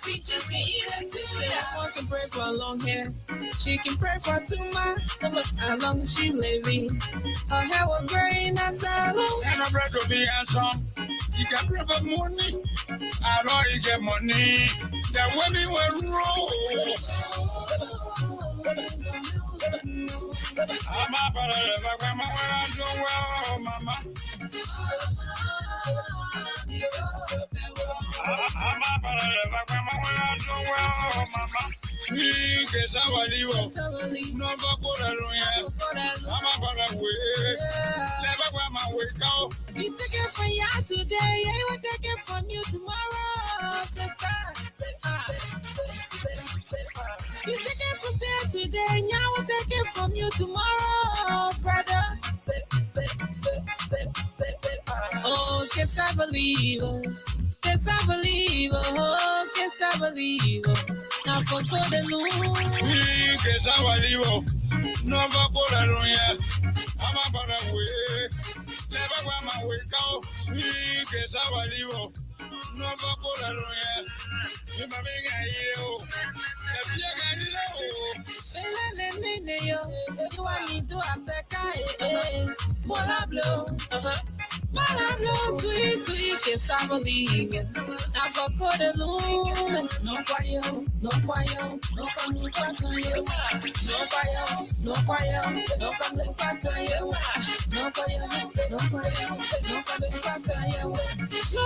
Preachers can eat it too. One can pray for long hair. She can pray for too much. As long as she's living, her hair will grow in a salon. And a bread will be handsome. You can pray for money. I know you get money. The women will roll. I'm a brother. I'm mama. I'm a mama. Sweet as our liver. No Bacoraroya. I'm a brother. Never wear my wake out. You take it from you today, I will take it from you tomorrow, sister. You take it from there today, and I will take it from you tomorrow, brother. Oh, guess I believe, oh, guess I believe, oh, guess I believe, oh. Now for God alone. Sweet as our liver. No Bacoraroya. I'm a brother. Never wear my wake out. Sweet as our liver. No Bacoraroya. You may be a hero. You want me to have the guy? Blow, sweet, yes, I believe it. Now for God alone. No choir, no choir, no coming pattern, you. No choir, no choir, no coming pattern, you. No choir, no coming pattern, you. No,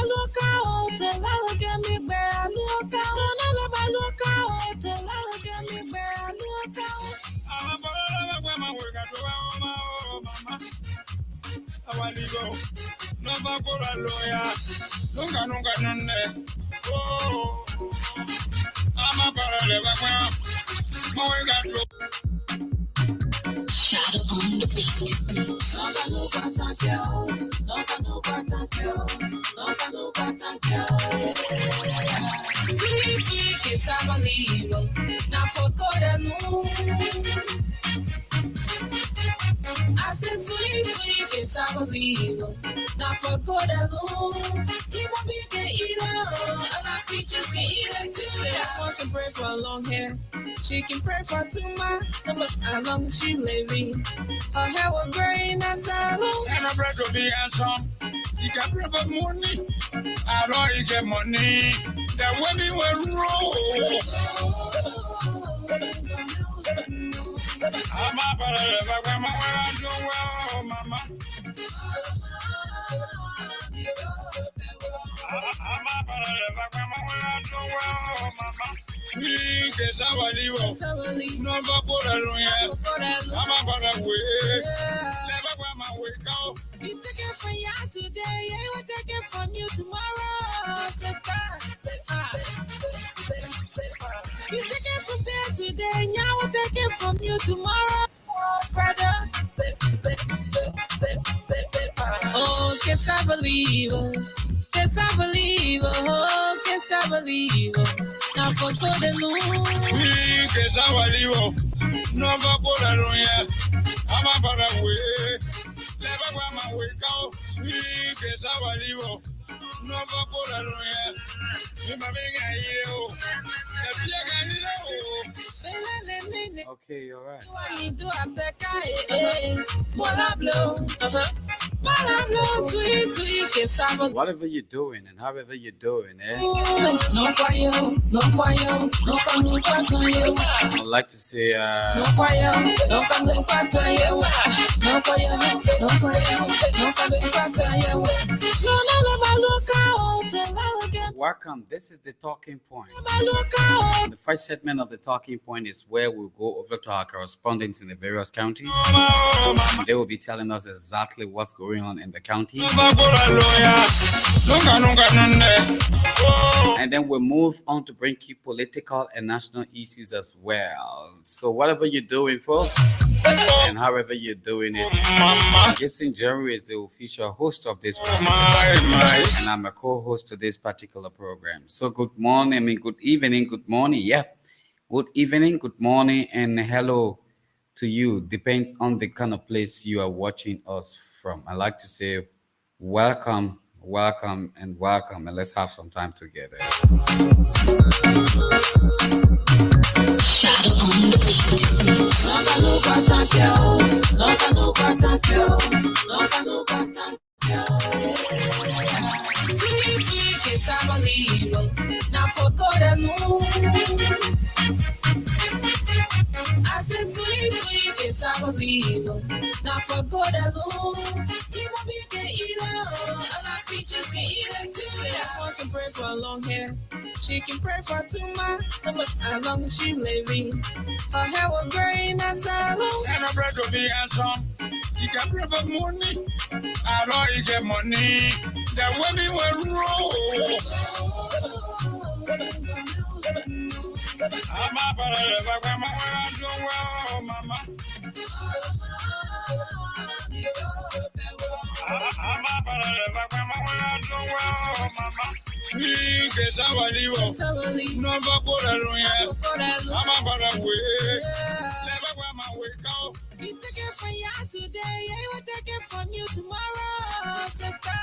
look out, till I look at me, bear, look out. No, look out, till I look at me, bear, look out. I'm a brother. Where my work at mama. I want to go. No Bacoraroya. Nunca, none. Oh, I'm a brother. My work at Shadow on the beat. Sweet, yes, I believe. Now for God alone. I said, sweet, yes, I believe. Now for God alone. He won't be the eater. Other creatures can eat it too. One can pray for long hair. She can pray for too much. As long as she's living, her hair will grow in a salon. And a bread will be handsome. You can pray for money. I know you get money. The women will roll. I'm a brother. Mama. I'm a brother. Mama. Sweet as our liver. No Bacoraroya. I'm a brother. Never wear my wake out. You take it from you today, I will take it from you tomorrow, sister. You take it from there today, and I will take it from you tomorrow, brother. Oh, guess I believe, oh, guess I believe, oh, guess I believe, oh. Now for God alone. Sweet as our liver. No Bacoraroya. I'm a brother. Never wear my wake out. Sweet as our liver. No Bacoraroya. You may be a hero. Okay, all right. You want me to have the guy? Sweet, yes, I believe. Whatever you're doing and however you're doing, No choir, no coming pattern, you. I'd like to say, No choir, no coming pattern, you. No choir, no coming pattern, you. No, look out, till I look at welcome. This is the talking point. look out. The first segment of the talking point is where we'll go over to our correspondents in the various counties. They will be telling us exactly what's going on in the county. And then we'll move on to bring key political and national issues as well. So whatever you're doing, folks, and however you're doing it, Gibson Jerry is the official host of this program, and I'm a co-host to this particular program. So good morning, good evening, good morning. Yeah, good evening, good morning, and hello to you. Depends on the kind of place you are watching us from. I like to say welcome welcome and welcome, and let's have some time together. Shadow on the beat. Sweet, sweet, kiss, I believe. Now for God alone. I said, sweet, sweet, kiss, I believe. Now for God alone. He won't be the eater. Other creatures can eat it too. I can pray for long hair. She can pray for 2 months. But as long as she's living, her hair will green as a long. And a bread to be handsome. You can pray for money. I don't you get money. The women will roll. I'm a para mama. Sweet is our live. No I'm a para way. Never wear my wake out. You take it from you today, I will take it from you tomorrow, sister.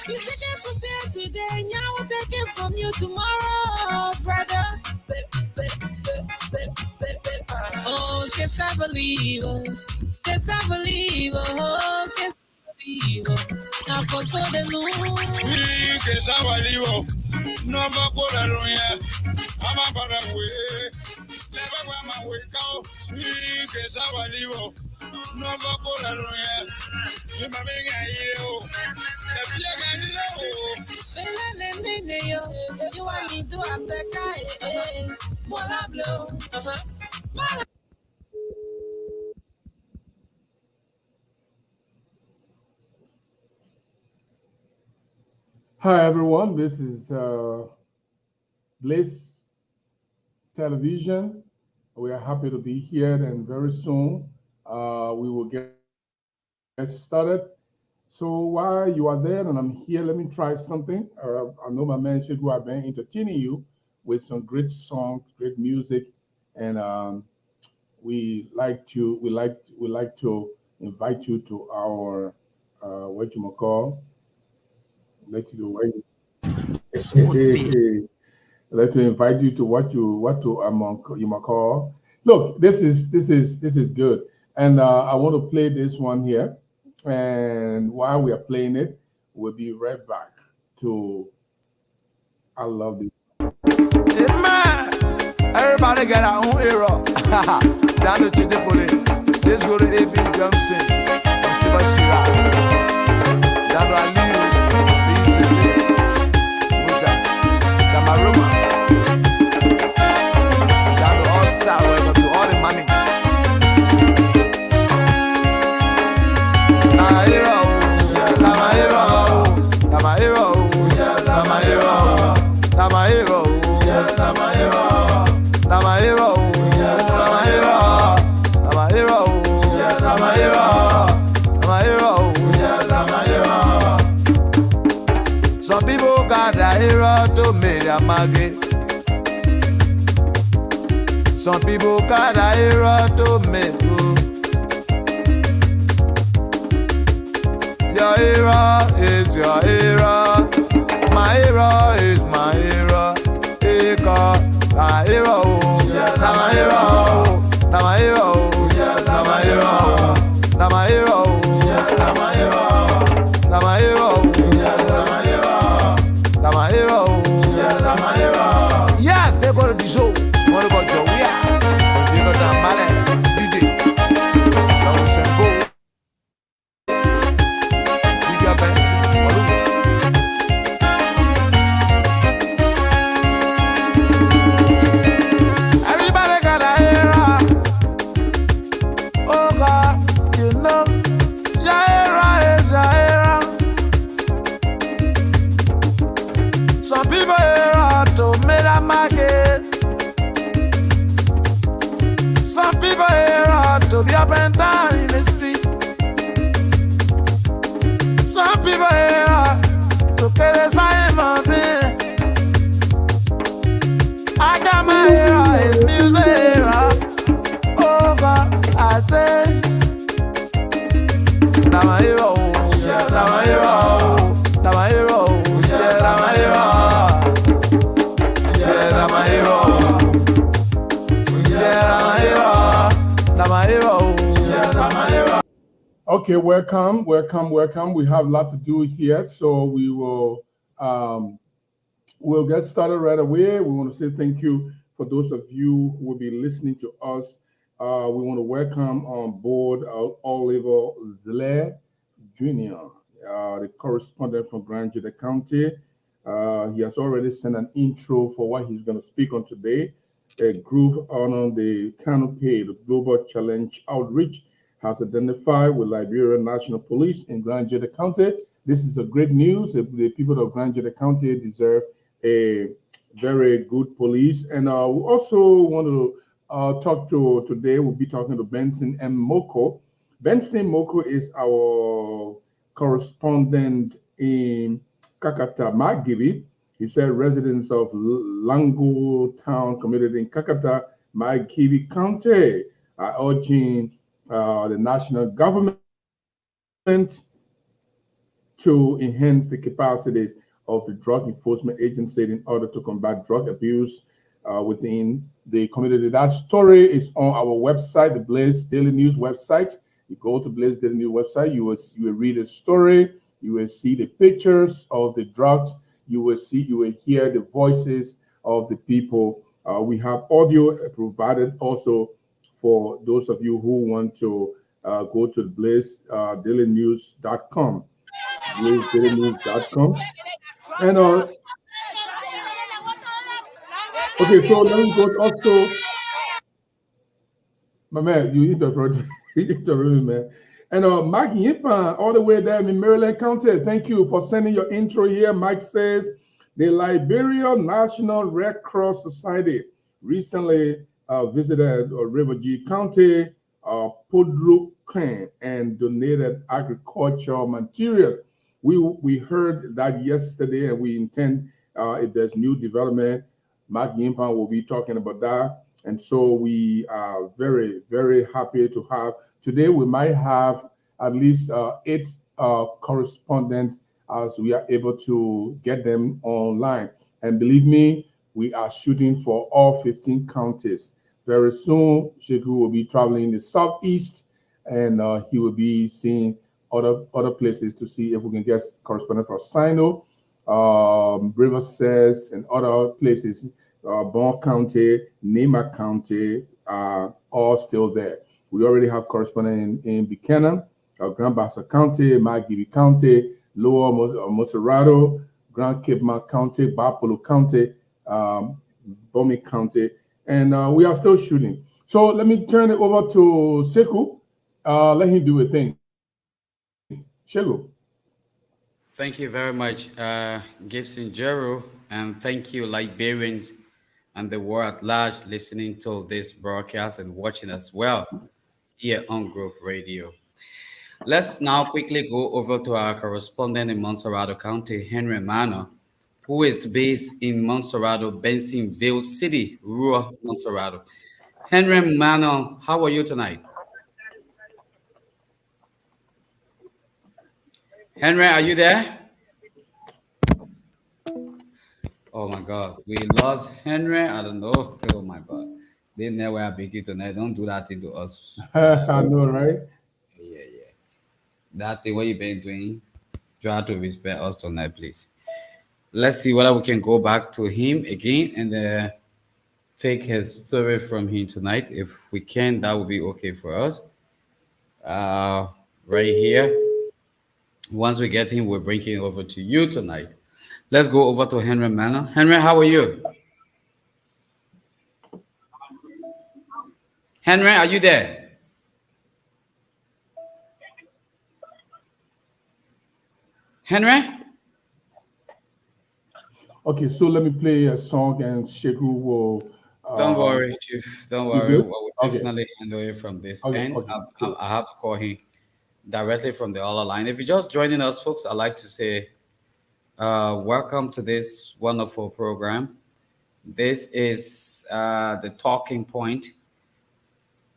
You take it from there today, now I will take it from you tomorrow, brother. Oh, guess I believe, guess I believe, oh, guess I believe. Now for God alone. Sweet is our live. No I'm a para way. Never wear my wake out. Sweet is our live. No you want me to have the guy, Bola blow, Hi everyone, this is Bliss Television. We are happy to be here, and very soon we will get started. So while you are there and I'm here, let me try something. I know my man should have been entertaining you with some great songs, great music, and we like to invite you to our what you call. Let you wait. Let to invite you to what you might call. Look, this is good, and I want to play this one here. And while we are playing it, we'll be right back to. I love this. Hey man, everybody get our own hero. Down to the police. Let's go to AP Johnson. Down to Ali. Star, welcome to all the mannings. My hero, my hero, my hero, my hero, my hero, my hero, my hero, my hero, my hero, my hero, my hero. Some people got a hero to make a market. Some people got a hero to make food. Your hero is your hero. My hero is my hero. My hero, na my hero, na my hero, na my hero, na my hero, na my hero, na my hero, na my hero, na my hero. Yes, they go to the show. What about your you got that mallet, DJ. I was a go. See your bands, everybody got a hero. Oh God, you know, your hero is your hero. Some people hero to make a market. Some people here to be up and down in the street. Some people here to pay the sign of me. I got my hero, it's music hero. Oh God, I say, now my hero. Okay, welcome, welcome, welcome. We have a lot to do here, so um, we'll get started right away. We want to say thank you for those of you who will be listening to us. We want to welcome on board Oliver Zle Jr., the correspondent from Grand Juda County. He has already sent an intro for what he's going to speak on today. A group on the canopy, the Global Challenge Outreach, has identified with Liberia National Police in Grand Juda County. This is a great news. The people of Grand Juda County deserve a very good police. And we also want to talk to today. We'll be talking to Benson M. Moko. Benson Moko is our correspondent in Kakata Magiri. He said residents of Lango Town community in Kakata Magiri County are urging the national government to enhance the capacities of the Drug Enforcement Agency in order to combat drug abuse within the community. That story is on our website, the Blaze Daily News website. You go to Blaze Daily News website, you will read the story, you will see the pictures of the drugs, you will hear the voices of the people. We have audio provided also for those of you who want to go to blaze.dailynews.com. blaze.dailynews.com. And okay, so let me go also. My man, you interrupted, you interrupted me, man. And Mike Yipan, all the way there in Maryland County, thank you for sending your intro here. Mike says the Liberia National Red Cross Society recently visited River G County, Podrukan, and donated agricultural materials. We heard that yesterday, and we intend, if there's new development, Mark Yimpan will be talking about that. And so we are very, very happy to have today. We might have at least 8 correspondents as we are able to get them online. And believe me, we are shooting for all 15 counties. Very soon, Sheku will be traveling in the southeast, and he will be seeing other places to see if we can get correspondent for Sino, River Says, and other places. Bon County, Nema County are all still there. We already have correspondent in Buchanan, Grand Bassa County, Magiri County, Lower Moserado, Grand Cape Mount County, Bapolo County, Bomi County, and we are still shooting. So let me turn it over to Seku. Let him do a thing. Shego. Thank you very much, Gibson Jero, and thank you, Liberians and the world at large, listening to this broadcast and watching as well here on Growth Radio. Let's now quickly go over to our correspondent in Montserrado County, Henry Manor, who is based in Montserrado, Bensonville City, rural Montserrado. Henry Manor, how are you tonight? Henry, are you there? Oh my God, we lost Henry. I don't know. Oh my God, they never have big tonight. Don't do that thing to us. I know, right? Yeah. That thing what you been doing, try to respect us tonight, please. Let's see whether we can go back to him again and take his story from him tonight. If we can, that would be okay for us. Right here. Once we get him, we'll bring him over to you tonight. Let's go over to Henry Manor. Henry, how are you? Henry, are you there? Henry? Okay, so let me play a song and Sheku will. Don't worry, Chief. Don't You worry. good? We'll Okay. definitely handle it from this Okay. end. Okay. Cool. I have to call him directly from the other line. If you're just joining us, folks, I'd like to say welcome to this wonderful program. This is the talking point.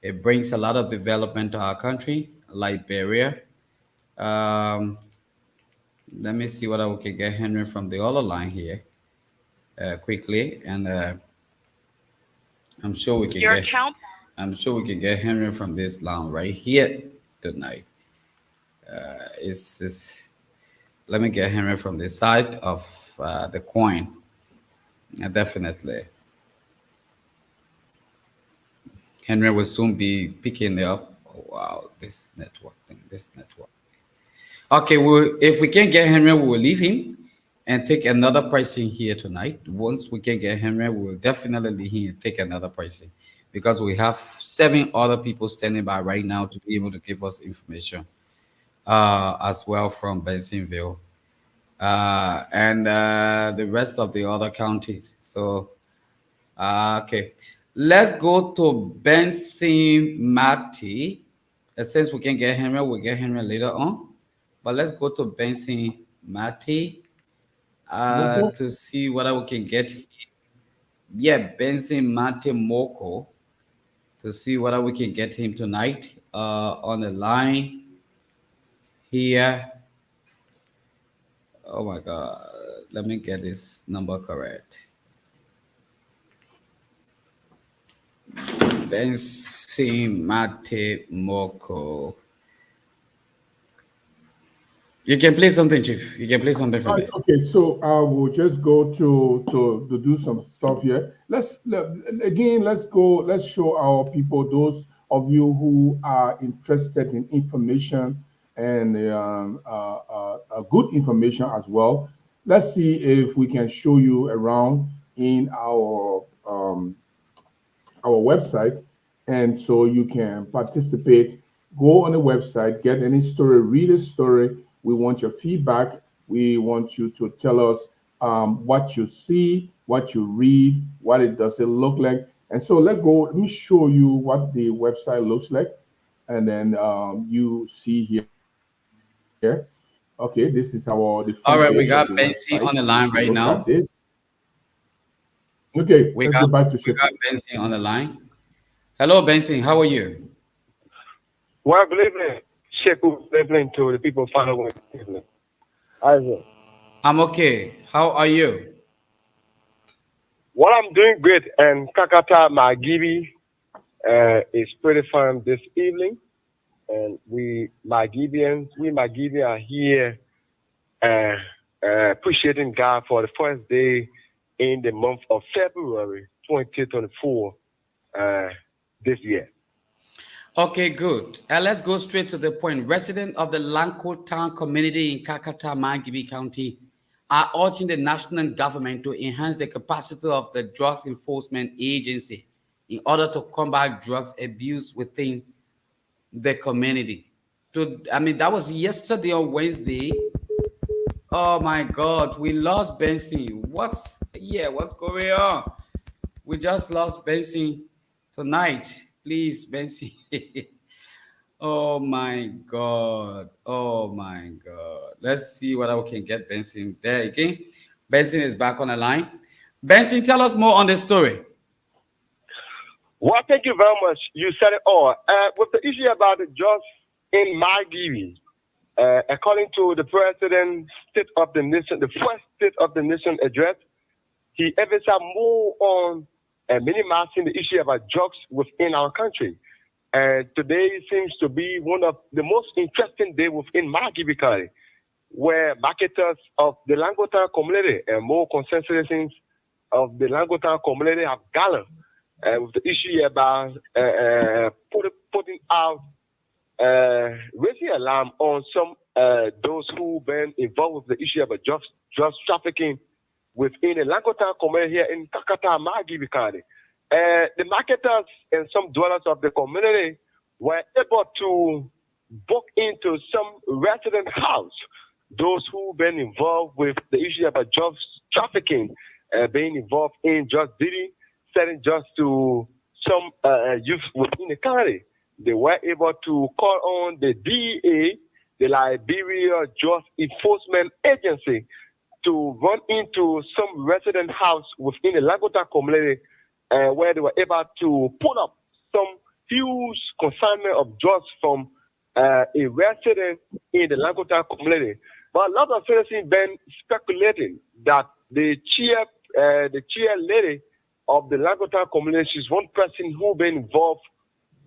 It brings a lot of development to our country, Liberia. Um, Let me see whether we can get Henry from the other line here quickly, and I'm sure we can get. I'm sure we can get Henry from this line right here tonight. Is let me get Henry from the side of the coin. Definitely. Henry will soon be picking it up. Oh, wow, this network thing, this network. Okay, well, if we can get Henry, we will leave him and take another pricing here tonight. Once we can get Henry, we will definitely leave him and take another pricing because we have 7 other people standing by right now to be able to give us information as well from Bensonville and the rest of the other counties. So, okay, let's go to Benson Matty. Since we can get Henry, we'll get Henry later on. But let's go to Benson Matty Moko? to see whether we can get, yeah, Benson Matty Moko to see whether we can get him tonight on the line here. Oh my God. Let me get this number correct. Benson Mate Moko. You can play something, Chief. You can play something for Right, me. okay, so I will just go to do some stuff here. Again, let's go. Let's show our people, those of you who are interested in information and good information as well. Let's see if we can show you around in our website, and so you can participate. Go on the website, get any story, read a story. We want your feedback. We want you to tell us what you see, what you read, what it does it look like. And so let go. Let me show you what the website looks like, and then you see here. Okay, this is the front page of the All right, we website. got Benson on the Look line at right this. now. Okay, let's We go got back to we shipping. got Benson on the line. Hello, Benson. How are you? Well, good evening, Sheku. Good evening to the people following. Good evening. Isaac. I'm okay. How are you? Well, I'm doing great, and Kakata Magibi is pretty fun this evening. And we Magibians are here uh, appreciating God for the first day in the month of February 2024 this year. Okay, good. Let's go straight to the point. Residents of the Lanco Town community in Kakata, Mangibi County are urging the national government to enhance the capacity of the Drugs Enforcement Agency in order to combat drugs abuse within the community. That was yesterday or Wednesday. Oh my God, we lost Benson. What's going on? We just lost Benson tonight. Please, Benson. Oh my God. Oh my God. Let's see whether we can get Benson there again. Benson is back on the line. Benson, tell us more on the story. Well, thank you very much. You said it all. With the issue about the drugs in Margibi, according to the president, State of the Nation, the first State of the Nation address, he emphasized more on minimizing the issue about drugs within our country. And today seems to be one of the most interesting days within Margibi County, where marketers of the Langotan community and more concerned citizens of the Langotan community have gathered with the issue about putting out raising alarm on some those who've been involved with the issue of drugs trafficking within the Langotan community here in Kakata, Magibi County. The marketers and some dwellers of the community were able to book into some resident house those who've been involved with the issue of drugs trafficking, being involved in drug dealing, selling drugs to some youth within the county. They were able to call on the DEA, the Liberia Drug Enforcement Agency, to run into some resident house within the Lagota community where they were able to put up some huge consignment of drugs from a resident in the Lagota community. But a lot of citizens been speculating that the chair lady of the Lagota community, she's one person who been involved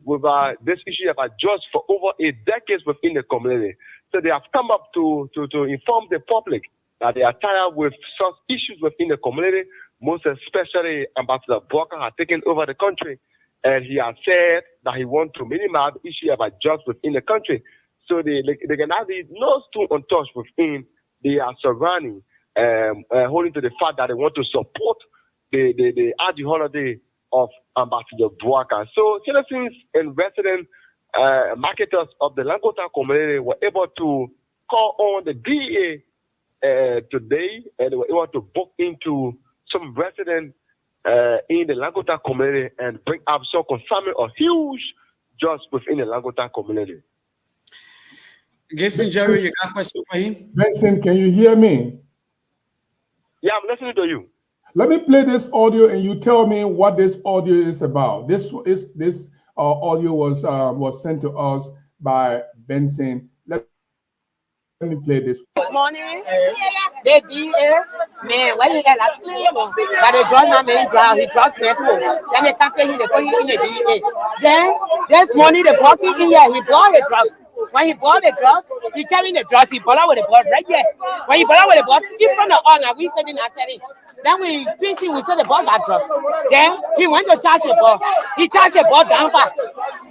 with this issue about drugs for over a decade within the community. So they have come up to inform the public that they are tired with such issues within the community, most especially Ambassador Walker has taken over the country, and he has said that he wants to minimize the issue about jobs within the country. So they cannot leave no stone untouched within their surrounding, holding to the fact that they want to support the Adi holiday of Ambassador Walker. So citizens and residents, marketers of the Langota community were able to call on the DA today, and they were able to book into some residents in the Langota community and bring up some concerning a huge jobs within the Langota community. Gibson Jerry, you got a question for him? Benson, can you hear me? Yeah, I'm listening to you. Let me play this audio and you tell me what this audio is about. This audio was sent to us by Benson. Let me play this. Good morning. The DA, man, why you get that slave? That they draw my man draw, he drops network. Then they can't tell him they put him in the DA. Then this morning they brought him in here, he bought the drugs. When he bought the drugs, he carrying the drugs, he bought out with the blood right there. When he bought out with the blood, in front of all, now we sitting and said it. Then we pinch him, we said the ball got drugs. Then he went to charge the ball. He charged the ball down back.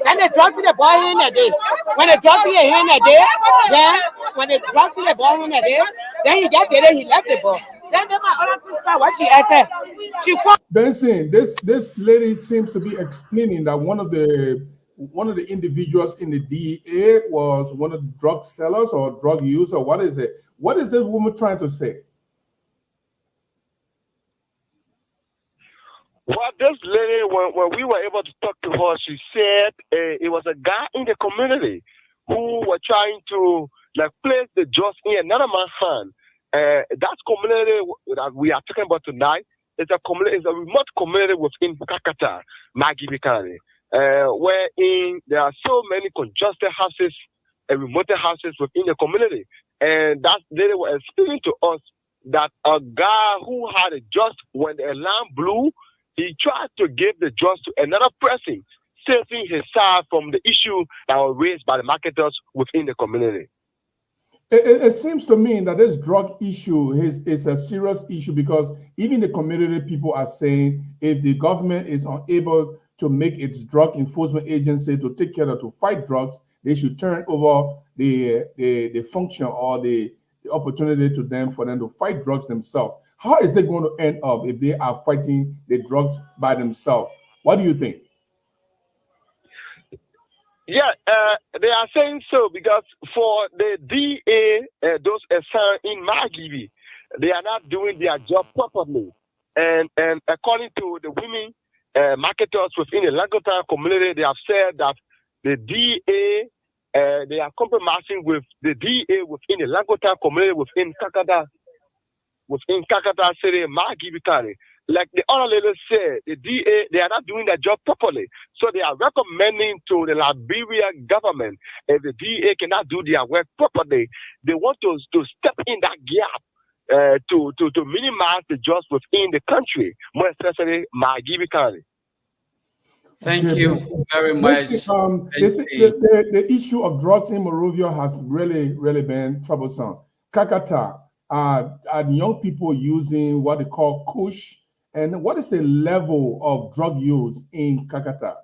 Then they dropped the ball in the day. When they dropped it in the day, then when they dropped the ball in the day, then he got there, he left the ball. Then my other sister, what she said, she called. Benson, this lady seems to be explaining that one of the individuals in the DEA was one of the drug sellers or drug user. What is it? What is this woman trying to say? Well, this lady, when we were able to talk to her, she said it was a guy in the community who were trying to place the drugs in another man's hand. That community that we are talking about tonight is a remote community within Kakata, Magibi County, wherein there are so many congested houses and remote houses within the community. And that lady was explaining to us that a guy who had a just when the alarm blew, he tried to give the drugs to another person, saving his side from the issue that was raised by the marketers within the community. It seems to me that this drug issue is a serious issue because even the community people are saying if the government is unable to make its drug enforcement agency to take care of to fight drugs, they should turn over the function or the opportunity to them for them to fight drugs themselves. How is it going to end up if they are fighting the drugs by themselves? What do you think? Yeah, they are saying so because for the DA, those assigned in Magibi, they are not doing their job properly. And according to the women marketers within the Langota community, they have said that the DA, they are compromising with the DA within the Langota community within Kakata City, Magibi County. Like the other lady said, the DA, they are not doing their job properly. So they are recommending to the Liberia government, if the DA cannot do their work properly, they want to step in that gap to minimize the jobs within the country, more especially Magibi County. Thank you very much. The issue of drugs in Monrovia has really been troublesome. Kakata, are young people using what they call kush? And what is the level of drug use in Kakata?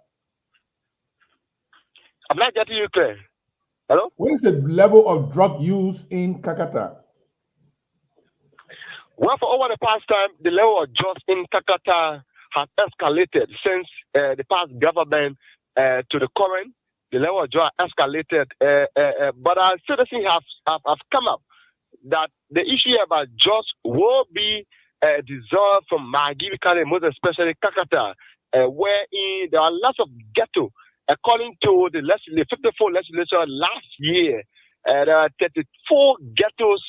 I'm not getting you clear. Hello? What is the level of drug use in Kakata? Well, for over the past time, the level of drugs in Kakata has escalated since the past government to the current. The level of drugs escalated, but our citizens have come up that the issue about drugs will be dissolved from Magibi County, most especially Kakata, wherein there are lots of ghetto. According to the 54 legislature last year, there are 34 ghettos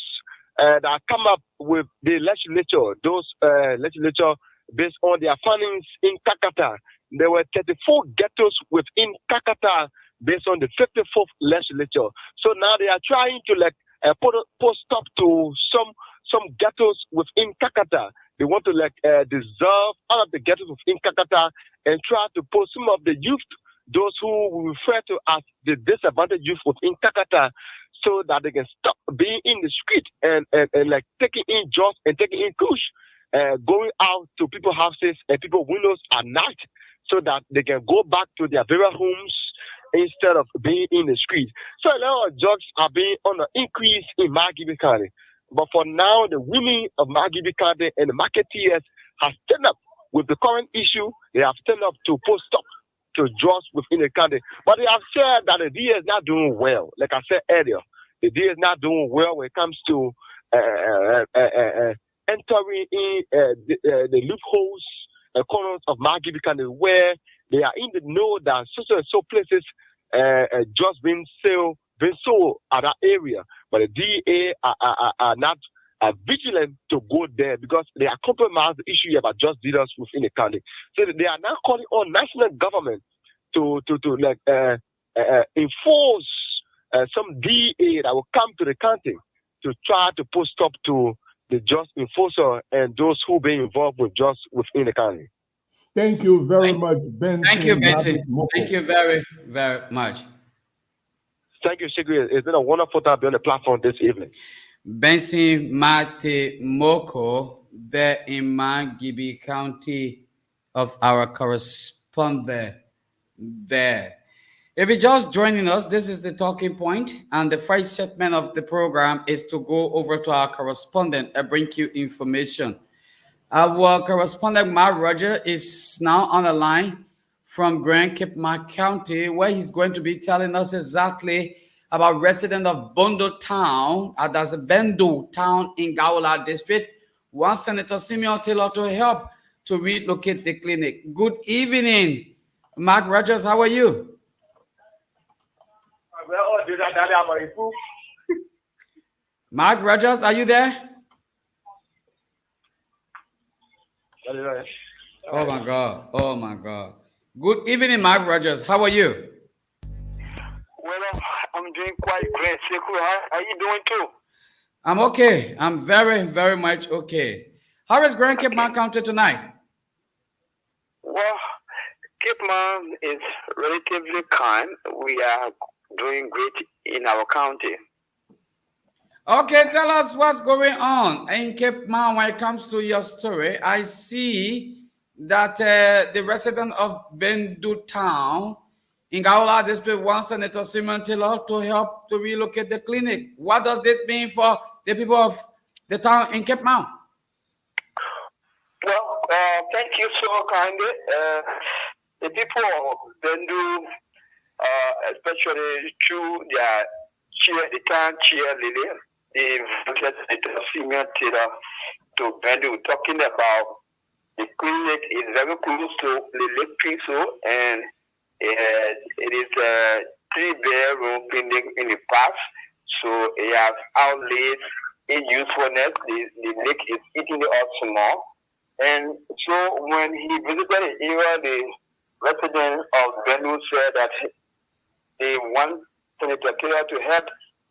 that come up with the legislature. Those legislature based on their findings in Kakata. There were 34 ghettos within Kakata based on the 54th legislature. So now they are trying to put stop to some ghettos within Kakata. They want to dissolve all of the ghettos within Kakata and try to put some of the youth, those who we refer to as the disadvantaged youth within Kakata, so that they can stop being in the street and like taking in jobs and taking in kush, going out to people's houses and people's windows at night so that they can go back to their various homes instead of being in the street. So a lot of jobs are being on the increase in Margibi County. But for now, the women of Margibi County and the marketeers have stood up with the current issue. They have stood up to post stop to drugs within the country. But they have said that the DA is not doing well. Like I said earlier, the DA is not doing well when it comes to entering in the loopholes, corners of Margibi County where they are in the know that so places just being sold at that area. But the DA are not vigilant to go there because they are compromised the issue about just dealers within the county. So they are now calling on national government to enforce some DA that will come to the county to try to put stop to the just enforcer and those who be involved with just within the county. Thank you very much, Benson. Thank you, Benson. Thank you very, very much. Thank you, Shigri. It's been a wonderful time to be on the platform this evening. Benson Mate Moko, there in Margibi County, of our correspondent there. If you're just joining us, this is the talking point, and the first segment of the program is to go over to our correspondent and bring you information. Our correspondent, Mark Roger, is now on the line from Grand Cape County, where he's going to be telling us exactly about resident of Bondo Town, that's a Bendu Town in Gawala District, wants Senator Simeon Taylor to help to relocate the clinic. Good evening, Mark Rogers. How are you? Mark Rogers, are you there? Oh my God. Oh my God. Good evening, Mark Rogers. How are you? Well, I'm doing quite great. How are you doing too? I'm okay. I'm very, very much okay. How is Grand Cape County tonight? Well, Cape Man is relatively calm. We are doing great in our county. Okay, tell us what's going on in Cape Man when it comes to your story. I see that the resident of Bendu Town in Gawala District wants Senator Simeon Taylor to help to relocate the clinic. What does this mean for the people of the town in Cape Man? Well, thank you so kindly. The people of Bendu, especially through their chair, the town chair, Lily, they invited Senator Simeon Taylor to Bendu, talking about the clinic is very close to the Lake Piso, and it is a 3-bedroom clinic in the past, so it has outlaid in usefulness. The lake is eating it up small. And so when he visited the area, the residents of Bendu said that they want Senator Taylor to help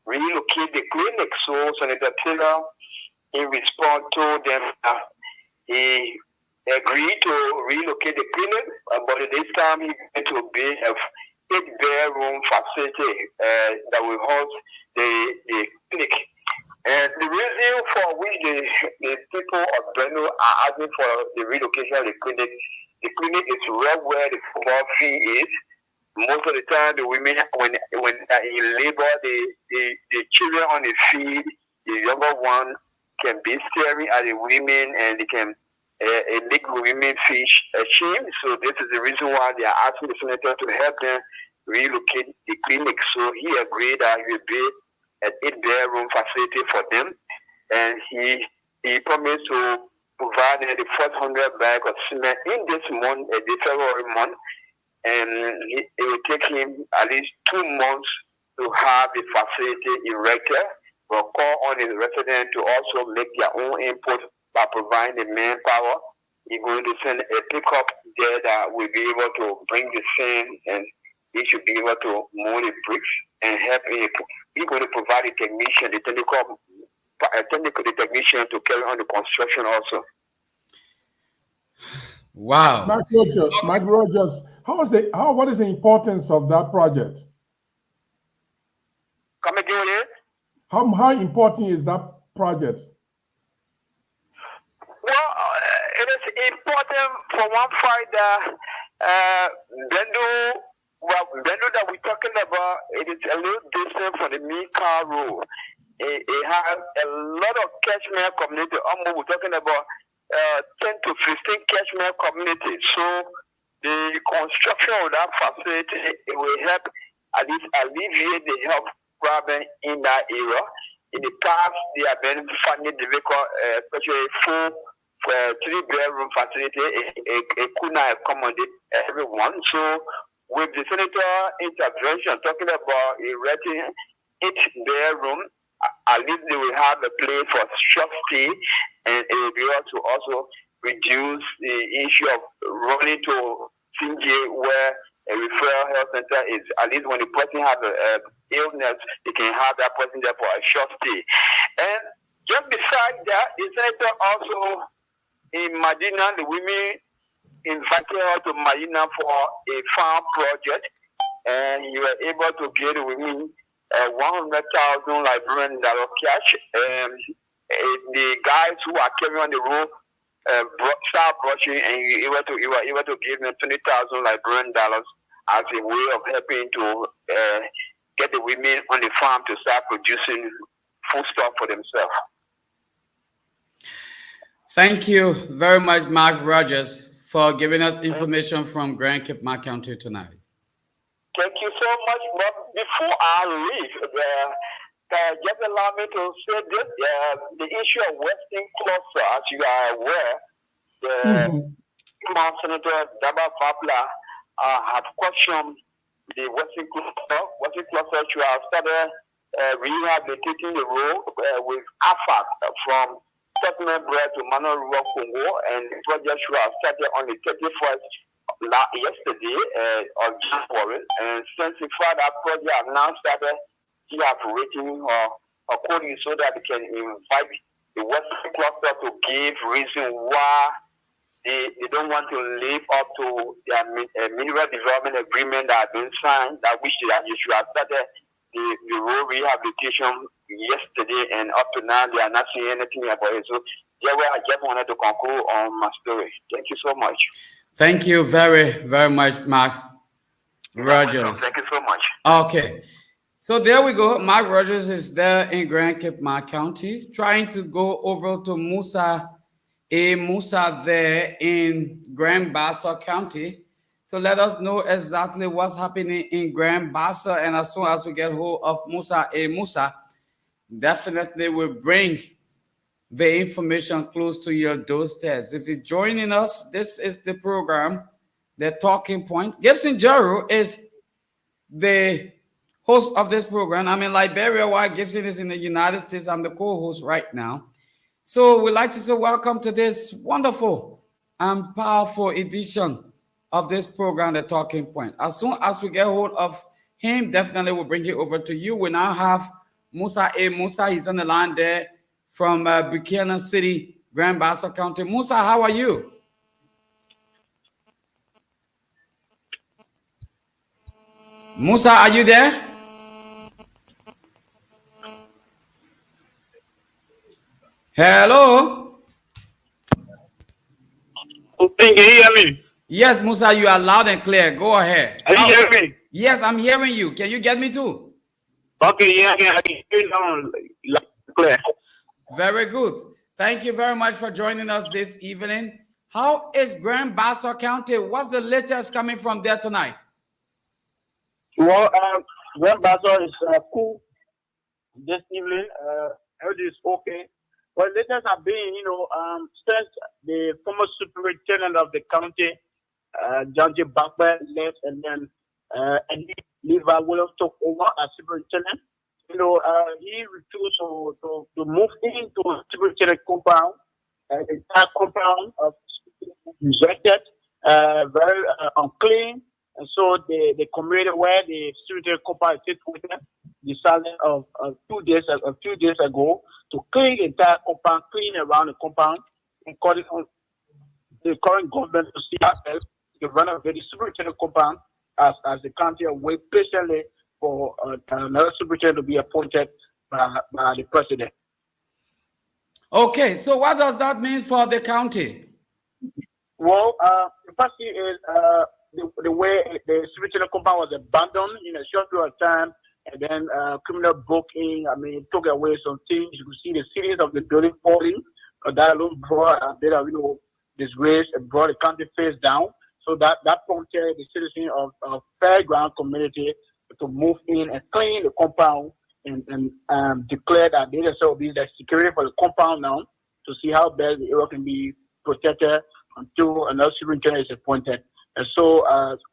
relocate the clinic. So Senator Taylor, in response, told them he agreed to relocate the clinic, but at this time he went to build a 8-bedroom facility that will host the clinic. And the reason for which the people of Bendu are asking for the relocation of the clinic is right where the football field is. Most of the time, the women, when in labor, the children on the field, the younger one can be staring at the women, and they can make the women feel ashamed. So this is the reason why they are asking the senator to help them relocate the clinic. So he agreed that he will build an 8-bedroom facility for them, and he promised to provide the first 100 bags of cement in this month, the February month, and it will take him at least 2 months to have the facility erected. We'll call on his residents to also make their own input by providing the manpower. He's going to send a pickup there that will be able to bring the sand, and he should be able to move the bricks and help him. He's going to provide the technician, the technical technician to carry on the construction also. Wow. Mike Rogers, what is the importance of that project? Come again, How important is that project? Well, it is important for one fact that Bendo that we're talking about, it is a little distant from the main car road. It has a lot of catchment community. We're talking about 10 to 15 catchment communities. So the construction of that facility, it will help at least alleviate the health problem in that area. In the past, they have been finding difficult, especially full 3-bedroom facility. It could not accommodate everyone. So with the senator intervention, talking about erecting 8-bedroom, at least they will have a place for short stay, and it will be able to also reduce the issue of running to CJ where a referral health center is. At least when the person has an illness, they can have that person there for a short stay. And just besides that, the senator also in Medina, the women invited her to Medina for a farm project, and you were able to get the women $100,000 Liberian dollar cash. The guys who are carrying on the road start brushing, and you were able to give them $20,000 Liberian dollars as a way of helping to get the women on the farm to start producing food stuff for themselves. Thank you very much, Mark Rogers, for giving us information from Grand Cape County tonight. Thank you so much. But before I leave, just allow me to say this: the issue of Western cluster, as you are aware, the Senator Daba Fabla have questioned the Western cluster. Western cluster should have started rehabilitating the road with AFAC from Settlement Bread to Mano Rural Congo, and the project should have started on the 31st yesterday of January. And since in fact that project have now started, he have written a coding so that they can invite the Western cluster to give reason why they don't want to live up to their mineral development agreement that have been signed, that which they should have started the road rehabilitation yesterday, and up to now they are not seeing anything about it. So yeah, well, I just wanted to conclude on my story. Thank you so much. Thank you very, very much, Mark Rogers. Thank you so much. Okay. So there we go. Mark Rogers is there in Grand Cape County, trying to go over to Musa there in Grand Bassa County to let us know exactly what's happening in Grand Bassa. And as soon as we get hold of Musa, definitely will bring the information close to your doorsteps. If you're joining us, this is the program, The Talking Point. Gibson Jaro is the host of this program. I'm in Liberia while Gibson is in the United States. I'm the co-host right now. So we'd like to say welcome to this wonderful and powerful edition of this program, The Talking Point. As soon as we get hold of him, definitely we'll bring it over to you. We now have Musa. He's on the line there from Buchanan City, Grand Bassa County. Musa, how are you? Musa, are you there? Hello? Can you hear me? Yes, Musa, you are loud and clear. Go ahead. Are you hearing me? Yes, I'm hearing you. Can you get me too? Okay, yeah, I can hear you now, loud and clear. Very good. Thank you very much for joining us this evening. How is Grand Bassa County? What's the latest coming from there tonight? Well, Grand Bassa is cool this evening. Everything is okay. Well, latest have been, since the former superintendent of the county, John J. Bakber, left, and then Eddie Levi Williams took over as superintendent. He refused to move into a superintendent compound. The entire compound of rejected, very unclean. And so the community where the superintendent compound is situated decided of a few days ago to clean the entire compound, clean around the compound, and calling on the current government to see ourselves to renovate the superintendent compound as the county wait patiently for another superintendent to be appointed by the president. Okay, so what does that mean for the county? Well, the first thing is the way the spiritual compound was abandoned in a short period of time, and then criminal broke in. I mean, took away some things. You could see the ceilings of the building falling. That alone brought a bit of disgrace and brought the county face down. So that prompted the citizens of Fairground community to move in and clean the compound and declare that they themselves will be the security for the compound now to see how best the area can be protected until another superintendent is appointed. And so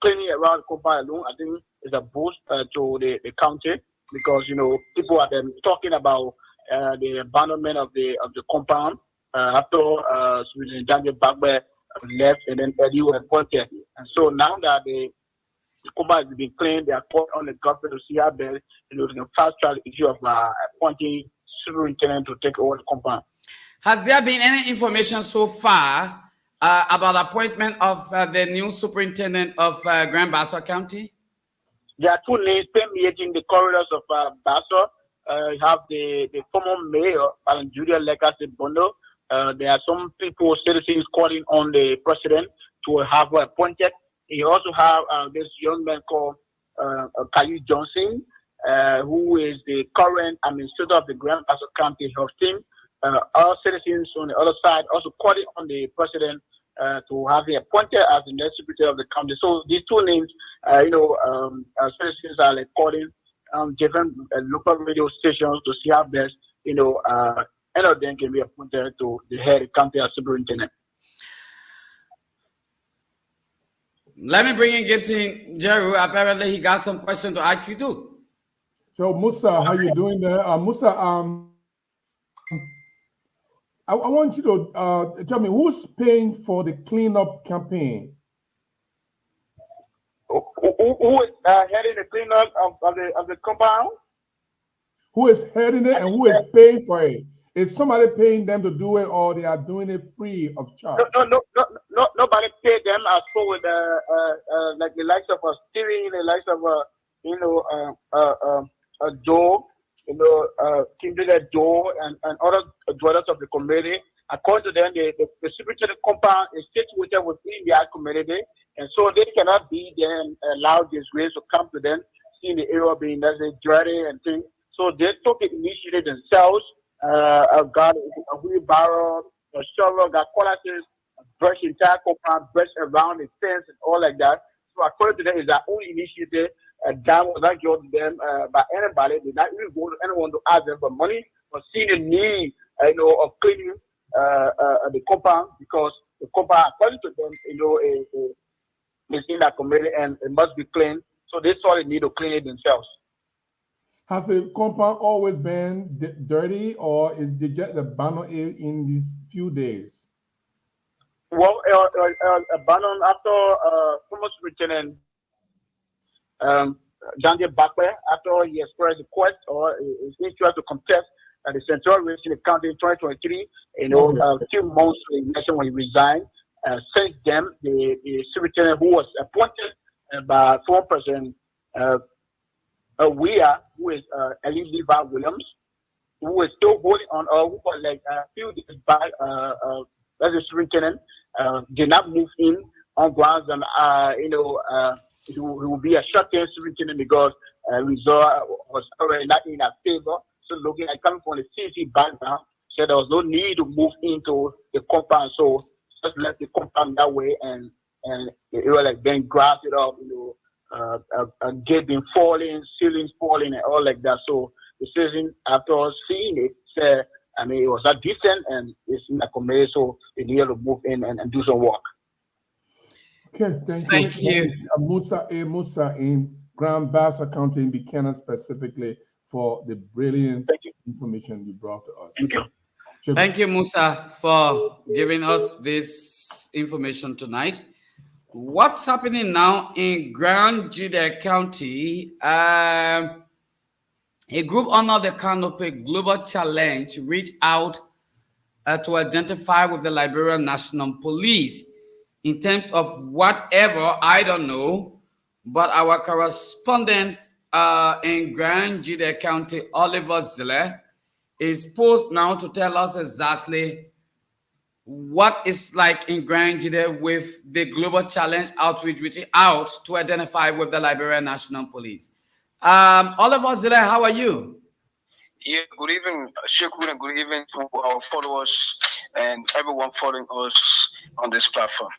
cleaning around the compound alone, I think, is a boost to the county because people have been talking about the abandonment of the compound after Daniel Bagbe left and then Eddie was appointed. And so now that the compound has been cleaned, they are called on the government to see how best they can fast track the issue of appointing superintendent to take over the compound. Has there been any information so far about appointment of the new superintendent of Grand Bassa County? There are two names permeating the corridors of Bassa. You have the former mayor, Alan Julia Legacy Bondo. There are some people, citizens, calling on the president to have her appointed. You also have this young man called Kayu Johnson, who is the current administrator of the Grand Bassa County Health Team. All citizens on the other side also calling on the president to have him appointed as the next secretary of the county. So these two names, citizens are calling different local radio stations to see how best, any of them can be appointed to the head of the county as superintendent. Let me bring in Gibson Jeru. Apparently, he got some questions to ask you too. So Musa, how you doing there? Musa, I want you to tell me who's paying for the cleanup campaign. Who is heading the cleanup of the compound? Who is heading it and who is paying for it? Is somebody paying them to do it, or they are doing it free of charge? No, nobody paid them. I spoke with like the likes of steering, the likes of Joe, Kimberly Joe, and other dwellers of the community. According to them, the spiritual compound is situated within their community, and so they cannot be then allowed disgrace to come to them, seeing the area being dirty and things. So they took the initiative themselves. Got a wheelbarrow, a shovel, got qualities, brush entire compound, brush around the fence and all like that. So according to them, it's their own initiative. That was not given to them by anybody. They did not even go to anyone to ask them for money, but seeing the need, of cleaning the compound, because the compound, according to them, is in that community and it must be cleaned. So they saw the need to clean it themselves. Has the compound always been dirty, or is they just abandoned it in these few days? Well, abandoned after former superintendent Daniel Bakwe, after he expressed the quest or his interest to contest the central race in the county in 2023. A few months to the election when he resigned. Since then, the superintendent who was appointed by former president who is Ellie Levi Williams, who is still holding on, who was like a few days back, as a superintendent, did not move in on grounds and, he will be a short-term superintendent because result was already not in our favor. So looking at coming from the CC background, so there was no need to move into the compound. So just left the compound that way and it was like being grassed it up, a gate being falling, ceilings falling, and all like that. So the citizen, after seeing it, said, it was not decent and it's in a community, so they needed to move in and do some work. Okay, thank you. Musa in Grand Bassa County in Buchanan specifically for the brilliant information you brought to us. Thank you. Thank you, Musa, for giving us this information tonight. What's happening now in Grand Judah County? A group under the Canopy Global Challenge reached out to identify with the Liberian National Police in terms of whatever, I don't know, but our correspondent in Grand Jude County, Oliver Zille, is posed now to tell us exactly what it's like in Grand Jude with the Global Challenge outreach, reaching out to identify with the Liberian National Police. Oliver Zille, how are you? Yeah, good evening, Sheku, and good evening to our followers and everyone following us on this platform.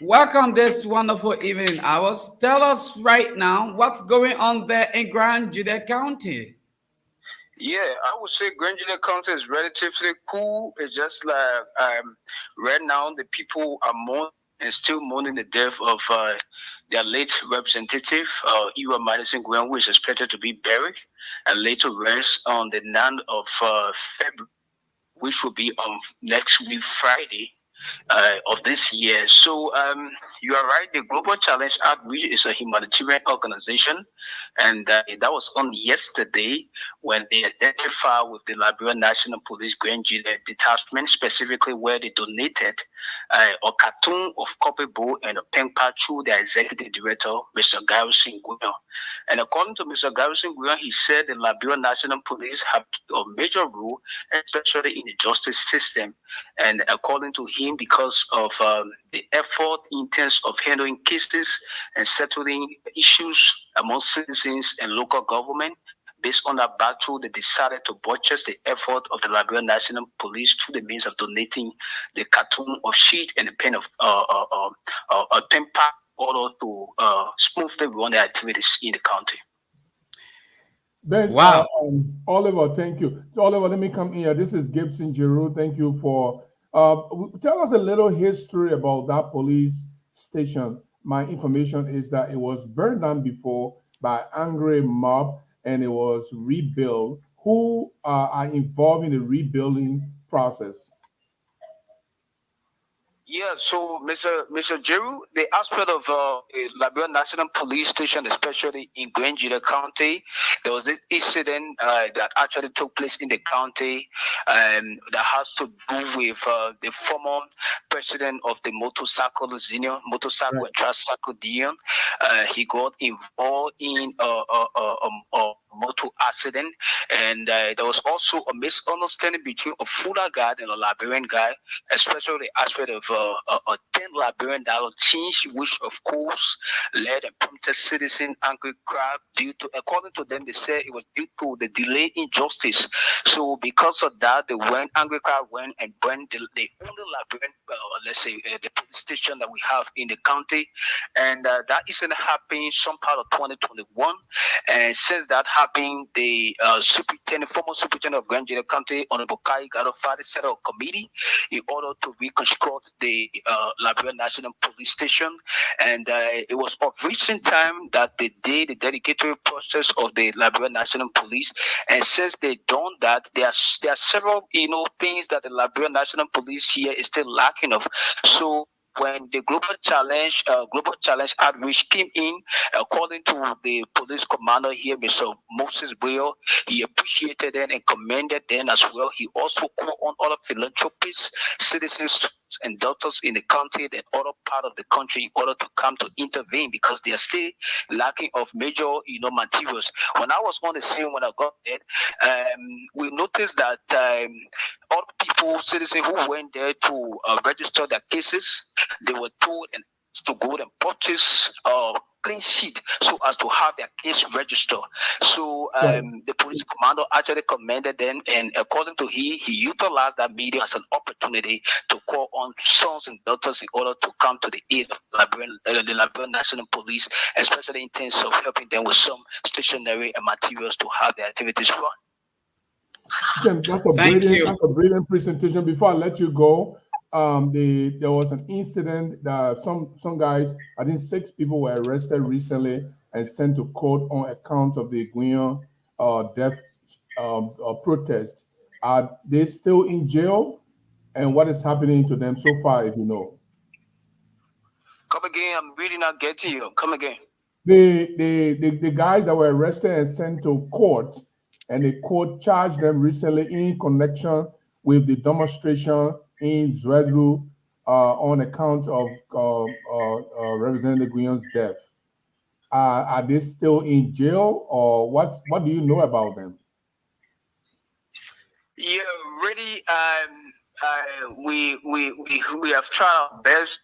Welcome this wonderful evening hours. Tell us right now what's going on there in Grand Jude County. Yeah, I would say Grand Jude County is relatively cool. It's just like right now the people are mourning and still mourning the death of their late representative, Iwa Madison Graham, who is expected to be buried and later rest on the 9th of February, which will be on next week Friday. Of this year. So you are right. The Global Challenge Outreach is a humanitarian organization, and that was on yesterday when they identified with the Liberian National Police Grand Jude detachment, specifically where they donated a cartoon of Kobe Bo and a pen pad to their executive director, Mr. Garrison Guyon. And according to Mr. Garrison Guyon, he said the Liberian National Police have a major role, especially in the justice system. And according to him, because of the effort in terms of handling cases and settling issues among citizens and local government, based on that battle, they decided to buttress the effort of the Liberian National Police through the means of donating the cartoon of sheet and a pen of a pen pack in order to smoothly run the activities in the county. Wow. Oliver, thank you. Oliver, let me come here. This is Gibson Giroux. Thank you for tell us a little history about that police station. My information is that it was burned down before by angry mob and it was rebuilt. Who are involved in the rebuilding process? Yeah, so Mr. Jeru, the aspect of Liberian National Police Station, especially in Grand Jude County, there was this incident that actually took place in the county that has to do with the former president of the motorcycle union, motorcycle and tricycle union. He got involved in a motor accident, and there was also a misunderstanding between a Fuller guy and a Liberian guy, especially the aspect of a 10 Liberian dollar change, which of course led and prompted citizen angry crowd due to, according to them, they said it was due to the delay in justice. So because of that, the angry crowd went and burned the only Liberian, let's say, the police station that we have in the county, and that incident happened some part of 2021. And since that happened, the former superintendent of Grand Jude County, Honorable Kai Garofari, set up a committee in order to reconstruct the Liberian National Police Station. And it was of recent time that they did the dedicatory process of the Liberian National Police. And since they done that, there are several things that the Liberian National Police here is still lacking of. So when the Global Challenge outreach came in, according to the police commander here, Mr. Moses Buyo, he appreciated them and commended them as well. He also called on other philanthropists, citizens, and doctors in the country and other part of the country in order to come to intervene because they are still lacking of major materials. When I was on the scene when I got there, we noticed that all people, citizens who went there to register their cases, they were told and to go and purchase clean sheet so as to have their case registered. So the police commander actually commended them, and according to he utilized that meeting as an opportunity to call on sons and daughters in order to come to the aid of the Liberian National Police, especially in terms of helping them with some stationery and materials to have their activities run. That's a brilliant presentation. Before I let you go, there was an incident that some guys, I think 6 people were arrested recently and sent to court on account of the Guion death protest. Are they still in jail? And what is happening to them so far, if you know? Come again. I'm really not getting you. Come again. The guys that were arrested and sent to court, and the court charged them recently in connection with the demonstration in Zwedru on account of Representative Guion's death. Are they still in jail, or what do you know about them? Yeah, really. We have tried our best.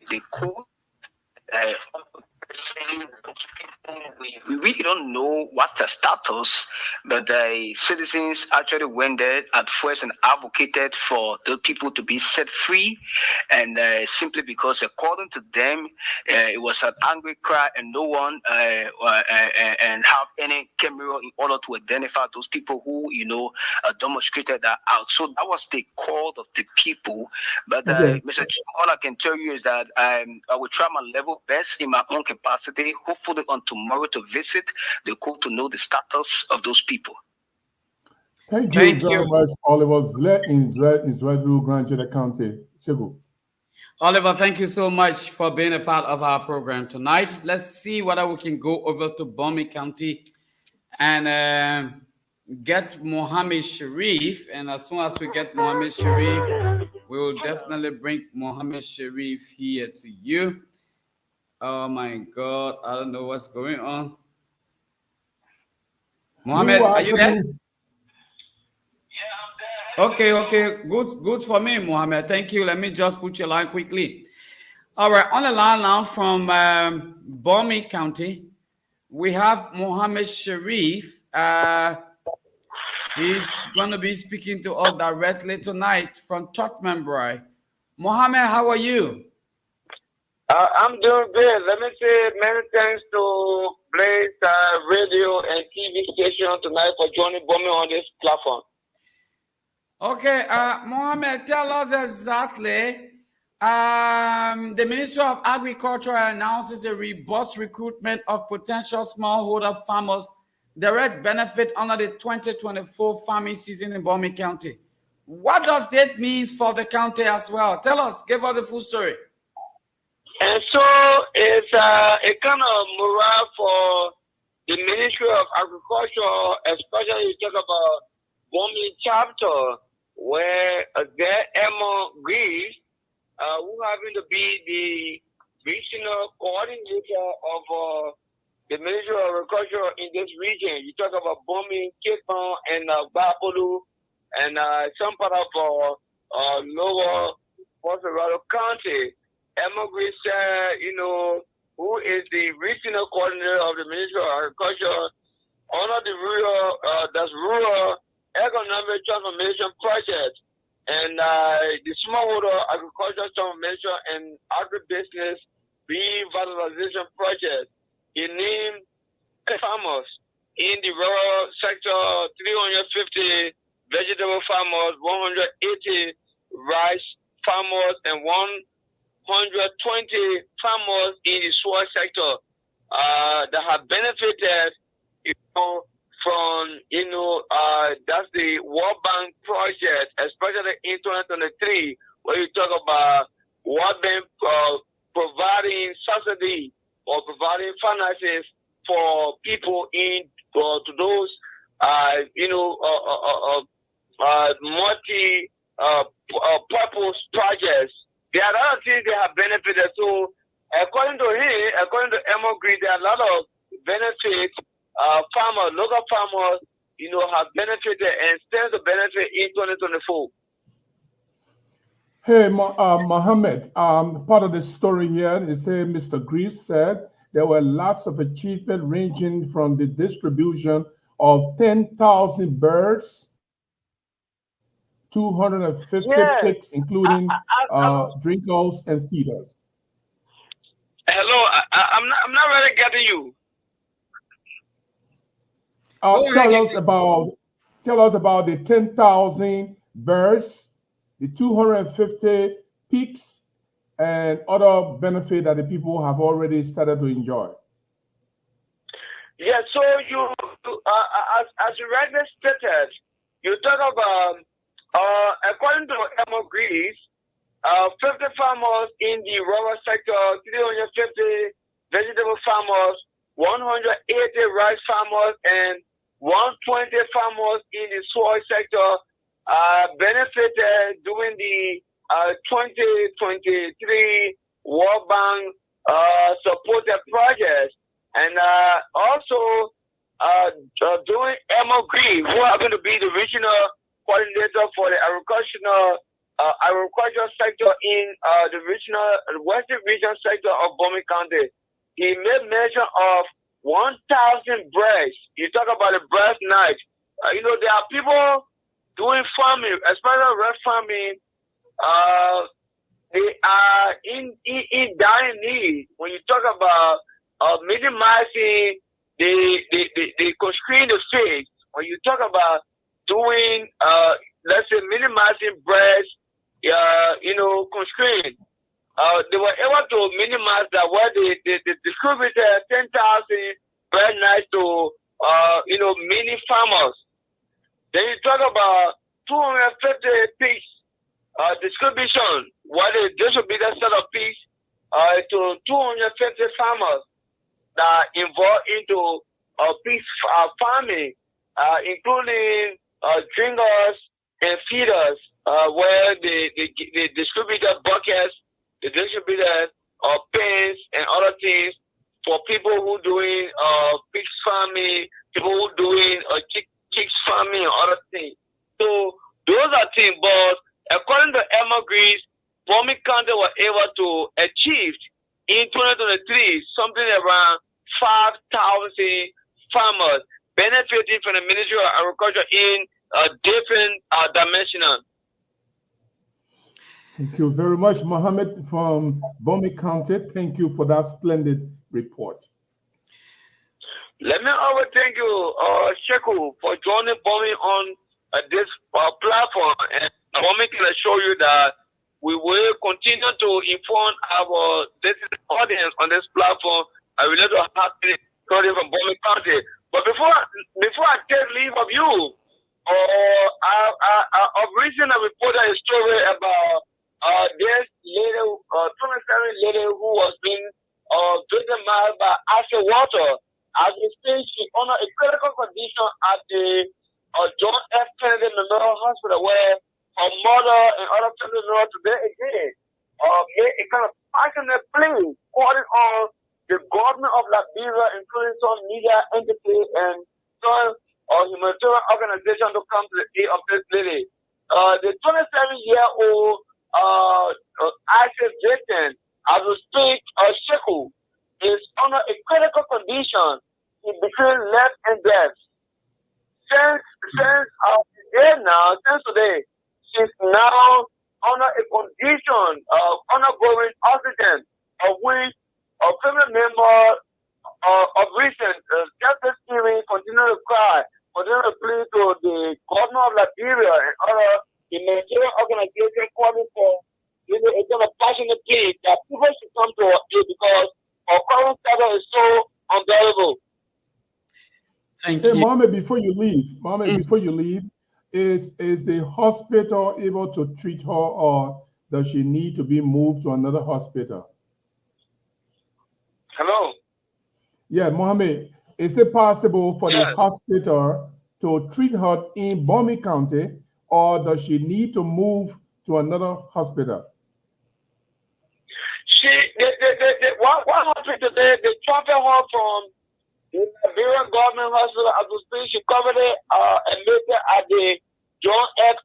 The court. Uh, we really don't know what's the status, but the citizens actually went there at first and advocated for the people to be set free, and simply because, according to them, it was an angry cry, and no one and have any camera in order to identify those people who demonstrated that out. So that was the call of the people. But Okay. Mr. Jim, all I can tell you is that I will try my level best in my own capacity, hopefully on tomorrow, to visit the court to know the status of those people. Thank you Thank very you. much, Oliver Zle in Israel, Grand Juda County. Chego. Oliver, thank you so much for being a part of our program tonight. Let's see whether we can go over to Bomi County and get Mohammed Sharif. And as soon as we get Mohammed Sharif, we will definitely bring Mohammed Sharif here to you. Oh my God, I don't know what's going on. Mohammed, are you there? Okay, good for me, Mohammed. Thank you. Let me just put your line quickly. All right, on the line now from Bomi County, we have Mohammed Sharif. He's going to be speaking to us directly tonight from Tottenham. Mohammed, how are you? I'm doing good. Let me say many thanks to Blaze Radio and TV station tonight for joining Bomi on this platform. Okay, Mohammed, tell us exactly. The Ministry of Agriculture announces a robust recruitment of potential smallholder farmers direct benefit under the 2024 farming season in Bomi County. What does that mean for the county as well? Tell us, give us the full story. And so it's a kind of morale for the Ministry of Agriculture, especially you talk about Bomi chapter, where there Emma Greaves, who happen to be the regional coordinator of the Ministry of Agriculture in this region. You talk about Bomi, Cape Town, and Bapolu, and some part of lower Colorado County. Emma Greaves, who is the regional coordinator of the Ministry of Agriculture under the rural economic transformation project and the smallholder agricultural transformation and agribusiness revitalization project. He named farmers in the rural sector 350 vegetable farmers, 180 rice farmers, and 120 farmers in the soil sector that have benefited from, that's the World Bank project, especially in 2023, where you talk about World Bank providing subsidy or providing finances for people to those, multi-purpose projects. There are a lot of things they have benefited. So, according to him, according to Emma Green, there are a lot of benefits. Local farmers, have benefited and stand to benefit in 2024. Hey, Mohammed, part of the story here is say Mr. Greaves said there were lots of achievement ranging from the distribution of 10,000 birds, 250 pigs, including drinkers and feeders. Hello, I'm not really getting you. Tell us about the 10,000 birds, the 250 pigs, and other benefit that the people have already started to enjoy. Yeah, so you, as you rightly stated, you talk about, according to Emma Greaves, 50 farmers in the rural sector, 350 vegetable farmers, 180 rice farmers, and 120 farmers in the soil sector benefited during the 2023 World Bank support the project, and also doing Emma Green, who are going to be the regional coordinator for the agricultural sector in the western region sector of Bomi County. He made mention of 1,000 breasts. You talk about the breast night. There are people doing farming, especially red farming. They are in dire need. When you talk about minimizing the constraint the fish, when you talk about doing let's say minimizing breast constraint, they were able to minimize that where they distributed 10,000 breast nights to mini farmers. Then you talk about 250 pigs distribution, where they distributed a set of pigs to 250 farmers that are involved into pig farming, including drinkers and feeders, where they distributed buckets, they distributed pens and other things for people who doing pig farming, people who doing chicks farming and other things. So those are things, but according to Emma Grease, Bomi County was able to achieve in 2023 something around 5,000 farmers benefiting from the Ministry of Agriculture in different dimensions. Thank you very much, Mohammed from Bomi County. Thank you for that splendid report. Let me also thank you, Sheku, for joining Bomi on this platform. And Bomi can assure you that we will continue to inform our audience on this platform. I will let you have story from Bomi County. But before I take leave of you, I've recently reported a story about this lady, 27 lady who was being victimized by acid water. As we speak, she under a critical condition at the John F. Kennedy Memorial Hospital, where her mother and other family members today again made a kind of passionate plea calling on the government of Liberia, including some media entities and some humanitarian organizations to come to the aid of this lady. The 27-year-old acid victim, as we speak, Sheku, is under a critical condition in between life and death. Since today, she's now under a condition of undergoing oxygen, of which a family member of recent just this evening continue to cry, continue to plead to the government of Liberia and other humanitarian organizations calling for a kind of passionate plea that people should come to our aid because our current status is so unbearable. Thank you. Mohammed, before you leave, is the hospital able to treat her, or does she need to be moved to another hospital? Hello? Yeah, Mohammed, is it possible for the hospital to treat her in Bomi County, or does she need to move to another hospital? What happened today, they transferred her from the Liberian government hospital as we speak. She covered it and made it at the John F.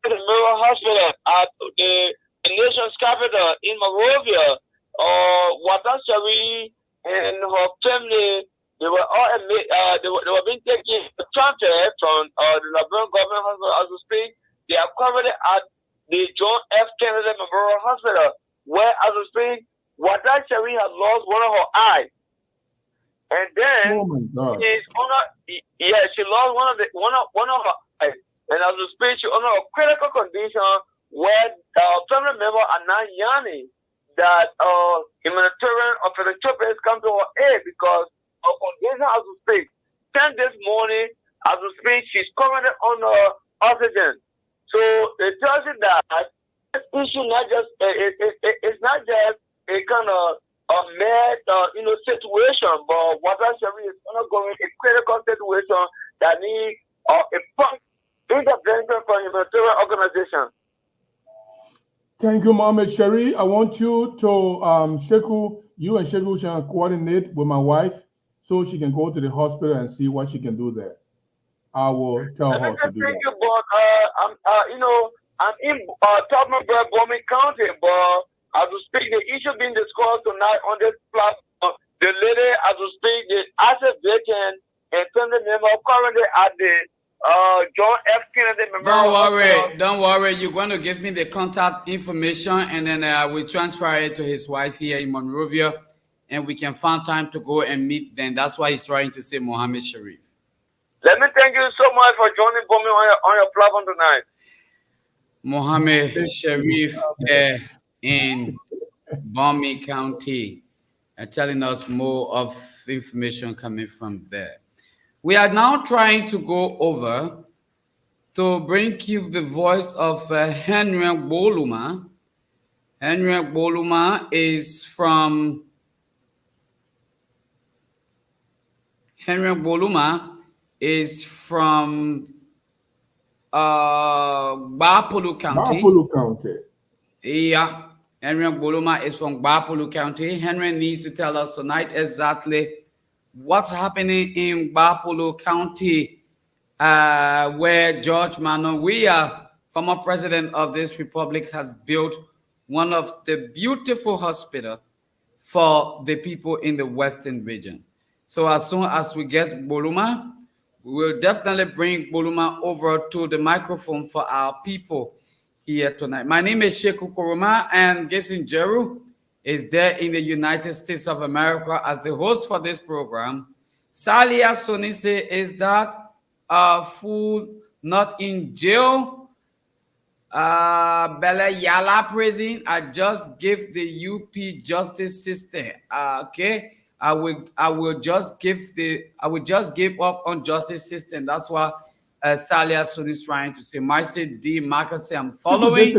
Memorial Hospital at the nation's capital in Monrovia. Wata Shari and her family, they were all they were being taken transferred from the Liberian government hospital as we speak. They are covered it at the John F. Kennedy Memorial Hospital, where as we speak, Wata Shari has lost one of her eyes. And then she lost one of her eyes. And as we speak, she's under a critical condition where family members are now yearning that humanitarian or philanthropists come to her aid because of condition as we speak. Since this morning, as we speak, she's currently under oxygen. So it tells you that this issue it's not just a kind of a mad situation, but what I say is undergoing a critical situation that needs a prompt intervention from humanitarian organization. Thank you, Mohammed Shari. I want you to, Sheku, you and Sheku can coordinate with my wife so she can go to the hospital and see what she can do there. I will tell her to do Thank that. you, but I'm in Tubman, Bombing County, but as we speak, the issue being discussed tonight on this platform, the lady, as we speak, the asset vacant and family member currently at the John F. Kennedy Memorial Hospital. Don't worry. You're going to give me the contact information, and then I will transfer it to his wife here in Monrovia, and we can find time to go and meet them. That's why he's trying to say Mohammed Sharif. Let me thank you so much for joining me on your platform tonight. Mohammed Sharif in Bombay County, telling us more of information coming from there. We are now trying to go over to bring you the voice of Henry Boluma. Henry Boluma is from Bapolu County. Bapolu County. Yeah, Henry Boluma is from Bapolu County. Henry needs to tell us tonight exactly what's happening in Bapolu County, where George Manuel Weah, former president of this republic, has built one of the beautiful hospitals for the people in the Western region. So as soon as we get Boluma, we will definitely bring Boluma over to the microphone for our people here tonight. My name is Sheku Koroma, and Gibson Jeru is there in the United States of America as the host for this program. Salia Sonise is that food not in jail. Bella Yala prison. I just give the UP justice system. Okay. I will just give up on justice system. That's what Salia Sun is trying to say. Marcy D. Market say I'm following.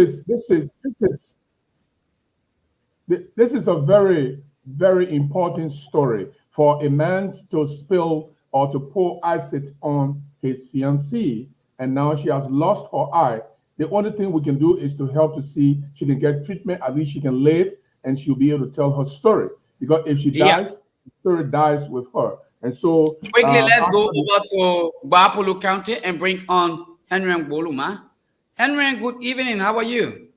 This is a very, very important story for a man to spill or to pour acid on his fiancée, and now she has lost her eye. The only thing we can do is to help to see she can get treatment. At least she can live, and she'll be able to tell her story. Because if she dies, the story dies with her. And so quickly, let's go over to Bapolu County and bring on Henry Boluma. Henry, good evening. How are you?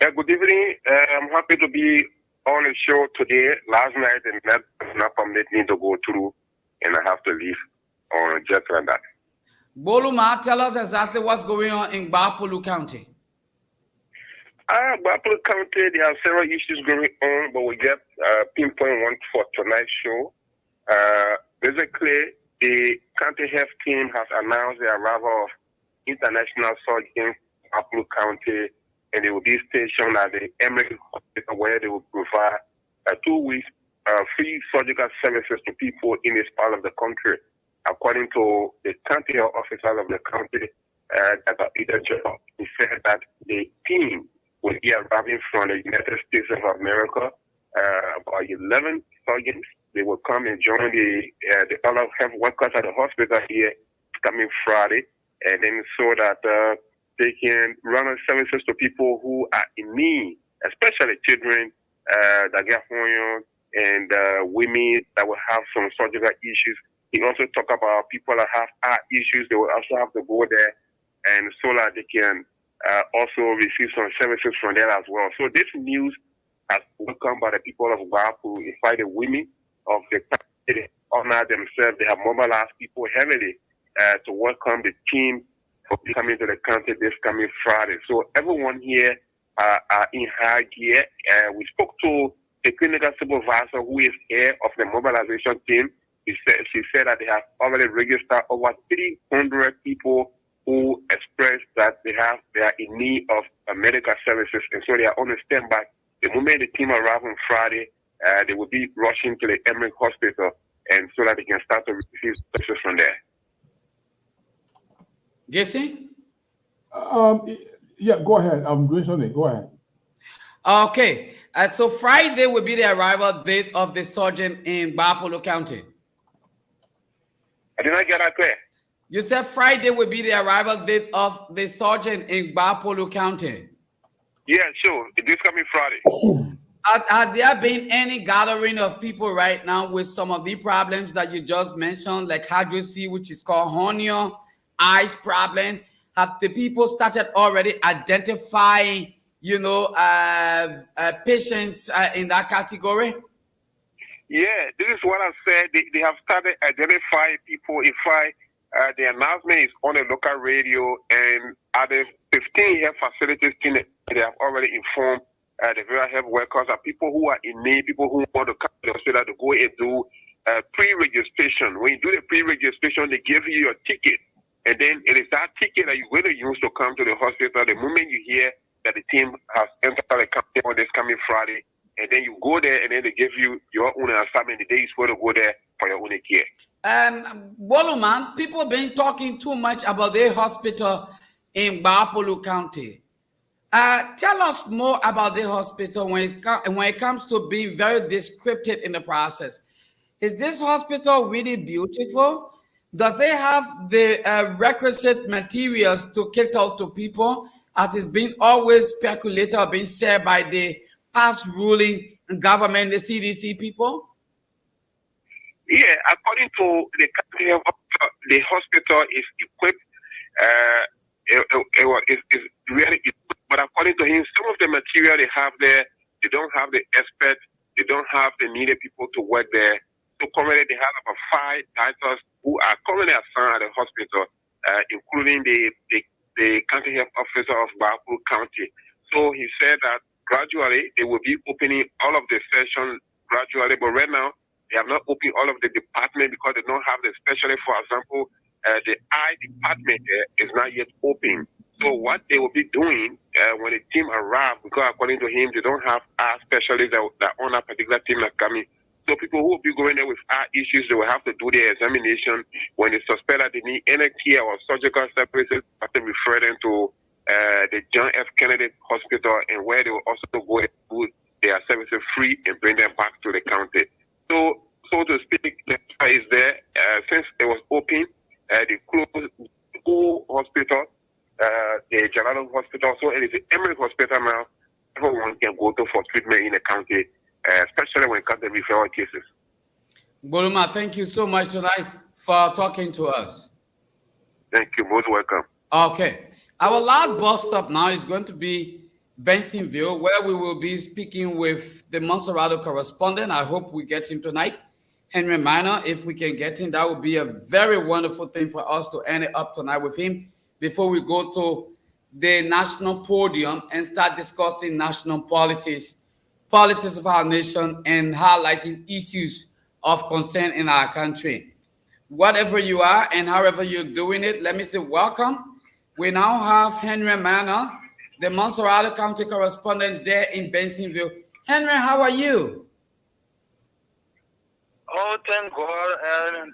Good evening. I'm happy to be on the show today. Last night, and that does not permit me to go through, and I have to leave on just like that. Boluma, tell us exactly what's going on in Bapolu County. Bapolu County, there are several issues going on, but we get pinpoint one for tonight's show. Basically, the county health team has announced the arrival of international surgeons in Bapolu County, and they will be stationed at the Emory Hospital, where they will provide 2 weeks free surgical services to people in this part of the country. According to the county health officers of the county, that are either job, he said that the team will be arriving from the United States of America. About 11 surgeons, they will come and join the other health workers at the hospital here coming Friday, and then so that they can run services to people who are in need, especially children that get hormones and women that will have some surgical issues. He also talked about people that have eye issues. They will also have to go there, and so that they can also receive some services from there as well. So this news has welcomed by the people of Bapolu. In fact, the women of the country, they honor themselves. They have mobilized people heavily to welcome the team for coming to the country this coming Friday. So everyone here are in high gear. We spoke to the clinical supervisor who is here of the mobilization team. She said that they have already registered over 300 people who expressed that they are in need of medical services, and so they are on a standby. The moment the team arrives on Friday, they will be rushing to the Emory Hospital, and so that they can start to receive services from there. Gibson? Yeah, go ahead. I'm doing something. Go ahead. Okay. So Friday will be the arrival date of the surgeon in Bapolu County. I did not get that clear. You said Friday will be the arrival date of the surgeon in Bapolu County. Yeah, sure. This coming Friday. Are there been any gathering of people right now with some of the problems that you just mentioned, like hydroxy, which is called hernia, eyes problem? Have the people started already identifying, patients in that category? Yeah, this is what I said. They have started identifying people. In fact, the announcement is on the local radio, and at the 15 health facilities, they have already informed the various health workers and people who are in need, people who want to come to the hospital to go and do pre-registration. When you do the pre-registration, they give you your ticket, and then it is that ticket that you're going to use to come to the hospital. The moment you hear that the team has entered the company on this coming Friday, and then you go there, and then they give you your own assignment the day you're supposed to go there for your own care. Woloman, people been talking too much about their hospital in Bapolu County. Tell us more about the hospital when it comes to being very descriptive in the process. Is this hospital really beautiful? Does it have the requisite materials to cater to people, as it's been always speculated or been said by the past ruling government, the CDC people? Yeah, according to the country, the hospital is equipped. It's really equipped. But according to him, some of the material they have there, they don't have the experts, they don't have the needed people to work there. So currently they have about 5 doctors who are currently assigned at the hospital, including the county health officer of Bapolu County. So he said that gradually they will be opening all of the sessions gradually, but right now they have not opened all of the department because they don't have the specialist. For example, the eye department is not yet open. So what they will be doing when the team arrives, because according to him, they don't have eye specialists that on a particular team that's coming. So people who will be going there with eye issues, they will have to do their examination. When they suspect that they need any care or surgical services, have to refer them to the John F. Kennedy Hospital, and where they will also go and do their services free and bring them back to the county. So to speak, the is there. Since it was open, they closed the whole hospital, the General Hospital. So it is the Emery Hospital now. Everyone can go to for treatment in the county, especially when it comes to referral cases. Boluma, thank you so much tonight for talking to us. Thank you. Most welcome. Okay. Our last bus stop now is going to be Bensonville, where we will be speaking with the Monserrado correspondent. I hope we get him tonight. Henry Minor, if we can get him, that would be a very wonderful thing for us to end it up tonight with him before we go to the national podium and start discussing national politics of our nation, and highlighting issues of concern in our country. Whatever you are and however you're doing it, let me say welcome. We now have Henry Manor, the Monserrado County correspondent there in Bensonville. Henry, how are you? Oh, thank God, and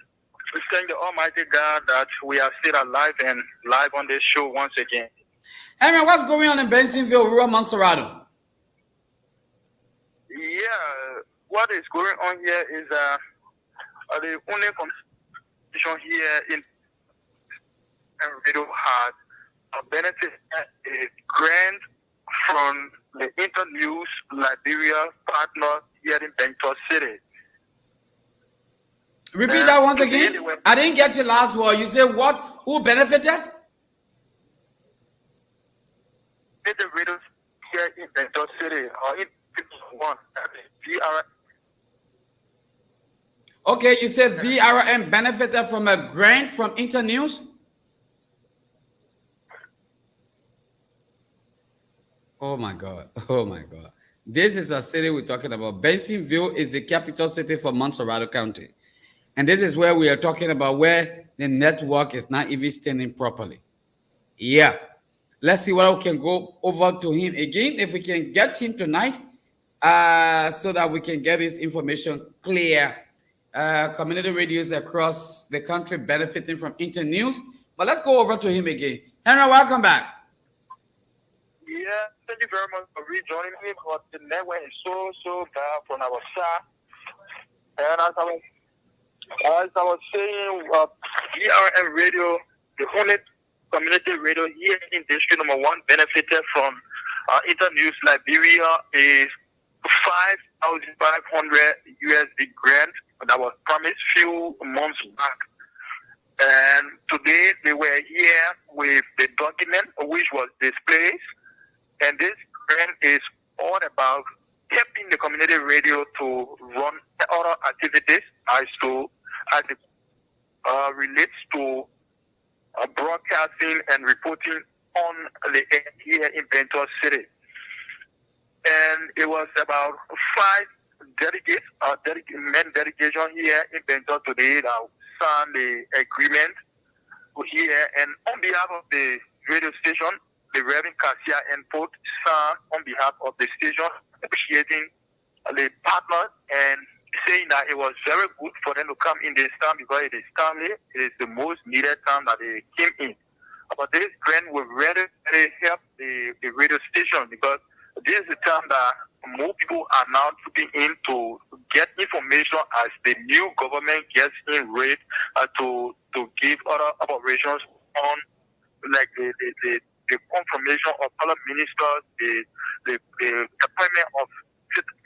we thank the Almighty God that we are still alive and live on this show once again. Henry, what's going on in Bensonville, rural Monserrado? Yeah, what is going on here is the only competition here in radio has a benefit, a grant from the Internews Liberia partner here in Benton City. Repeat that once again. I didn't get your last word. You said what? Who benefited? The radio here in Benton City, or in one, okay, you said VRM benefited from a grant from Internews? Oh my God. Oh my God. This is a city we're talking about. Bensonville is the capital city for Monserrado County. And this is where we are talking about where the network is not even standing properly. Yeah. Let's see what we can go over to him again, if we can get him tonight, so that we can get this information clear. Community radios across the country benefiting from Internews. But let's go over to him again. Henry, welcome back. Yeah, thank you very much for rejoining me, but the network is so bad from our side. And as I was saying, VRM radio, the only community radio here in District Number 1 benefited from Internews Liberia, is 5,500 USD grant that was promised few months back. And today they were here with the document which was displayed. And this grant is all about helping the community radio to run other activities as it relates to broadcasting and reporting on the air here in Benton City. And it was about 5 delegates, men delegation here in Benton today that signed the agreement here. And on behalf of the radio station, the Reverend Cassia and Port signed on behalf of the station, appreciating the partners and saying that it was very good for them to come in this time because it is timely. It is the most needed time that they came in. But this grant will really, really help the radio station because this is the time that more people are now putting in to get information as the new government gets in rate to give other operations on like the confirmation of other ministers, the appointment of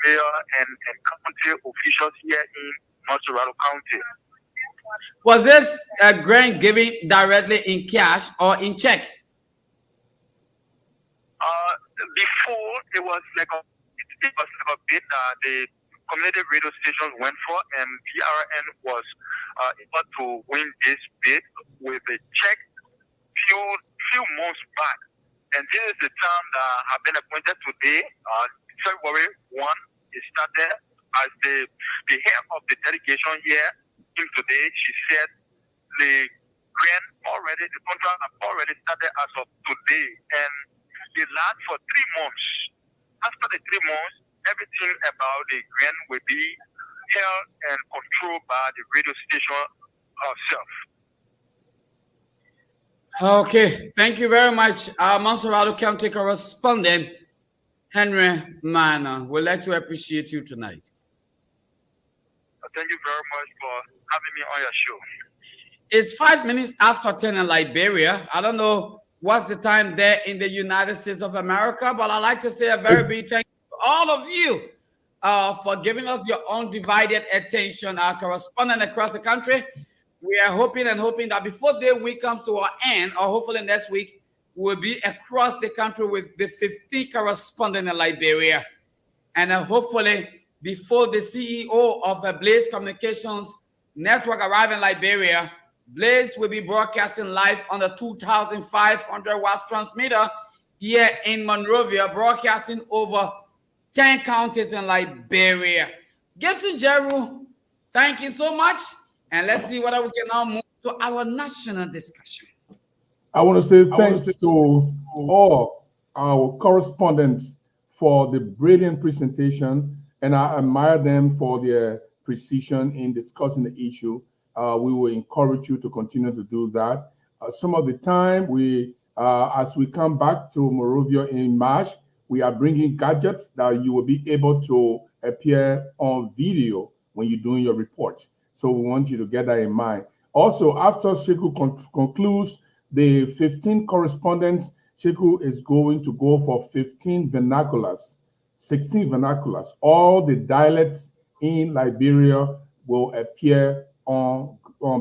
mayor and county officials here in North Colorado County. Was this grant given directly in cash or in check? Before it was like a bid that the community radio stations went for, and PRN was able to win this bid with a check few months back. And this is the time that have been appointed today. February 1, it started as the head of the delegation here. Today, she said the grant already, the contract have already started as of today, and it lasts for 3 months. After the 3 months, everything about the grant will be held and controlled by the radio station herself. Okay, thank you very much, Monserrado County Correspondent Henry Manor. We'd like to appreciate you tonight. Thank you very much for having me on your show. It's 5 minutes after 10 in Liberia. I don't know what's the time there in the United States of America, but I'd like to say a very big thank you to all of you for giving us your undivided attention, our correspondent across the country. We are hoping that before the week comes to our end, or hopefully next week, we'll be across the country with the 15th correspondent in Liberia. And hopefully, before the CEO of Blaze Communications Network arrive in Liberia, Blaze will be broadcasting live on the 2,500 watts transmitter here in Monrovia, broadcasting over 10 counties in Liberia. Gibson Jeru, thank you so much. And let's see whether we can now move to our national discussion. I want to say thanks to all our correspondents for the brilliant presentation, and I admire them for their precision in discussing the issue. We will encourage you to continue to do that. Some of the time, as we come back to Monrovia in March, we are bringing gadgets that you will be able to appear on video when you're doing your report. So we want you to get that in mind. Also, after Sheku concludes the 15 correspondents, Sheku is going to go for 15 vernaculars, 16 vernaculars. All the dialects in Liberia will appear on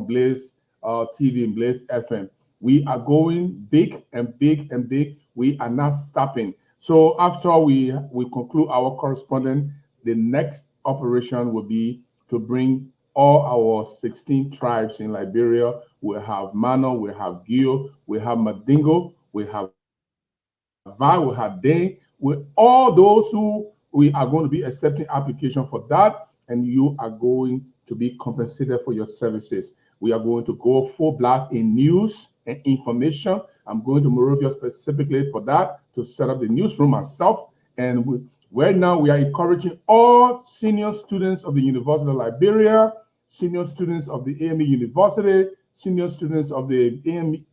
Blaze TV and Blaze FM. We are going big and big and big. We are not stopping. So after we conclude our correspondent, the next operation will be to bring all our 16 tribes in Liberia. We have Mano, we have Gio, we have Madingo, we have Va, we have Dane, with all those who we are going to be accepting application for that, and you are going to be compensated for your services. We are going to go full blast in news and information. I'm going to Monrovia specifically for that, to set up the newsroom myself. And right now we are encouraging all senior students of the University of Liberia, senior students of the AME University, senior students of the AME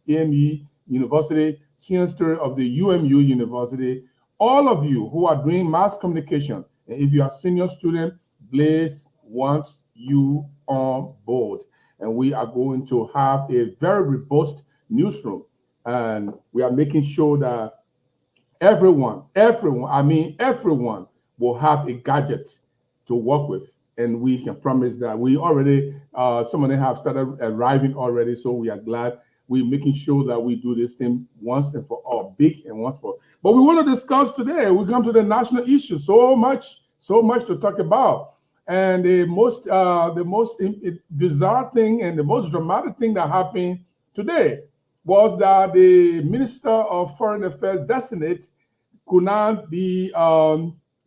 University, senior students of the UMU University, all of you who are doing mass communication. And if you are senior student, Blaze wants you on board. And we are going to have a very robust newsroom. And we are making sure that everyone will have a gadget to work with. And we can promise that we already, some of them have started arriving already. So we are glad we're making sure that we do this thing once and for all, big and once for all. But we want to discuss today, we come to the national issue, so much to talk about. And the most bizarre thing and the most dramatic thing that happened today was that the Minister of Foreign Affairs designate could not be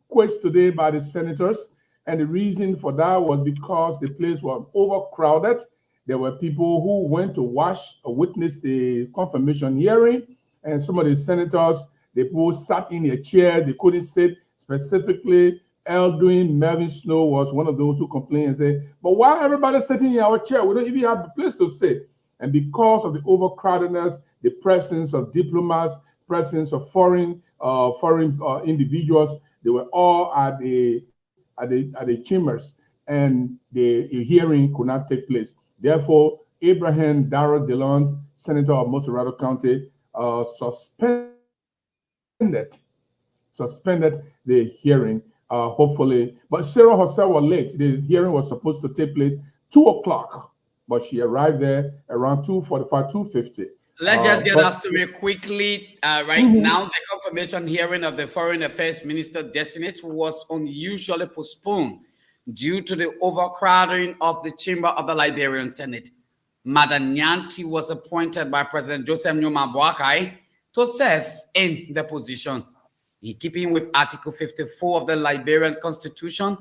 quizzed today by the senators. And the reason for that was because the place was overcrowded. There were people who went to watch or witness the confirmation hearing, and some of the senators, they both sat in their chair, they couldn't sit. Specifically, Eldrin Melvin Snow was one of those who complained and said, but why everybody sitting in our chair? We don't even have a place to sit. And because of the overcrowdedness, the presence of diplomats, presence of foreign individuals, they were all at the chambers, and the hearing could not take place. Therefore, Abraham Darrell DeLong, Senator of Montserrat County, suspended the hearing, hopefully. But Sarah herself was late. The hearing was supposed to take place 2 o'clock, but she arrived there around 2:45, 2:50. Let's just get our story quickly. Now, the confirmation hearing of the Foreign Affairs Minister designate was unusually postponed due to the overcrowding of the chamber of the Liberian Senate. Madam Nyanti was appointed by President Joseph Newman Boakai to serve in the position. In keeping with Article 54 of the Liberian Constitution,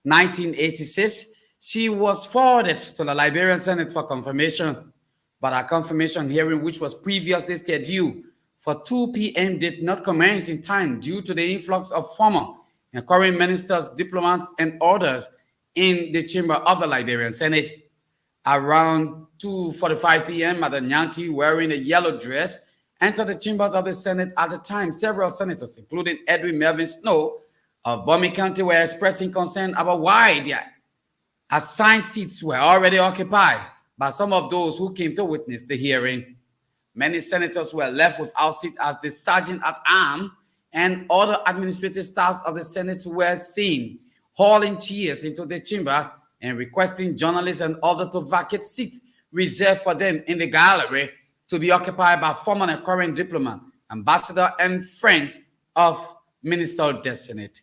1986, she was forwarded to the Liberian Senate for confirmation. But our confirmation hearing, which was previously scheduled for 2 p.m., did not commence in time due to the influx of former and current ministers, diplomats, and others in the chamber of the Liberian Senate. Around 2:45 p.m., Madam Nyanti, wearing a yellow dress, entered the chambers of the Senate. At the time, several senators, including Edwin Melvin Snow of Bomi County, were expressing concern about why their assigned seats were already occupied by some of those who came to witness the hearing. Many senators were left without seats as the sergeant at arms and other administrative staffs of the Senate were seen hauling chairs into the chamber and requesting journalists and others to vacate seats reserved for them in the gallery to be occupied by former and current diplomat, ambassador, and friends of Minister Designate.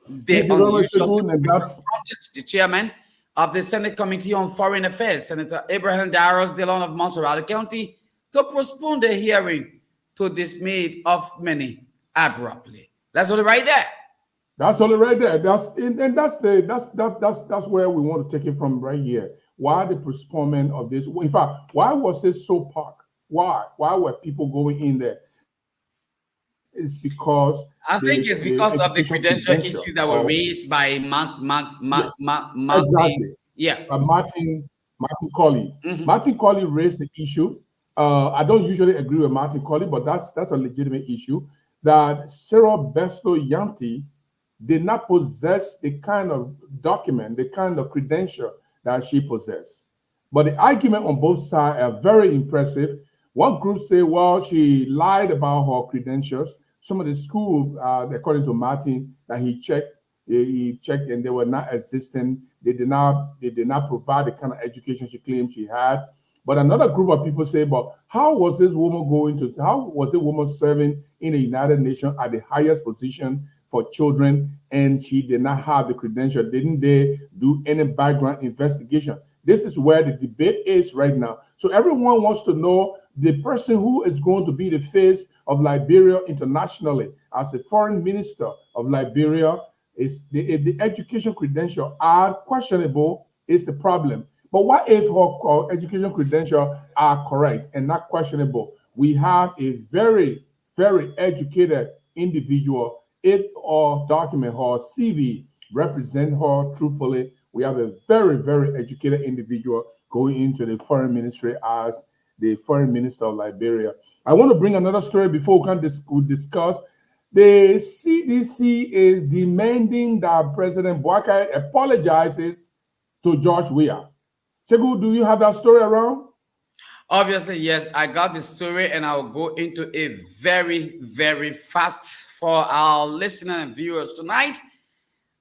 The unusual situation prompted the chairman of the Senate Committee on Foreign Affairs, Senator Abraham Darrell DeLong of Montserrat County, to postpone the hearing, to dismay of many abruptly. That's only right there. That's only right there. That's where we want to take it from right here. Why the postponement of this? In fact, why was this so packed? Why were people going in there? It's because I think it's because of the credential issues that were raised by Martin. Yeah, Martin Colley. Martin Colley raised the issue. I don't usually agree with Martin Colley, but that's a legitimate issue. That Sarah Besto Yanti did not possess the kind of document, the kind of credential that she possessed. But the argument on both sides are very impressive. One group say, well, she lied about her credentials. Some of the school, according to Martin, that he checked and they were not existent. They did not provide the kind of education she claimed she had. But another group of people say, but how was the woman serving in the United Nations at the highest position for children, and she did not have the credential? Didn't they do any background investigation? This is where the debate is right now. So everyone wants to know the person who is going to be the face of Liberia internationally as a foreign minister of Liberia. If the education credentials are questionable, is the problem. But what if her education credentials are correct and not questionable? We have a very, very educated individual. If our document, her CV, represent her truthfully, we have a very, very educated individual going into the foreign ministry as the foreign minister of Liberia. I want to bring another story before we can discuss. The CDC is demanding that President Boakai apologizes to George Weah. Chegu, do you have that story around? Obviously, yes, I got the story and I'll go into it very, very fast for our listeners and viewers tonight.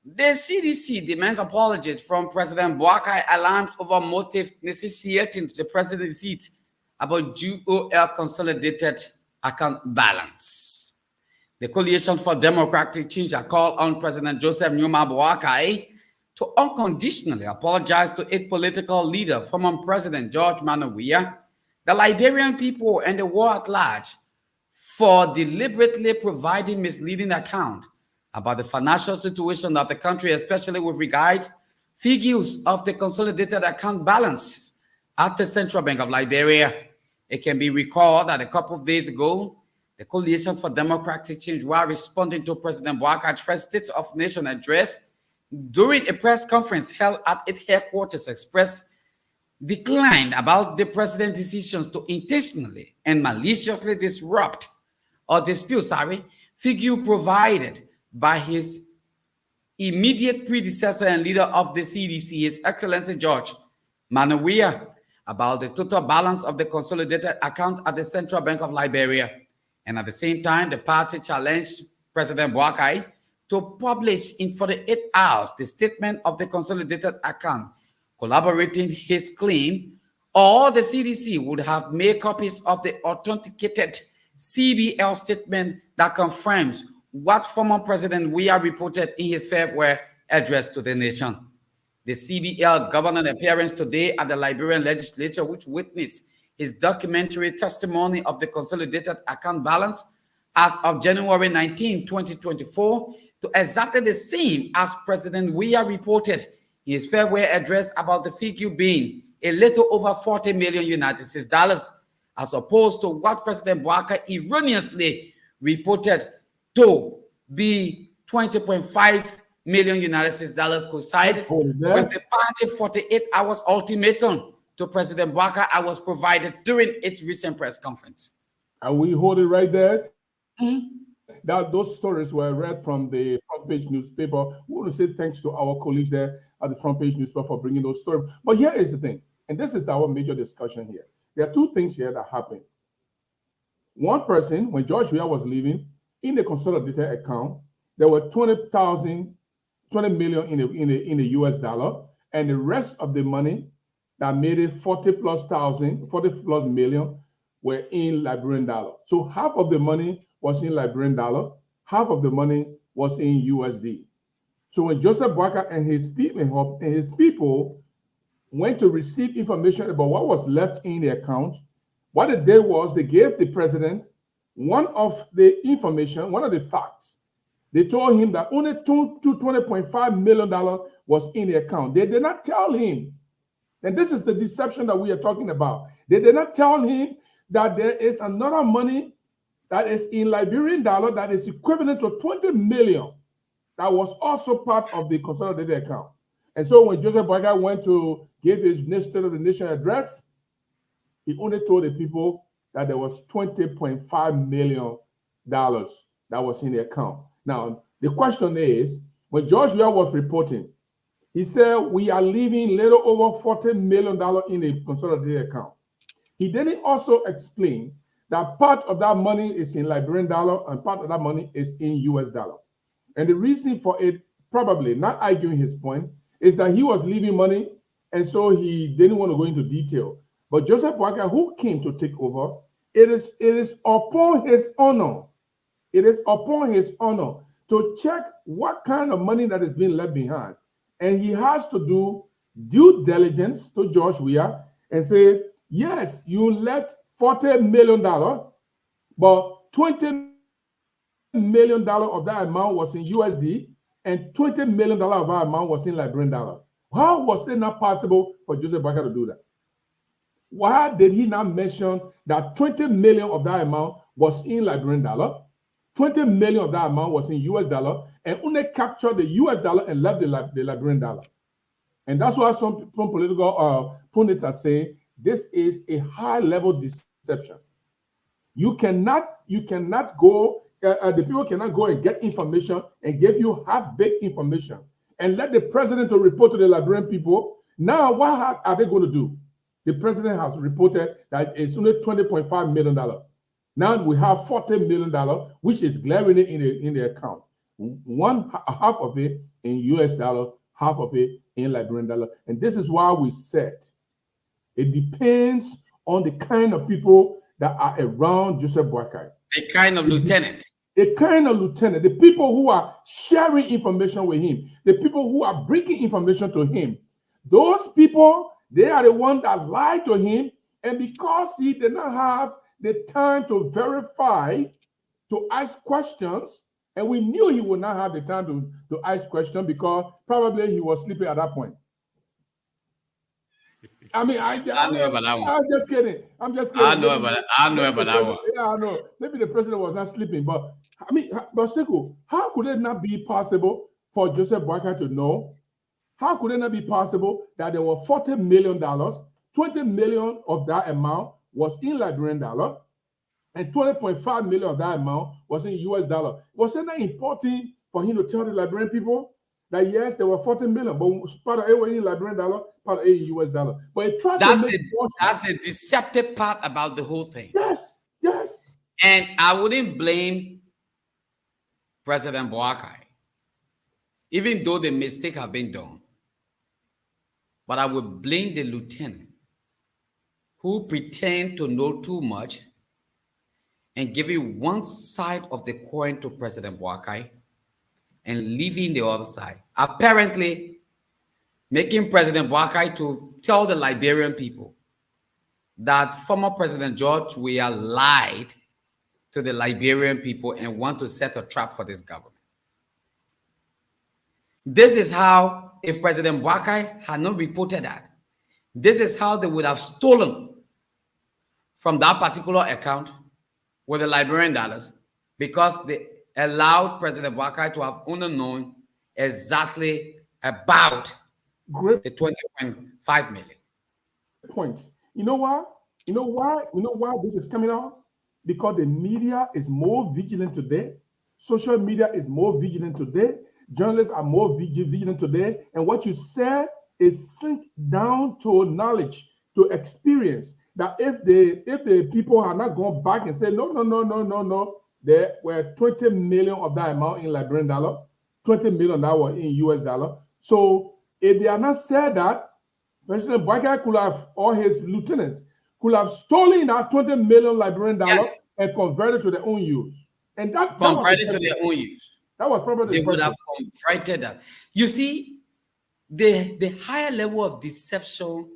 The CDC demands apologies from President Boakai, alarmed over motive necessitating the presidency seat about GOL consolidated account balance. The Coalition for Democratic Change called on President Joseph Numa Boakai to unconditionally apologize to its political leader, former President George Manawia, the Liberian people, and the world at large for deliberately providing misleading account about the financial situation of the country, especially with regard figures of the consolidated account balance at the Central Bank of Liberia. It can be recalled that a couple of days ago, the Coalition for Democratic Change, while responding to President Boakai's first State of Nation address during a press conference held at its headquarters, expressed declined about the president's decisions to intentionally and maliciously disrupt or dispute, figure provided by his immediate predecessor and leader of the CDC, His Excellency George Manawia, about the total balance of the consolidated account at the Central Bank of Liberia. And at the same time, the party challenged President Boakai to publish in 48 hours the statement of the consolidated account, corroborating his claim, or the CDC would have made copies of the authenticated CBL statement that confirms what former President Weah reported in his February address to the nation. The CBL governed appearance today at the Liberian legislature, which witnessed his documentary testimony of the consolidated account balance as of January 19, 2024, to exactly the same as President Weah reported in his February address about the figure being a little over 40 million United States dollars, as opposed to what President Boakai erroneously reported to be 20.5 million United States dollars, coincided with the party 48 hours ultimatum to President Boakai I was provided during its recent press conference. And we hold it right there. That those stories were read from the front page newspaper. We want to say thanks to our colleagues there at the front page newspaper for bringing those stories. But here is the thing, and this is our major discussion here. There are two things here that happened. One person, when George Weah was leaving, in the consolidated account, there were 20 million in the US dollar, and the rest of the money that made it 40 plus million were in Liberian dollar. So half of the money was in Liberian dollar, half of the money was in USD. So when Joseph Boakai and his people went to receive information about what was left in the account, what they did was they gave the president one of the information, one of the facts. They told him that only $20.5 million was in the account. They did not tell him, and this is the deception that we are talking about. They did not tell him that there is another money that is in Liberian dollar that is equivalent to 20 million that was also part of the consolidated account. And so when Joseph Boakai went to give his State of the Nation address, he only told the people that there was $20.5 million that was in the account. Now, the question is, when George Weah was reporting, he said, we are leaving little over $40 million in the consolidated account. He didn't also explain that part of that money is in Liberian dollar and part of that money is in US dollar. And the reason for it, probably not arguing his point, is that he was leaving money, and so he didn't want to go into detail. But Joseph Boakai, who came to take over, it is upon his honor. It is upon his honor to check what kind of money that is being left behind. And he has to do due diligence to George Weah and say, yes, you left $40 million, but $20 million of that amount was in USD and $20 million of that amount was in Liberian dollar. How was it not possible for Joseph Boakai to do that? Why did he not mention that 20 million of that amount was in Liberian dollar, 20 million of that amount was in US dollar, and only captured the US dollar and left the Liberian dollar? And that's why some political pundits are saying this is a high-level deception. You cannot go, the people cannot go and get information and give you half-baked information and let the president to report to the Liberian people. Now, what are they going to do? The president has reported that it's only $20.5 million. Now we have $40 million, which is glaring in the account. Half of it in US dollar, half of it in Liberian dollar. And this is why we said it depends on the kind of people that are around Joseph Boakai. The kind of lieutenant. The kind of lieutenant, the people who are sharing information with him, the people who are bringing information to him. Those people, they are the ones that lied to him. And because he did not have the time to verify, to ask questions, and we knew he would not have the time to ask questions because probably he was sleeping at that point. I mean, I'm just kidding. I'm just kidding. I know about that one. Yeah, I know. Maybe the president was not sleeping, but I mean, but Sekou, how could it not be possible for Joseph Boakai to know? How could it not be possible that there were $40 million, 20 million of that amount was in Liberian dollar, and 20.5 million of that amount was in US dollar? Was it not important for him to tell the Liberian people that yes, there were 40 million, but part of it was in Liberian dollar, part of it in US dollar? But it tried that's to make that's the deceptive part about the whole thing. Yes, yes. And I wouldn't blame President Boakai, even though the mistake have been done. But I would blame the lieutenant who pretend to know too much and giving one side of the coin to President Boakai and leaving the other side. Apparently, making President Boakai to tell the Liberian people that former President George Weah lied to the Liberian people and want to set a trap for this government. This is how, if President Boakai had not reported that, this is how they would have stolen from that particular account with the Liberian dollars, because they allowed President Boakai to have only known exactly about the 20.5 million. Points. You know why? You know why this is coming out? Because the media is more vigilant today. Social media is more vigilant today. Journalists are more vigilant today. And what you said is sink down to knowledge, to experience. That if the people are not going back and say, no, there were 20 million of that amount in Liberian dollar, 20 million that were in US dollar. So if they are not said that, President Boakai could have, or his lieutenants, could have stolen that 20 million Liberian dollar and converted to their own use. And that converted to their own use. That was probably they would have converted that. You see, the higher level of deception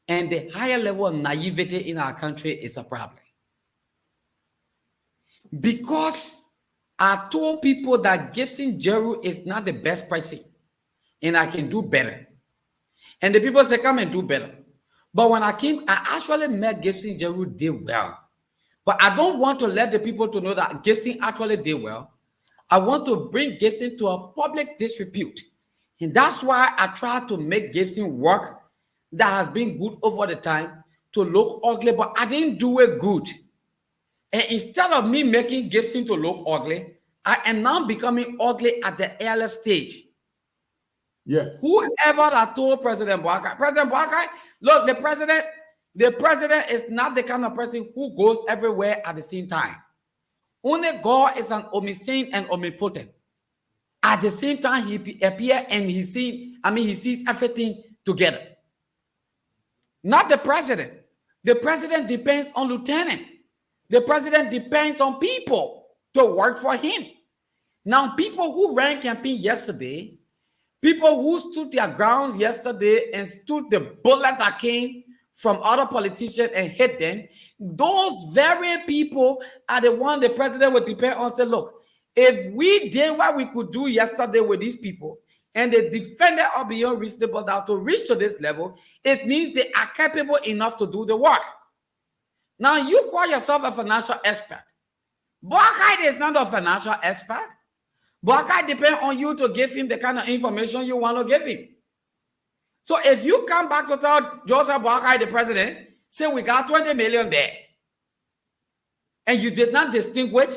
and the higher level of naivety in our country is a problem. Because I told people that Gibson Jeru is not the best person and I can do better. And the people say, come and do better. But when I came, I actually met Gibson Jeru did well. But I don't want to let the people to know that Gibson actually did well. I want to bring Gibson to a public disrepute. And that's why I try to make Gibson work that has been good over the time to look ugly, but I didn't do it good. And instead of me making Gibson to look ugly, I am now becoming ugly at the early stage. Yes. Whoever that told President Boakai, look, the president is not the kind of person who goes everywhere at the same time. Only God is an omniscient and omnipotent. At the same time, he appears and he sees everything together. Not the president. The president depends on lieutenant. The president depends on people to work for him. Now, people who ran campaign yesterday, people who stood their grounds yesterday and stood the bullet that came from other politicians and hit them, those very people are the one the president would depend on. Say, look, if we did what we could do yesterday with these people, and they defended us beyond reasonable doubt to reach to this level, it means they are capable enough to do the work. Now, you call yourself a financial expert. Boakai is not a financial expert. Boakai depends on you to give him the kind of information you want to give him. So if you come back to tell Joseph Boakai, the president, say we got 20 million there, and you did not distinguish,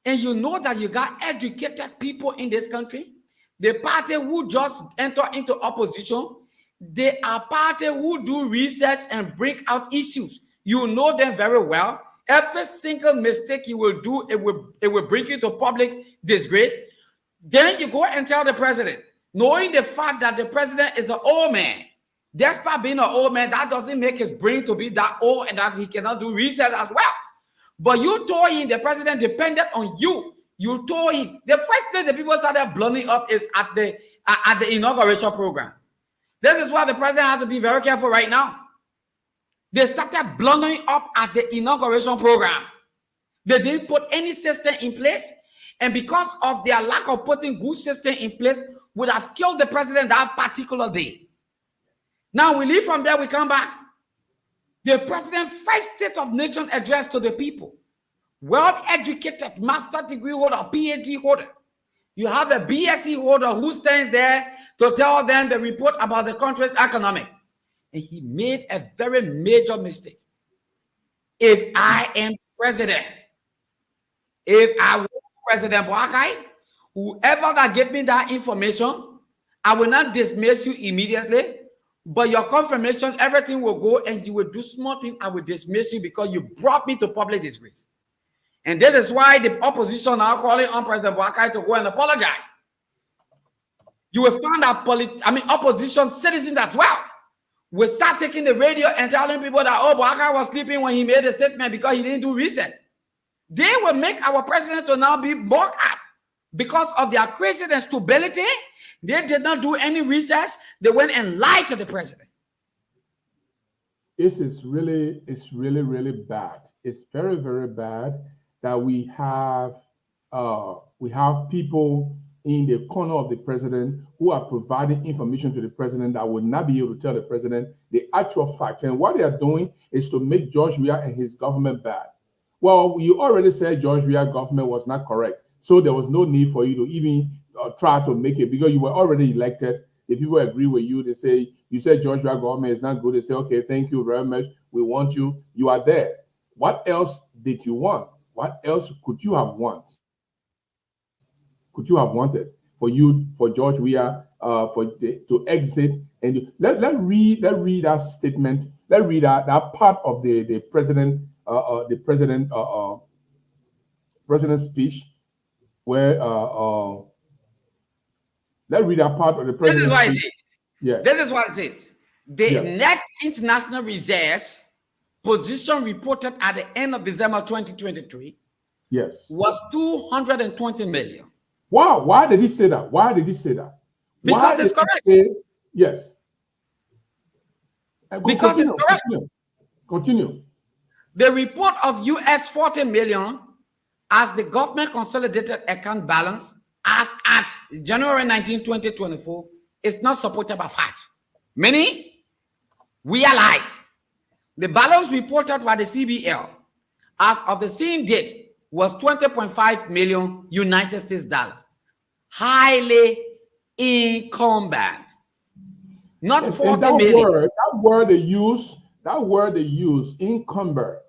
and you know that you got educated people in this country, the party who just enter into opposition, They are party who do research and bring out issues. You know them very well. Every single mistake you will do, it will bring you to public disgrace. Then you go and tell the president, knowing the fact that the president is an old man. Despite being an old man, that doesn't make his brain to be that old and that he cannot do research as well. But you told him the president depended on you. You told him the first place the people started blowing up is at the inauguration program. This is why the president has to be very careful right now. They started blowing up at the inauguration program. They didn't put any system in place. And because of their lack of putting good system in place, would have killed the president that particular day. Now we leave from there, we come back. The president first State of Nation address to the people. Well-educated, master degree holder, PhD holder. You have a BSc holder who stands there to tell them the report about the country's economy. And he made a very major mistake. If I am president, if I was President Boakai, whoever that gave me that information, I will not dismiss you immediately, but your confirmation, everything will go and you will do small thing. I will dismiss you because you brought me to public disgrace. And this is why the opposition are calling on President Boakai to go and apologize. You will find that opposition citizens as well will start taking the radio and telling people that, oh, Boakai was sleeping when he made a statement because he didn't do research. They will make our president to now be mocked at because of their crazy and stupidity. They did not do any research. They went and lied to the president. It's really bad. It's very, very bad that we have people in the corner of the president who are providing information to the president that will not be able to tell the president the actual facts. And what they are doing is to make George Weah and his government bad. Well, you already said George Weah's government was not correct. So there was no need for you to even try to make it because you were already elected. If people agree with you, they say, you said George Weah's government is not good. They say, okay, thank you very much. We want you. You are there. What else did you want? What else could you have wanted? Could you have wanted for George Weah to exit? And let read that statement. Let's read that part of the president's speech where let's read that part of the president's This is what it speech. says. Yeah. This is what it says. The net international reserves position reported at the end of December 2023 was 220 million. Wow. Why did he say that? Why did he say that? Because it's correct. Yes. Because it's correct. Continue. The report of US 40 million as the government consolidated account balance as at January 19, 2024 is not supported by fact. Meaning, we are lying. The balance reported by the CBL as of the same date was 20.5 million United States dollars. Highly incumbent. Not 40 million. That word they use, encumber,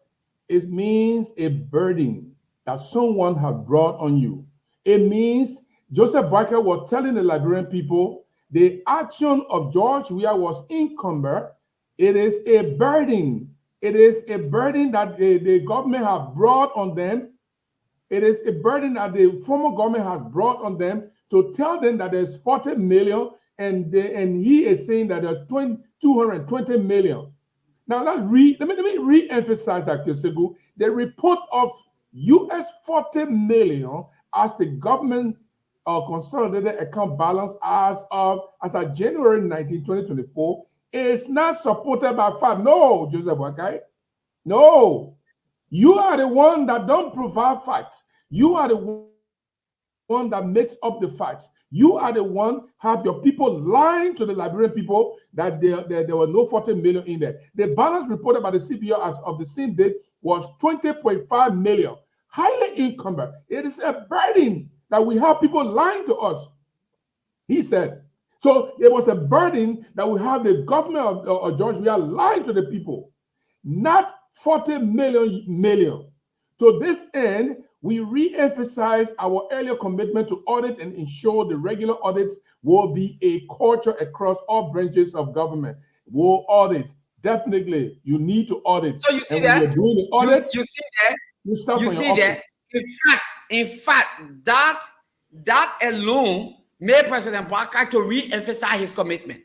it means a burden that someone has brought on you. It means Joseph Barker was telling the Liberian people the action of George Weah was encumbered. It is a burden. It is a burden that the government have brought on them. It is a burden that the former government has brought on them to tell them that there's 40 million and he is saying that there's 220 million. Now let me re-emphasize that, Kesegu. The report of US 40 million as the government consolidated account balance as of January 19, 2024 is not supported by fact. No, Joseph Wakai. No. You are the one that don't provide facts. You are the one that makes up the facts. You are the one have your people lying to the Liberian people that there were no 40 million in there. The balance reported by the CBO as of the same date was 20.5 million. Highly encumbered. It is a burden that we have people lying to us. He said. So it was a burden that we have the government of George Weah lying to the people. Not 40 million. To this end, We re-emphasize our earlier commitment to audit and ensure the regular audits will be a culture across all branches of government. We'll audit. Definitely, you need to audit. So you see and when that? you're doing the audit, You see that? you start You from your see that? office. In fact, that alone made President Barker to re-emphasize his commitment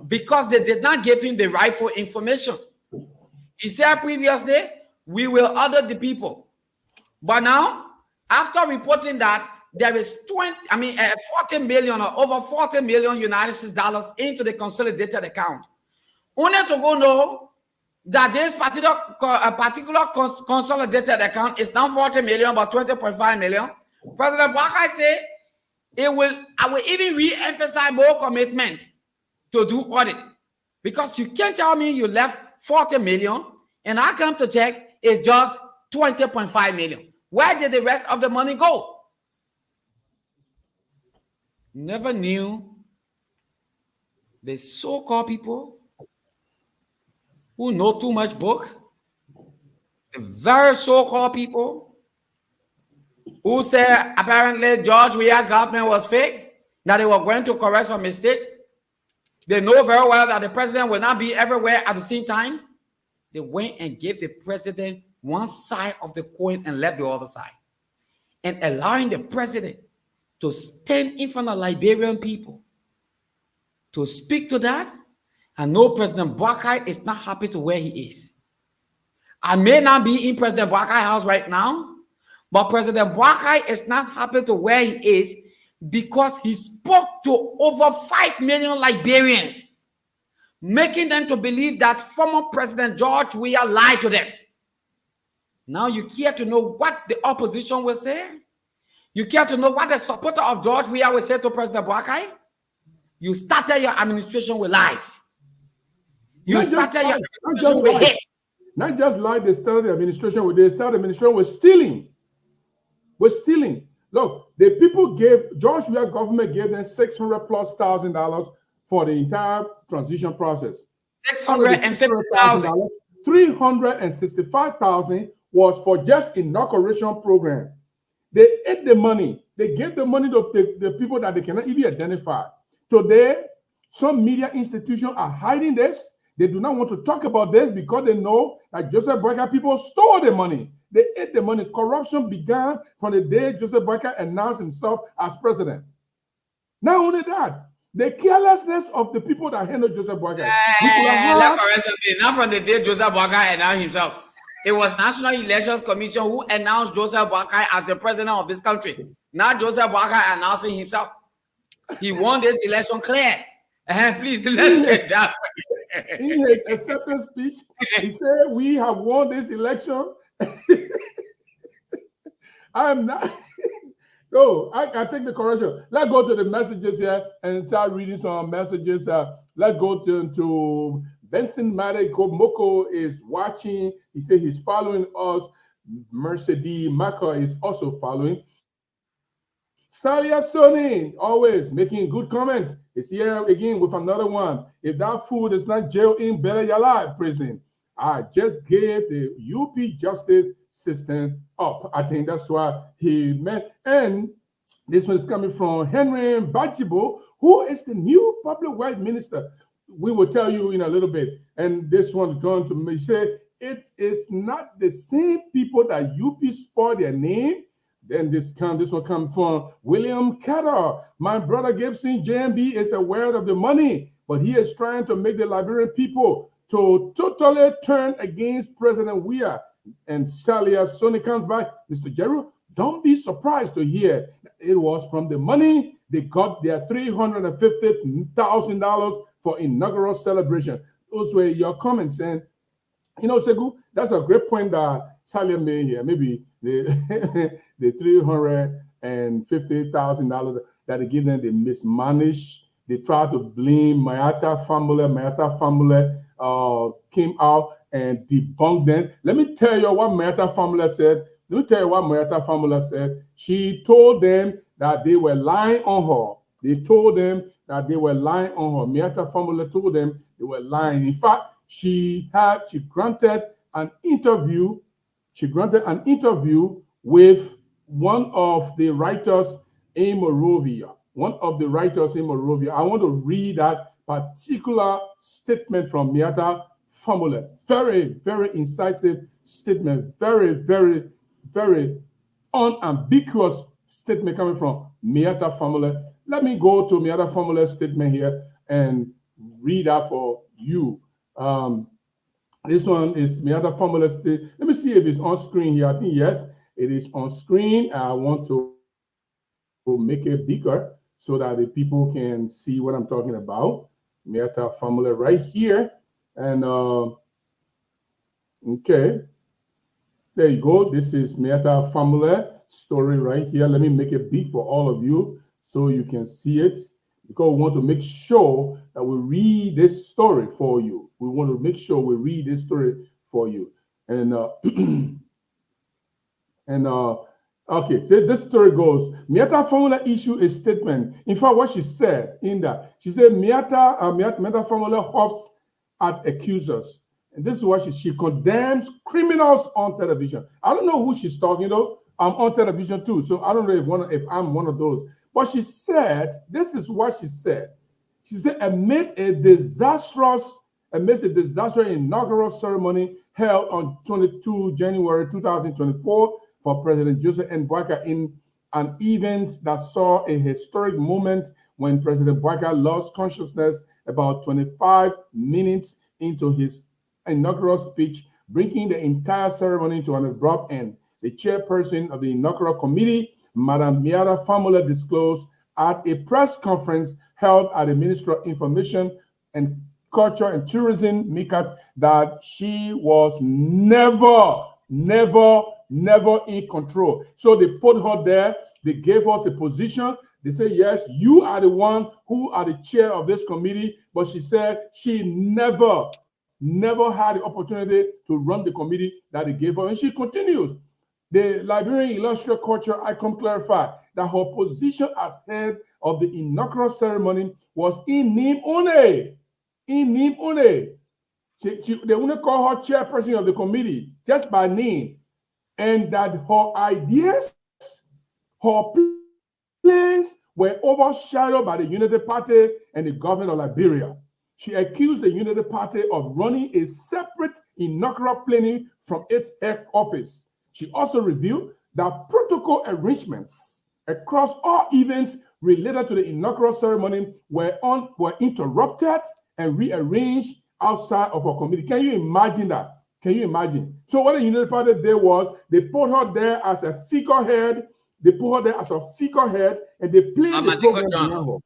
because they did not give him the rightful information. He said previously, we will audit the people. But now, after reporting that there is 40 million or over 40 million United States dollars into the consolidated account, only to go know that this particular consolidated account is not 40 million but 20.5 million. President Barker said I will even re-emphasize more commitment to do audit, because you can't tell me you left 40 million and I come to check it's just 20.5 million. Where did the rest of the money go? Never knew the so-called people who know too much book, the very so-called people who said apparently George Weah government was fake, that they were going to correct some mistakes. They know very well that the president will not be everywhere at the same time. They went and gave the president one side of the coin and left the other side. And allowing the president to stand in front of Liberian people to speak to that. I know President Barker is not happy to where he is. I may not be in President Barker's house right now, but President Barker is not happy to where he is because he spoke to over 5 million Liberians, making them to believe that former President George Weah lied to them. Now you care to know what the opposition will say? You care to know what the supporter of George Weah will say to President Barker? You started your administration with lies. You started your administration with hate. Not just like they started the administration with, they started the administration with stealing. With stealing. Look, the people gave, George Weah government gave them $600,000+ for the entire transition process. $650,000. $365,000 was for just inauguration program. They ate the money. They gave the money to the people that they cannot even identify. Today, some media institutions are hiding this. They do not want to talk about this because they know that Joseph Boyka people stole the money. They ate the money. Corruption began from the day Joseph Boyka announced himself as president. Not only that, the carelessness of the people that handled Joseph Boyka. Not from the day Joseph Boyka announced himself. It was National Elections Commission who announced Joseph Boyka as the president of this country. Not Joseph Boyka announcing himself. He won this election clear. Please, let's get that. In his acceptance speech, he said, "We have won this election." I'm not. No, I take the correction. Let's go to the messages here and start reading some messages. Let's go to Benson Made Moko is watching. He said he's following us. Mercedes Maka is also following. Salia Sony, always making good comments, is here again with another one. If that food is not jail in Bele Yala prison, I just gave the UP justice system up. I think that's why he meant. And this one is coming from Henry Bachibo, who is the new public works minister. We will tell you in a little bit. And this one's going to me say it is not the same people that UP spoil their name. Then this one comes from William Catter. My brother Gibson JMB is aware of the money, but he is trying to make the Liberian people to totally turn against President Weah. And Salia Sony comes back. Mr. Jeru, don't be surprised to hear it was from the money they got their $350,000 for inaugural celebration. Those were your comments. And you know, Segu, that's a great point that Salia made here. Maybe the $350,000 that they give them, they mismanaged. They tried to blame Mayata family. Mayata family came out and debunked them. Let me tell you what Mayata family said. She told them that they were lying on her. Mayata family told them they were lying. In fact, she granted an interview with one of the writers in Moravia. One of the writers in Moravia. I want to read that particular statement from Miata Famule. Very, very incisive statement. Very, very, very unambiguous statement coming from Miata Famule. Let me go to Miata Famule's statement here and read that for you. This one is Miata Famule statement. Let me see if it's on screen here. I think yes, it is on screen. I want to make it bigger so that the people can see what I'm talking about. Miata Famule right here. And okay, there you go. This is Miata Famule story right here. Let me make it big for all of you so you can see it, because we want to make sure that we read this story for you. We want to make sure we read this story for you. And okay, so this story goes, Miata Famula issue a statement. In fact, what she said in that, she said Miata Famula hops at accusers. And this is what she condemns criminals on television. I don't know who she's talking to. I'm on television too, so I don't know if I'm one of those. But she said, this is what she said. She said, amidst a disastrous inaugural ceremony held on 22 January 2024 for President Joseph N. Boakai in an event that saw a historic moment when President Boakai lost consciousness about 25 minutes into his inaugural speech, bringing the entire ceremony to an abrupt end. The chairperson of the inaugural committee, Madam Miata Famula, disclosed at a press conference held at the Ministry of Information and Culture and Tourism, MICAT, that she was never in control. So they put her there. They gave us a position. They say, yes, you are the one who are the chair of this committee. But she said she never had the opportunity to run the committee that they gave her. And she continues. The Liberian illustrious culture icon clarified that her position as head of the inaugural ceremony was in name only. In name only. They only call her chairperson of the committee just by name. And that her ideas, her plans were overshadowed by the Unity Party and the government of Liberia. She accused the Unity Party of running a separate inaugural planning from its head office. She also revealed that protocol arrangements across all events related to the inaugural ceremony were interrupted and rearranged outside of her committee. Can you imagine that? Can you imagine? So what the Unity Party did was they put her there as a figurehead. They put her there as a figurehead, and they played the program behind her.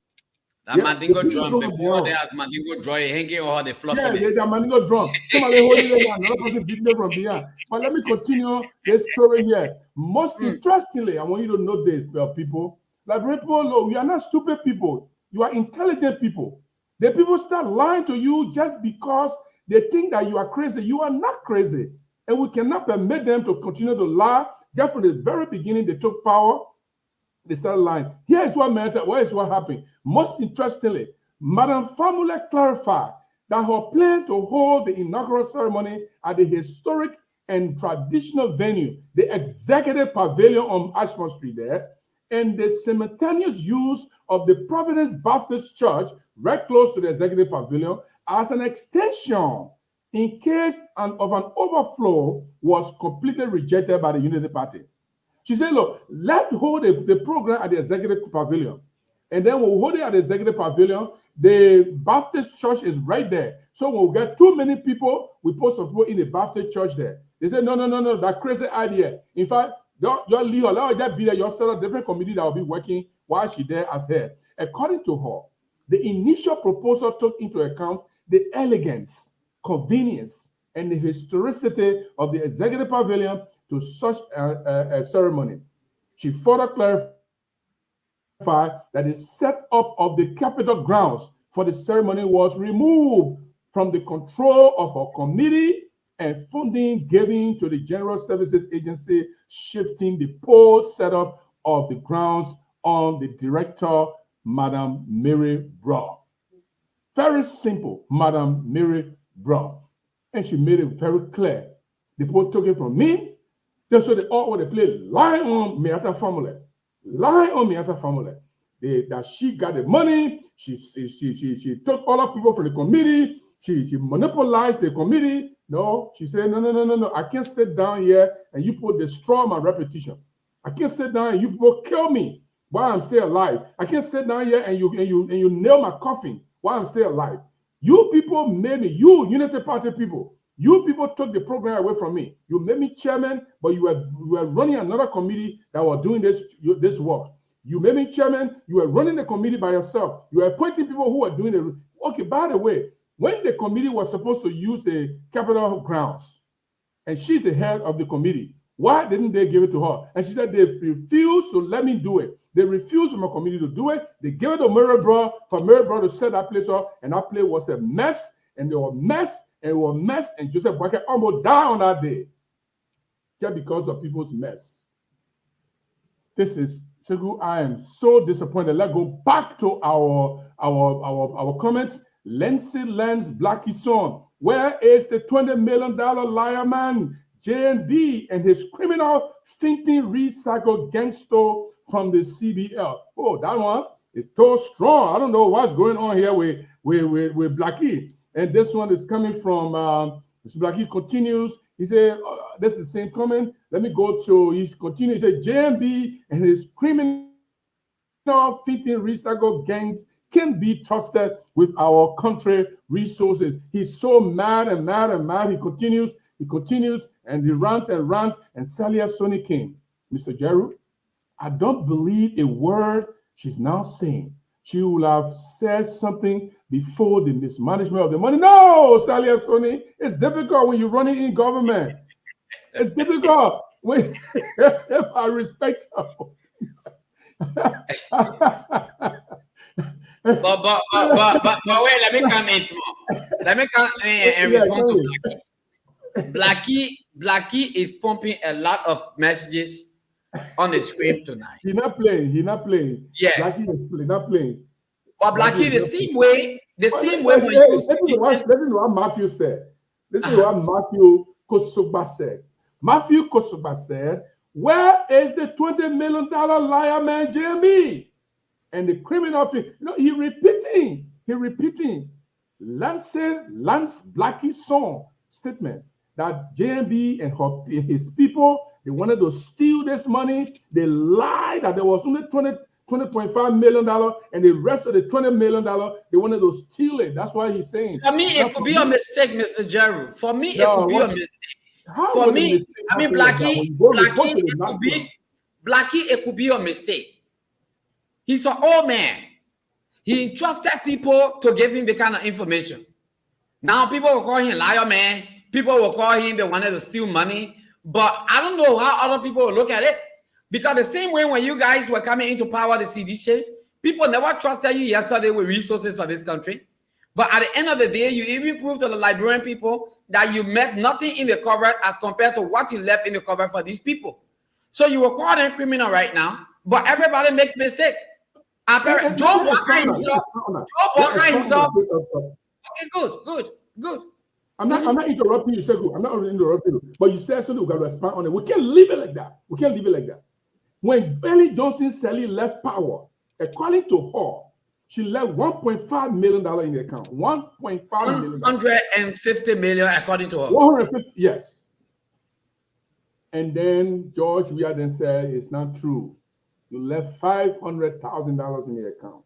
Mandingo drum, before they have Mandingo drum hanging over the floor. Yeah, the Mandingo drum. Somebody holding it down, another person beating it from behind. But let me continue this story here. Most interestingly, I want you to know this, people. Like people, we are not stupid people. You are intelligent people. The people start lying to you just because they think that you are crazy. You are not crazy. And we cannot permit them to continue to lie. Just from the very beginning, they took power. They started lying. Here is what mattered. Where is what happened? Most interestingly, Madam Famula clarified that her plan to hold the inaugural ceremony at the historic and traditional venue, the Executive Pavilion on Ashmore Street there, and the simultaneous use of the Providence Baptist Church right close to the Executive Pavilion as an extension in case of an overflow was completely rejected by the Unity Party. She said, look, let's hold the program at the Executive Pavilion. And then we'll hold it at the Executive Pavilion. The Baptist Church is right there. So when we get too many people, we put some people in the Baptist Church there. They said, no, that crazy idea. In fact, your leader, let her be there. You'll set a different committee that will be working while she's there as head. According to her, the initial proposal took into account the elegance, convenience, and the historicity of the Executive Pavilion to such a ceremony. She further clarified that the setup of the Capitol grounds for the ceremony was removed from the control of her committee and funding given to the General Services Agency, shifting the pole setup of the grounds on the director, Madam Mary Brown. Very simple, Madam Mary Brown. And she made it very clear. The people took it from me, So they all they play lie on Miata family, lie on Miata family. That she got the money, she took all the people from the committee, she monopolized the committee. No, she said, no, I can't sit down here and you people destroy my reputation. I can't sit down and you people kill me while I'm still alive. I can't sit down here and you nail my coffin while I'm still alive. You people made me, you Unity Party people, you people took the program away from me. You made me chairman, but you were running another committee that was doing this work. You made me chairman, you were running the committee by yourself. You were appointing people who were doing it. Okay, by the way, when the committee was supposed to use the Capitol grounds, and she's the head of the committee, why didn't they give it to her? And she said they refused to let me do it. They refused from a committee to do it. They gave it to Mary Bro for Mary Bro to set that place up, and that place was a mess, and they were a mess, and it was a mess, and Joseph Boakai almost died on that day just because of people's mess. This is Segu, I am so disappointed. Let's go back to our comments. Lency Lens Blackie son. Where is the $20 million liar man? JNB and his criminal thinking recycle gangster from the CBL. Oh, that one is so strong. I don't know what's going on here with Blackie. And this one is coming from Blackie continues. He said, this is the same comment. Let me go to, he's continuing. He said, JMB and his criminal thinking recycle gangs can be trusted with our country resources. He's so mad and mad and mad. He continues, and he rants, and Salia Sonny came. Mr. Jeru, I don't believe a word she's now saying. She will have said something before the mismanagement of the money. No, Salia Sonny, it's difficult when you're running in government. It's difficult. When I respect her. But wait, let me come in small. Let me come in and respond to Blackie. Blackie is pumping a lot of messages on the screen tonight. He's not playing. Yeah. Blackie is not playing. But Blackie, the same way when you listen to what Matthew said. Listen to what Matthew Kosoba said. Matthew Kosoba said, where is the $20 million liar man JMB? And the criminal thing, he repeating Lance Blackie's song statement that JMB and his people, they wanted to steal this money. They lied that there was only $20.5 million, and the rest of the $20 million, they wanted to steal it. That's why he's saying. For me, it could be a mistake, Mr. Jeru. For me, it could be a mistake. For me, I mean, Blackie, it could be a mistake. He's an old man. He entrusted people to give him the kind of information. Now people will call him liar man. People will call him they wanted to steal money. But I don't know how other people will look at it. Because the same way when you guys were coming into power, the CDCs, people never trusted you yesterday with resources for this country. But at the end of the day, you even proved to the Liberian people that you met nothing in the cupboard as compared to what you left in the cupboard for these people. So you were called a criminal right now, but everybody makes mistakes. Joe Boakai himself. Okay, good. I'm not interrupting you, Segu. I'm not interrupting you. But you said something, we got to respond on it. We can't leave it like that. When Billy Johnson Sally left power, according to her, she left $1.5 million in the account. $1.5 million. 150 million, according to her. 150, yes. And then George Weah then said, it's not true. You left $500,000 in the account.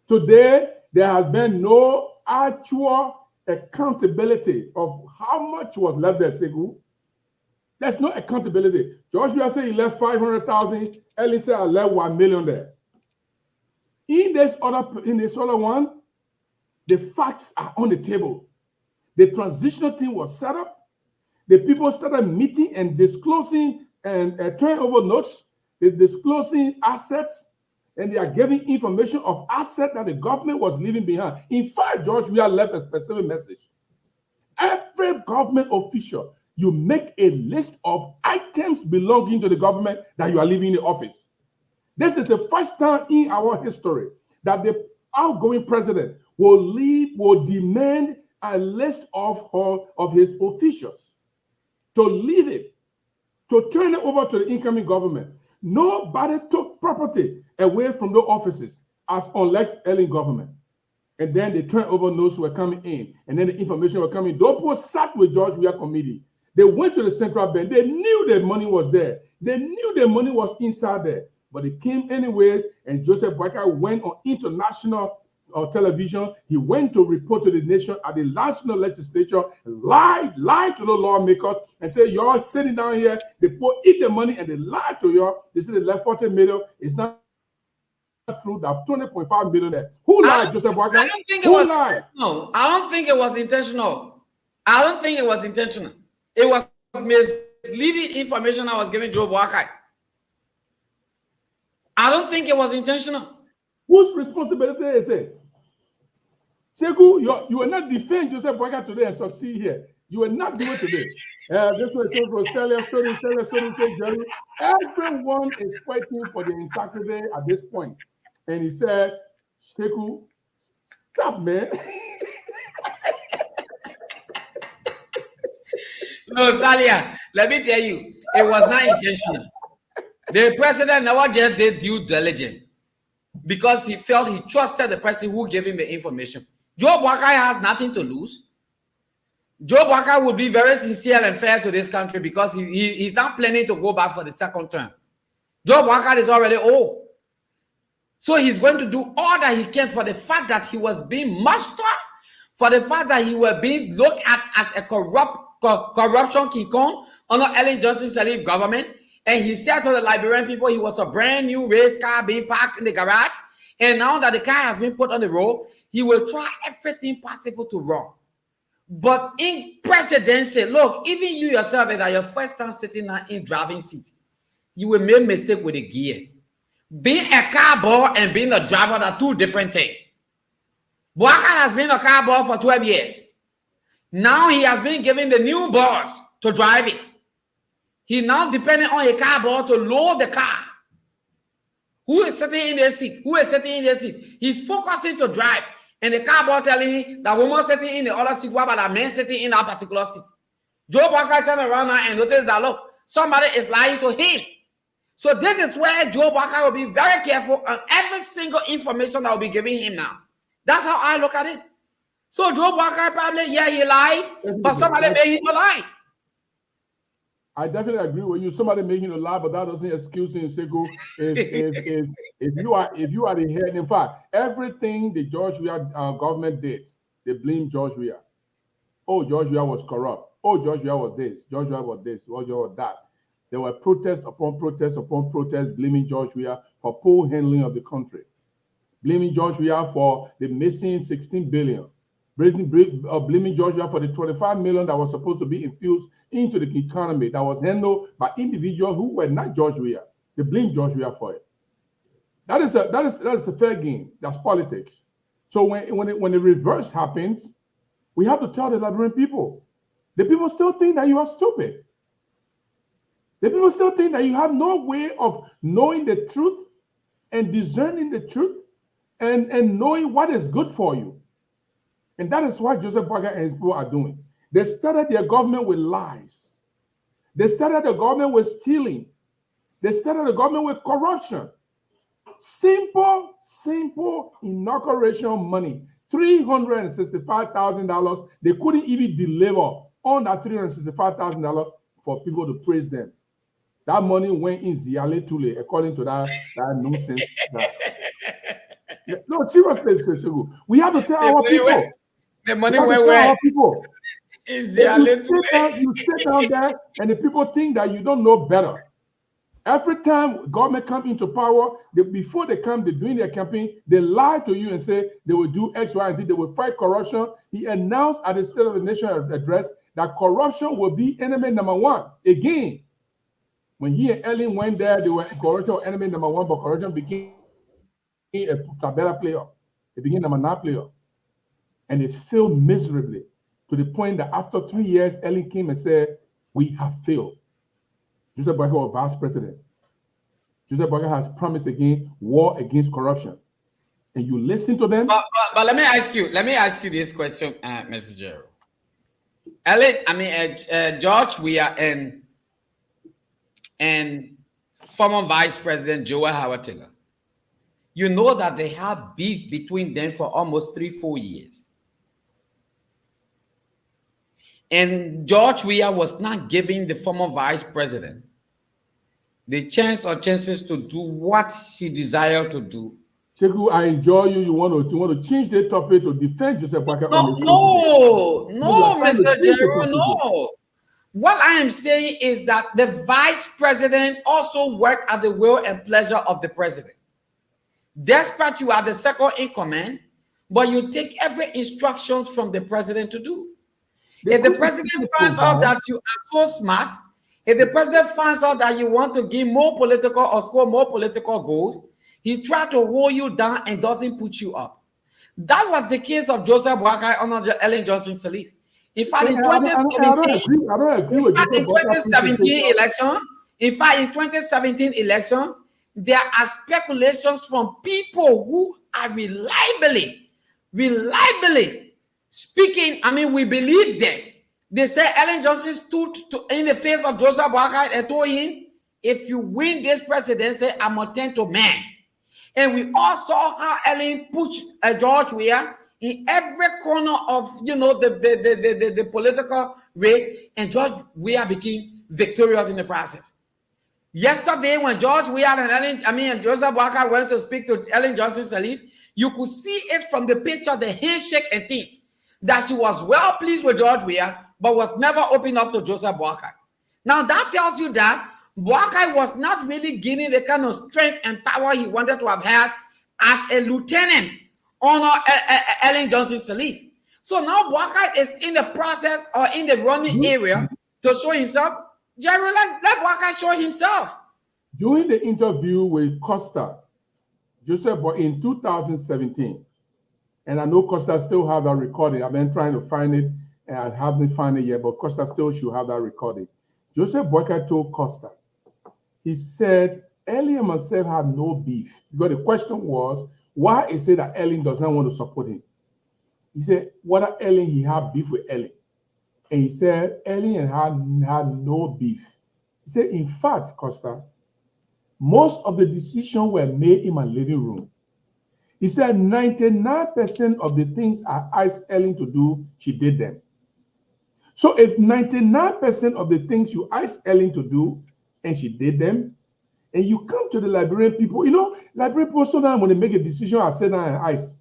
Today, there has been no actual accountability of how much was left there, Segu. There's no accountability. George Weah said he left 500,000. Ellen said I left 1 million there. In this other one, the facts are on the table. The transitional team was set up. The people started meeting and disclosing and turning over notes. They're disclosing assets, and they are giving information of assets that the government was leaving behind. In fact, George, we have left a specific message. Every government official, you make a list of items belonging to the government that you are leaving the office. This is the first time in our history that the outgoing president will demand a list of his officials to leave it. to turn it over to the incoming government. Nobody took property away from the offices as unlike early government. And then they turned over those who were coming in, and then the information were coming. Those people sat with George Weah committee. They went to the central bank. They knew the money was there. They knew the money was inside there. But it came anyways, and Joseph Boakai went on international television. He went to report to the nation at the national legislature, lied to the lawmakers, and said, y'all sitting down here, they eat the money, and they lied to y'all. They said they left 40 million. It's not true. That 20.5 million there. Who lied, Joseph Boakai? I don't think it was intentional. I don't think it was intentional. I don't think it was intentional. It was misleading information I was giving Joe Boakai. I don't think it was intentional. Whose responsibility is it? Sekou, you will not defend Joseph Boakai today and succeed here. You will not do it today. This was Australia, sorry, Jerry. Everyone is fighting for the integrity at this point. And he said, Sekou, stop, man. No, Salia, let me tell you, it was not intentional. The president never just did due diligence because he felt he trusted the person who gave him the information. Joe Boakai has nothing to lose. Joe Boakai would be very sincere and fair to this country because he's not planning to go back for the second term. Joe Boakai is already old. So he's going to do all that he can for the fact that he was being mustered, for the fact that he was being looked at as a corruption king kong under Ellen Johnson's government. And he said to the Liberian people he was a brand new race car being parked in the garage. And now that the car has been put on the road, he will try everything possible to run. But in presidency, look, even you yourself, that your first time sitting in driving seat, you will make mistake with the gear. Being a car boy and being a driver are two different things. Boakai has been a car boy for 12 years. Now he has been given the new boss to drive it. He now depending on a car boy to load the car. Who is sitting in the seat? Who is sitting in the seat? He's focusing to drive. And the car boy telling him that woman sitting in the other seat, what about that man sitting in that particular seat? Joe Boakai turned around now and noticed that, look, somebody is lying to him. So this is where Joe Boakai will be very careful on every single information that will be giving him now. That's how I look at it. So Joe Boakai probably, yeah, he lied, but somebody made him lie. I definitely agree with you. Somebody making a lie, but that doesn't excuse him, Sekou. If you are the head, in fact, everything the George Weah government did, they blame George Weah. Oh, George Weah was corrupt. Oh, George Weah was this. George Weah was this. George Weah was that. There were protest upon protest upon protest blaming George Weah for poor handling of the country, blaming George Weah for the missing 16 billion. Blaming George Weah for the 25 million that was supposed to be infused into the economy that was handled by individuals who were not George Weah. They blame George Weah for it. That is a fair game. That's politics. So when the reverse happens, we have to tell the Liberian people. The people still think that you are stupid. The people still think that you have no way of knowing the truth and discerning the truth and knowing what is good for you. And that is what Joseph Boakai and his people are doing. They started their government with lies. They started the government with stealing. They started the government with corruption. Simple inauguration money. $365,000. They couldn't even deliver on that $365,000 for people to praise them. That money went in Ziale Tule, according to that nonsense. No, seriously, we have to tell our people. The money went where? You sit down there and the people think that you don't know better. Every time government come into power, before they come, they're doing their campaign, they lie to you and say they will do X, Y, and Z, they will fight corruption. He announced at the State of the Nation address that corruption will be enemy number one. Again, when he and Ellen went there, they were corruption enemy number one, but corruption became a better player. It became number 9 player. And it failed miserably to the point that after 3 years, Ellen came and said, we have failed. Joseph Boakai was vice president. Joseph Boakai has promised again war against corruption. And you listen to them. But let me ask you this question, Mr. Gerald. George Weah and and former Vice President Joel Howard Taylor. You know that they had beef between them for almost 3-4 years. And George Weah was not giving the former vice president the chance or chances to do what she desired to do. Sheku, I enjoy you. You want to change the topic to defend Joseph Boakai on the No, Mr. Jerry, no. What I am saying is that the vice president also worked at the will and pleasure of the president. Despite you are the second in command, but you take every instructions from the president to do. If the president finds out that you are so smart, if the president finds out that you want to give more political or score more political goals, he tries to hold you down and doesn't put you up. That was the case of Joseph Boakai under Ellen Johnson Sirleaf. In fact, in 2017 election, there are speculations from people who are reliably speaking. I mean, we believe them. They say Ellen Johnson stood in the face of Joseph Boakai and told him, if you win this presidency, I'm a 10 to man. And we all saw how Ellen pushed George Weah in every corner of, the political race, and George Weah became victorious in the process. Yesterday, when George Weah and Joseph Boakai went to speak to Ellen Johnson Sirleaf, you could see it from the picture, the handshake and things, that she was well pleased with George Weah, but was never open up to Joseph Boakai. Now that tells you that Boakai was not really gaining the kind of strength and power he wanted to have had as a lieutenant under Ellen Johnson Sirleaf. So now Boakai is in the process or in the running area to show himself. Jerry, let Boakai show himself. During the interview with Costa, Joseph Boakai in 2017, and I know Costa still have that recording. I've been trying to find it, and I haven't found it yet, but Costa still should have that recording. Joseph Boakai told Costa, he said, Ellen and myself had no beef. Because the question was, why is it that Ellen does not want to support him? He said, whether Ellen, he had beef with Ellen. And he said, Ellen had no beef. He said, in fact, Costa, most of the decisions were made in my living room. He said, 99% of the things I asked Ellen to do, she did them. So if 99% of the things you asked Ellen to do, and she did them, and you come to the Liberian people, Liberian people sometimes when they make a decision, I sit down and ask,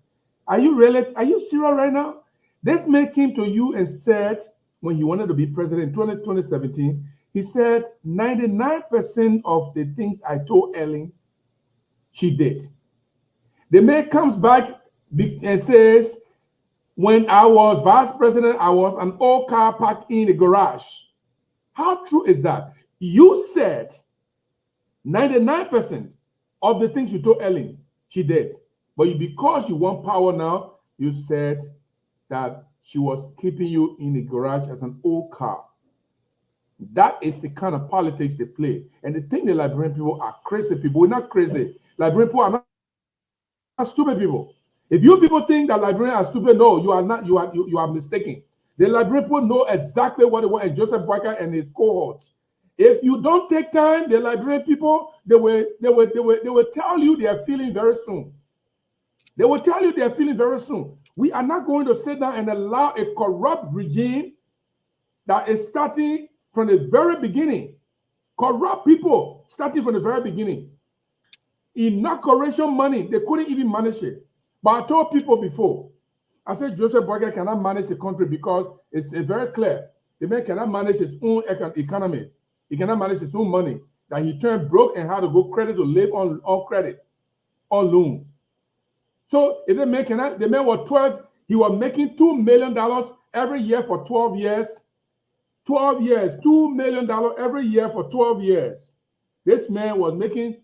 are you serious right now? This man came to you and said, when he wanted to be president in 2017, he said, 99% of the things I told Ellen, she did. The man comes back and says, when I was vice president, I was an old car parked in the garage. How true is that? You said 99% of the things you told Ellen, she did. But because you want power now, you said that she was keeping you in the garage as an old car. That is the kind of politics they play. And they think the Liberian people are crazy people. We're not crazy. Liberian people are not stupid people. If you people think that Liberians are stupid, no, you are not. You are mistaken. The Liberian people know exactly what they want, and Joseph Boakai and his cohorts. If you don't take time, the Liberian people, they will tell you they are feeling very soon. They will tell you they are feeling very soon. We are not going to sit down and allow a corrupt regime that is starting from the very beginning. Corrupt people starting from the very beginning. Inauguration money, they couldn't even manage it. But I told people before, I said Joseph Boakai cannot manage the country because it's very clear. The man cannot manage his own economy. He cannot manage his own money. That he turned broke and had to go credit to live on credit, on loan. So if the man was 12, he was making $2 million every year for 12 years. 12 years, $2 million every year for 12 years. This man was making,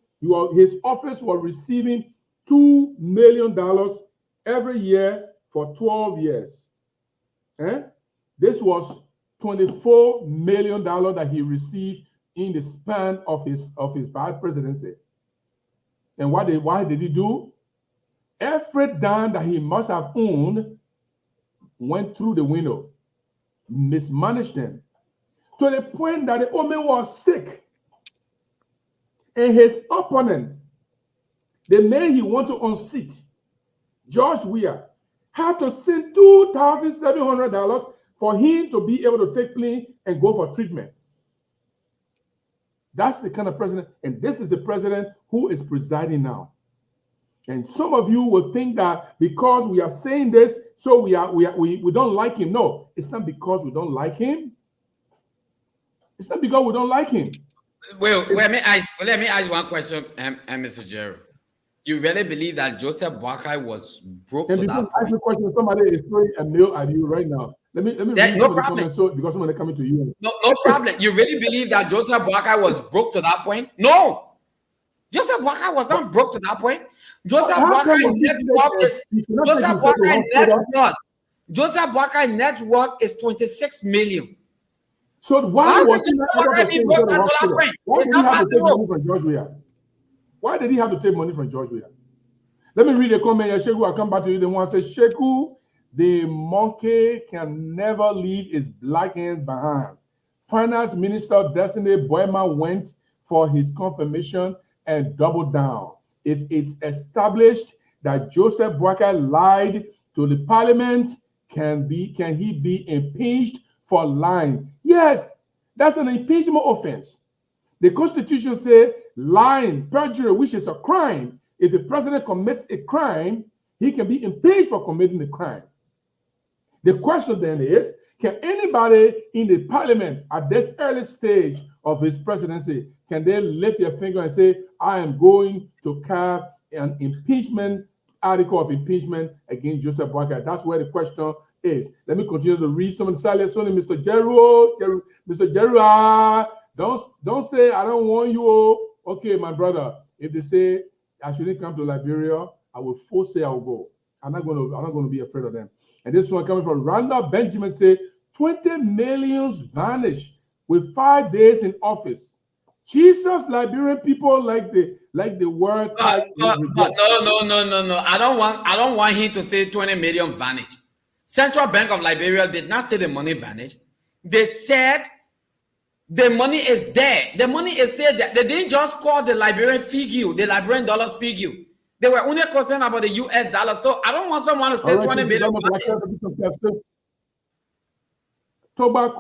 his office was receiving $2 million every year for 12 years. This was $24 million that he received in the span of his vice presidency. And why did he do? Every dime that he must have owned went through the window, mismanaged them, to the point that the old man was sick. And his opponent, the man he want to unseat, George Weah, had to send $2,700 for him to be able to take plea and go for treatment. That's the kind of president, and this is the president who is presiding now. And some of you will think that because we are saying this, so we don't like him. No, it's not because we don't like him. It's not because we don't like him. Well, let me ask one question, Mr. Jerry. Do you really believe that Joseph Boakai was broke And to before that I ask point? the question, somebody is throwing a mail at you right now. Let me read No some of the problem. comments, so because somebody coming to you. No problem. You really believe that Joseph Boakai was broke to that point? No. Joseph Boakai was not broke to that point. Joseph Boakai net worth is 26 million. So why was he not able to stay in the hospital? Why did he have to take money from George Weah? Why did he have to take money from George Weah? Let me read a comment here. Sheku, I'll come back to you. The one says, Sheku, the monkey can never leave his black hands behind. Finance Minister Destiny Boyma went for his confirmation and doubled down. If it's established that Joseph Boakai lied to the parliament, can he be impeached for lying? Yes, that's an impeachment offense. The Constitution says lying, perjury, which is a crime. If the president commits a crime, he can be impeached for committing the crime. The question then is, can anybody in the parliament at this early stage of his presidency, can they lift their finger and say, I am going to carve an impeachment, article of impeachment against Joseph Boakai? That's where the question is. Let me continue to read some of the silence. Mr. Jeru, Mr. Jeru, don't say I don't want you. Okay, my brother. If they say I shouldn't come to Liberia, I will force say I will go. I'm not going to be afraid of them. And this one coming from Randall Benjamin say 20 millions vanished with 5 days in office. Jesus, Liberian people like the word. No. I don't want him to say 20 million vanished. Central Bank of Liberia did not say the money vanished. They said the money is there. The money is there. They didn't just call the Liberian figure, the Liberian dollars figure. They were only concerned about the US dollar. So I don't want someone to say 20 million. Toba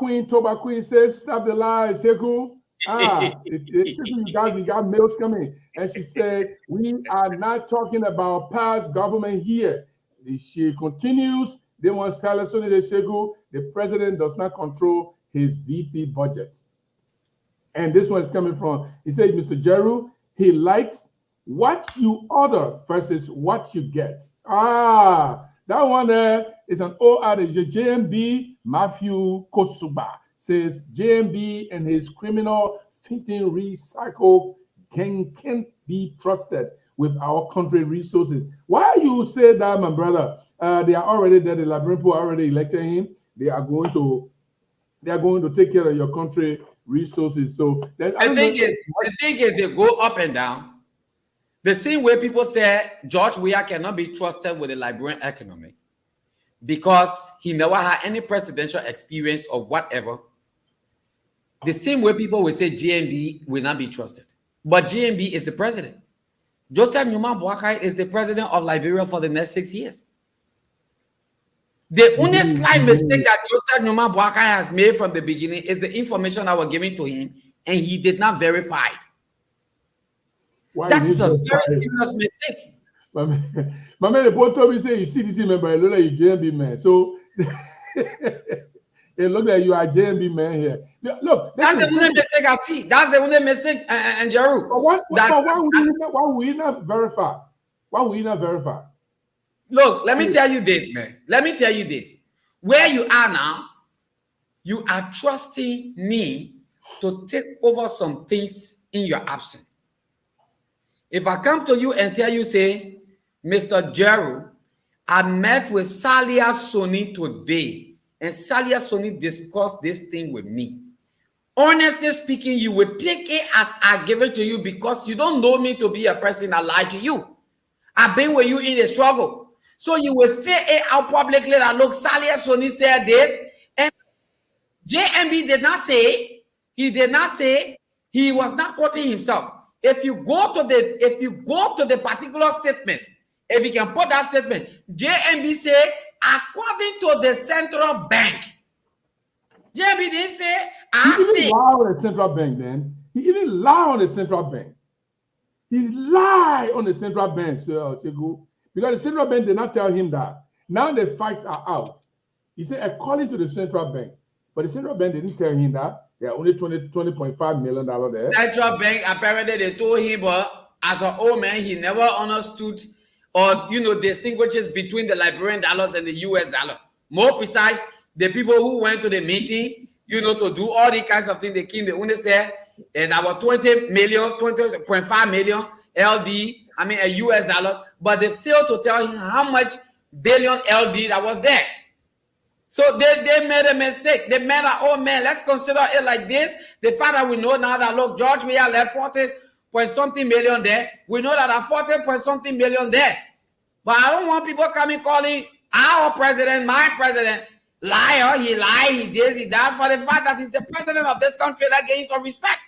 Queen says, stop the lies, Seku. We got mails coming. And she said, we are not talking about past government here. She continues, they want to tell us the president does not control his VP budget. And this one is coming from, he said, Mr. Jeru, he likes what you order versus what you get. That one there is an old adage. JMB Matthew Kosuba says JMB and his criminal thinking recycle can't be trusted with our country resources. Why you say that, my brother? They are already there. The Liberian people already elected him. They are going to take care of your country resources. So the thing is they go up and down. The same way people say George Weah cannot be trusted with the Liberian economy because he never had any presidential experience or whatever. The same way people will say GMB will not be trusted. But GMB is the president. Joseph Numa Boakai is the president of Liberia for the next 6 years. The only slight mistake that Joseph Numa Boakai has made from the beginning is the information that was given to him, and he did not verify it. That's a very serious mistake. My man, the boy told me, say, you see this member, it look like you JMB man. So it looks like you are JMB man here. Look, that's the only mistake I see. That's the only mistake, and Jeru. Why would we not verify? Why would we not verify? Look, let me tell you this, man. Let me tell you this. Where you are now, you are trusting me to take over some things in your absence. If I come to you and tell you, say, Mr. Jeru, I met with Salia Soni today, and Salia Soni discussed this thing with me. Honestly speaking, you will take it as I give it to you because you don't know me to be a person that lied to you. I've been with you in the struggle. So you will say it out publicly that, look, Salia Soni said this, and JMB did not say, he was not quoting himself. If you go to the particular statement, if you can put that statement, JMB say according to the central bank. JMB didn't say He even lie on the central bank. Then he even lie on the central bank. He lie on the central bank, Segu, because the central bank did not tell him that. Now the facts are out. He said according to the central bank, but the central bank didn't tell him that. There are only $20.5 million there. Central bank apparently they told him, but as an old man, he never understood or distinguishes between the Liberian dollars and the US dollar. More precise, the people who went to the meeting, to do all the kinds of things, they came, they only said and about 20.5 million LD, a US dollar, but they failed to tell him how much billion LD that was there. So they made a mistake. They made an old man. Let's consider it like this. The fact that we know now that, look, George, we have left 40.something million there. We know that 40.something million there. But I don't want people coming calling our president, my president, liar. He lied, he this, he that, for the fact that he's the president of this country. That gains some respect.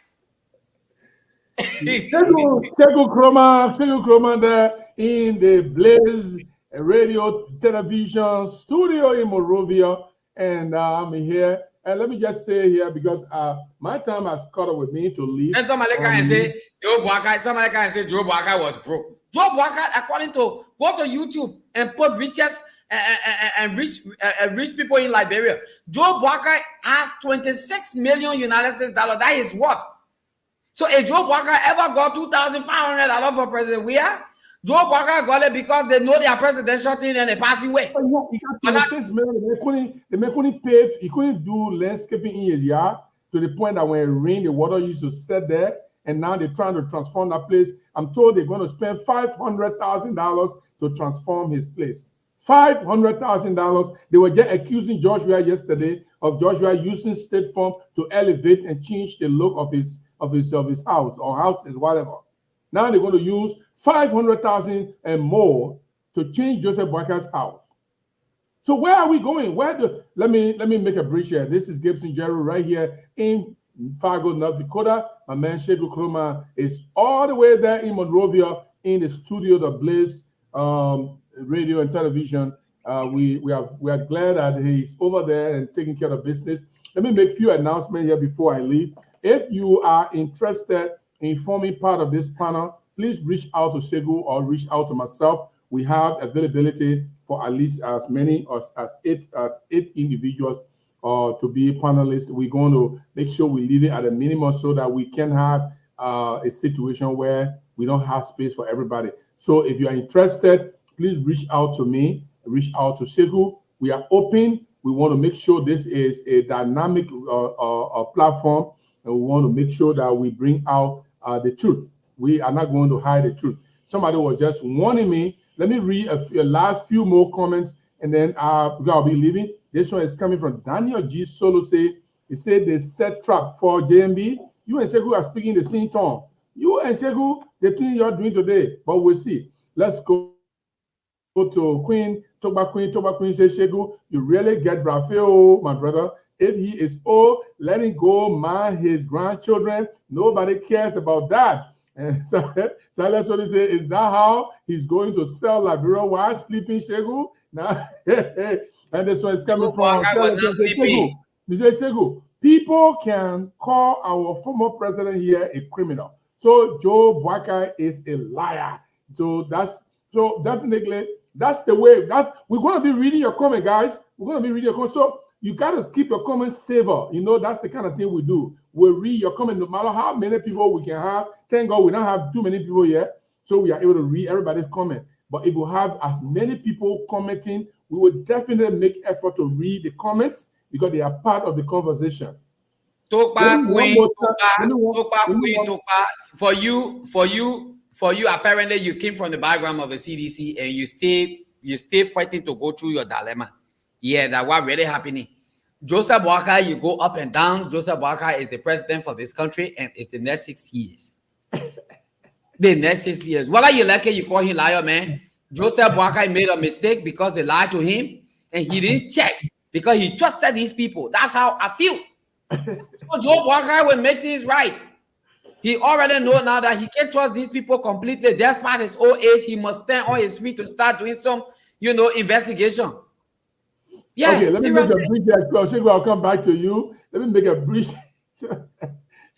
Segu Kroma there in the Blaze radio television studio in Monrovia, and I'm here. And let me just say here, because my time has caught up with me to leave. And somebody can say Joe Boakai was broke. Joe Boakai, according to, go to YouTube and put riches and rich people in Liberia. Joe Boakai has 26 million United States dollars. That is worth. So if Joe Boakai ever got $2,500 for president, we are. Joe Boakai got it because they know their presidential thing and they pass away. He got 26 million. They couldn't pave. He couldn't do landscaping in his yard to the point that when it rained, the water used to sit there. And now they're trying to transform that place. I'm told they're going to spend $500,000 to transform his place. $500,000. They were just accusing Joshua yesterday of Joshua using State Farm to elevate and change the look of his house or houses, whatever. Now they're going to use $500,000 and more to change Joseph Boakai's house. So where are we going? Let me make a bridge here. This is Gibson Jerry right here in Fargo, North Dakota. My man Segu Kroma is all the way there in Monrovia in the studio, the Blaze radio and television. We are glad that he's over there and taking care of business. Let me make a few announcements here before I leave. If you are interested in forming part of this panel, please reach out to Segu or reach out to myself. We have availability for at least as many as eight individuals to be panelists. We're going to make sure we leave it at a minimum so that we can have a situation where we don't have space for everybody. So if you are interested, please reach out to me, reach out to Segu. We are open. We want to make sure this is a dynamic platform, and we want to make sure that we bring out the truth. We are not going to hide the truth. Somebody was just warning me. Let me read a last few more comments, and then I'll be leaving. This one is coming from Daniel G. Solo. He said they set trap for JMB. You and Segu are speaking the same tone. You and Segu, the thing you're doing today, but we'll see. Let's go to Queen. Toba Queen says, Segu, you really get Raphael, my brother. If he is old, let him go mind his grandchildren. Nobody cares about that. And Silas only say, is that how he's going to sell Liberia while sleeping, Segu? Now, and this one is coming from Segu. Segu. People can call our former president here a criminal. So Joe Boakai is a liar. So definitely that's the way. We're going to be reading your comment, guys. We're going to be reading your comment. So you got to keep your comments saver. That's the kind of thing we do. We'll read your comment no matter how many people we can have. Thank God we don't have too many people yet, so we are able to read everybody's comment. But if we have as many people commenting, we will definitely make effort to read the comments because they are part of the conversation. For you, apparently you came from the background of the CDC and you stay fighting to go through your dilemma. Yeah, that's what really happening. Joseph Boakai, you go up and down. Joseph Boakai is the president for this country, and it's the next 6 years. The next 6 years. Whether you like it, you call him liar, man. Joseph Boakai made a mistake because they lied to him, and he didn't check because he trusted these people. That's how I feel. So Joe Boakai will make things right. He already know now that he can't trust these people completely. Despite his old age, he must stand on his feet to start doing some, investigation. Yeah, Okay, let me make seriously. a brief question. I'll come back to you. Let me make a brief.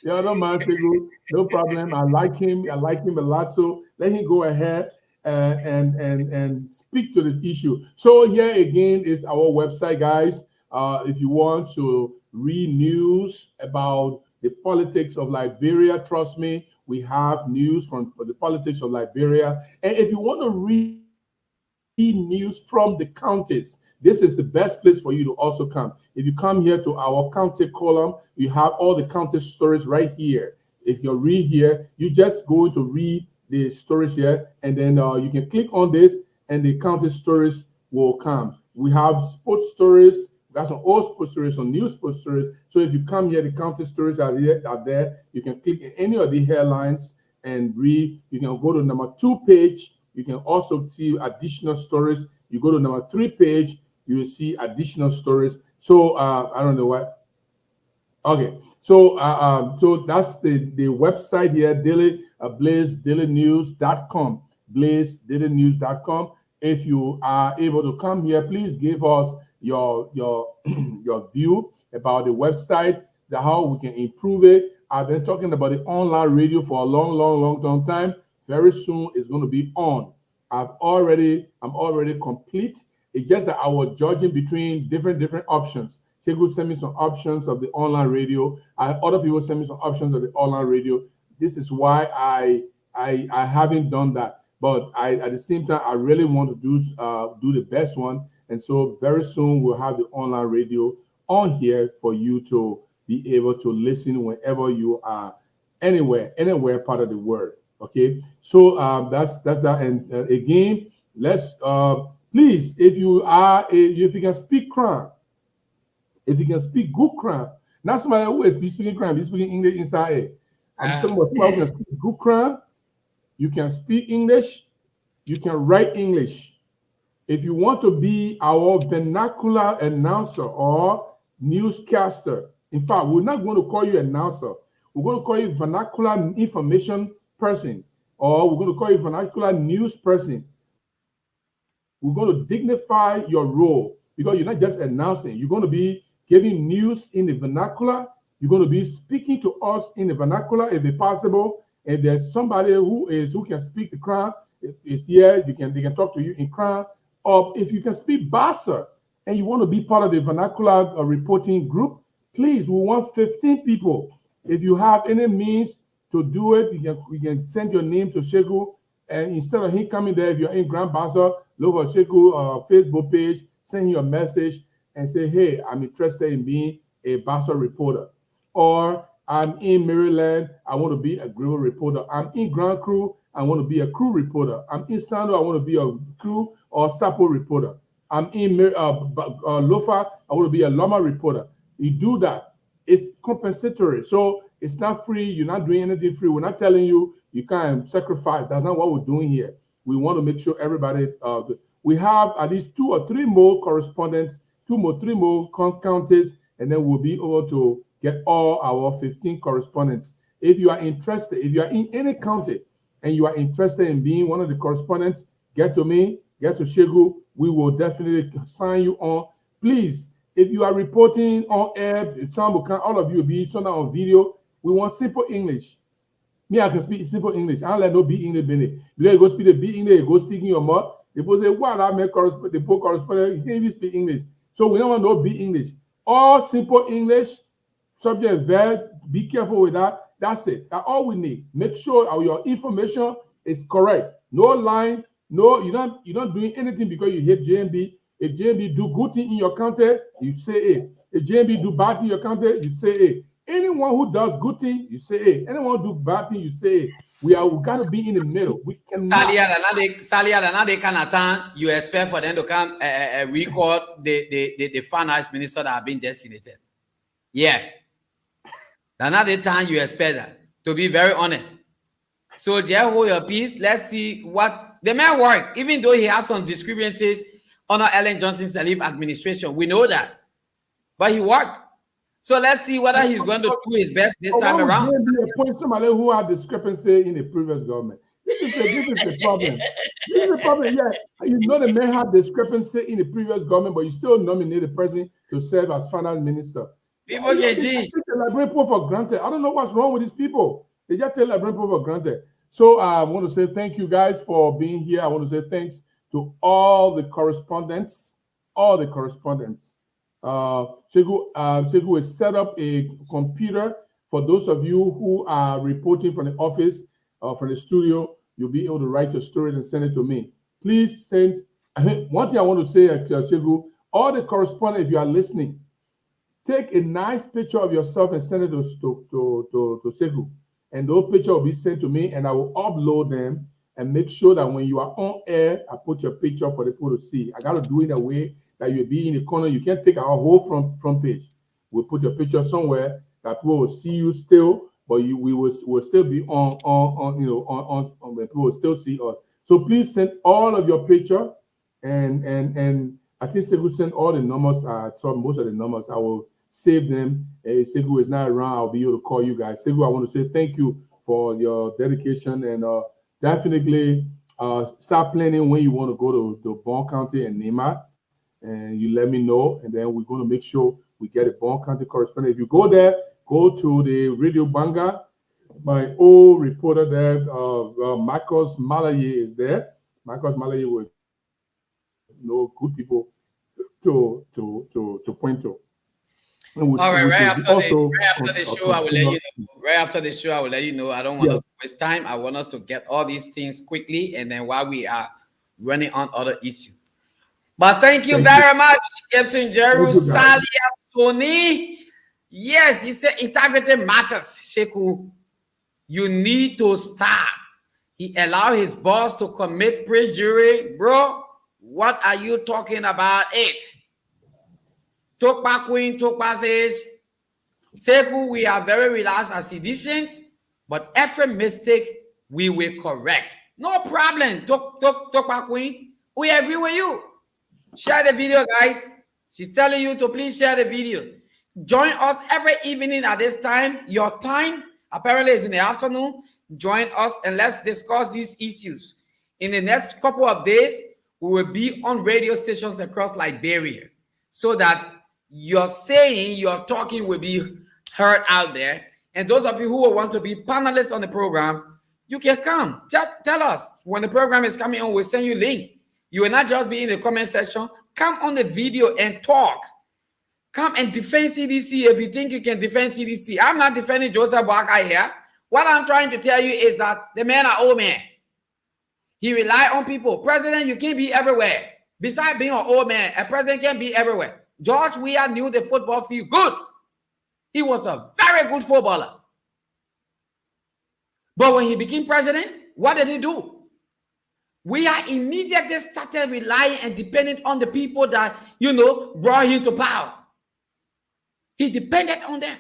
Yeah, no man, Tego, no problem. I like him. I like him a lot. So let him go ahead and speak to the issue. So here again is our website, guys. If you want to read news about the politics of Liberia, trust me, we have news from the politics of Liberia. And if you want to read news from the counties, this is the best place for you to also come. If you come here to our county column, you have all the county stories right here. If you read here, you just go to read the stories here, and then you can click on this, and the county stories will come. We have sports stories. We got some old sports stories, some new sports stories. So if you come here, the county stories are there. You can click in any of the headlines and read. You can go to number 2 page. You can also see additional stories. You go to number 3 page, you will see additional stories. So I don't know what. Okay, so that's the website here, blazeDailyNews.com. blazeDailyNews.com. If you are able to come here, please give us your your view about the website, how we can improve it. I've been talking about the online radio for a long time. Very soon it's going to be on. I'm already complete. It's just that I was judging between different options. Chegu sent me some options of the online radio. Other people sent me some options of the online radio. This is why I haven't done that. But at the same time, I really want to do the best one. And so very soon we'll have the online radio on here for you to be able to listen whenever you are, anywhere part of the world. Okay, so that's that. And again, let's please, if you can speak crime, if you can speak good crime, not somebody who is speaking crime, be speaking English inside it. I'm talking about somebody who can speak good crime. You can speak English, you can write English. If you want to be our vernacular announcer or newscaster, in fact, we're not going to call you announcer. We're going to call you vernacular information person, or we're going to call you vernacular news person. We're going to dignify your role because you're not just announcing. You're going to be giving news in the vernacular. You're going to be speaking to us in the vernacular if it's possible. If there's somebody who can speak the crowd, if here they can talk to you in crowd. Or if you can speak Bassa and you want to be part of the vernacular reporting group, please, we want 15 people. If you have any means to do it, you can send your name to Sheku, and instead of him coming there, if you're in Grand Bassa, look at Sheku Facebook page, send him a message and say, hey, I'm interested in being a Bassa reporter. Or I'm in Maryland, I want to be a Greenville reporter. I'm in Grand Crew, I want to be a crew reporter. I'm in Sando, I want to be a crew or Sapo reporter. I'm in Lofa, I want to be a Loma reporter. You do that. It's compensatory. So it's not free. You're not doing anything free. We're not telling you you can't sacrifice. That's not what we're doing here. We want to make sure everybody, we have at least 2 or 3 more correspondents, 3 more counties, and then we'll be able to get all our 15 correspondents. If you are interested, if you are in any county and you are interested in being one of the correspondents, get to me, get to Shegu. We will definitely sign you on. Please, if you are reporting on air, all of you will be turned on video. We want simple English. Me, I can speak simple English. I don't let no be English in it. Because you go speak the be English, you go speak in your mouth. People say, what I make the poor correspondent, you can't even speak English. So we don't want no be English. All simple English, subject, verb, be careful with that. That's it. That's all we need. Make sure your information is correct. No line. No, you're not doing anything because you hate JMB. If JMB do good thing in your county, you say it. If JMB do bad thing in your county, you say it. Anyone who does good thing, you say it. Anyone who do bad thing, you say it. We got to be in the middle. We cannot. Salia, they can attend. You expect for them to come record the finance minister that have been designated. Yeah. Another time you expect that. To be very honest. So just hold your peace. Let's see what the man work. Even though he has some discrepancies under Ellen Johnson's administration, we know that. But he worked. So let's see whether he's going to do his best this time around. Why would appoint somebody who had discrepancy in the previous government? This is the problem. This is the problem. Yeah, you know the man had discrepancy in the previous government, but you still nominate the person to serve as finance minister. People get cheese. They take the Liberian people for granted. I don't know what's wrong with these people. They just take Liberian people for granted. So I want to say thank you guys for being here. I want to say thanks to all the correspondents. Shegu has set up a computer for those of you who are reporting from the office, from the studio. You'll be able to write your story and send it to me. Please send. One thing I want to say, Shegu, all the correspondents, if you are listening, take a nice picture of yourself and send it to Shegu. And those pictures will be sent to me, and I will upload them and make sure that when you are on air, I put your picture for the people to see. I got to do it in a way that you'll be in the corner. You can't take our whole front page. We'll put your picture somewhere that people will see you still, but we will still be on people will still see us. So please send all of your picture, and I think Segu sent all the numbers. I saw most of the numbers. I will save them. Segu is not around. I'll be able to call you guys. Segu, I want to say thank you for your dedication, and definitely start planning when you want to go to Bon County and Nema, and you let me know, and then we're going to make sure we get a Bon County correspondent. If you go there, go to the Radio Banga. My old reporter there, Marcos Malaye, is there. Marcos Malaye will know good people to point to. All right, right after the show, I will let you know. Right after the show, I will let you know. I don't want us to waste time. I want us to get all these things quickly, and then while we are running on other issues. But thank you very much, Captain Jeru Salia Soni. Yes, he said integrity matters, Sheku. You need to stop. He allowed his boss to commit perjury. Bro, what are you talking about it? Tokpa Queen, Tokpa says, Seku, we are very relaxed as citizens, but every mistake we will correct. No problem, Tokpa Queen. We agree with you. Share the video, guys. She's telling you to please share the video. Join us every evening at this time. Your time apparently is in the afternoon. Join us and let's discuss these issues. In the next couple of days, we will be on radio stations across Liberia so that your saying, your talking will be heard out there. And those of you who will want to be panelists on the program, you can come. Tell us when the program is coming on. We'll send you a link. You will not just be in the comment section. Come on the video and talk. Come and defend CDC if you think you can defend CDC. I'm not defending Joseph Boakai here. What I'm trying to tell you is that the man are old man. He rely on people. President, you can't be everywhere. Besides being an old man, a president can be everywhere. George Weah knew the football field good. He was a very good footballer. But when he became president, what did he do? Weah immediately started relying and depending on the people that, brought him to power. He depended on them.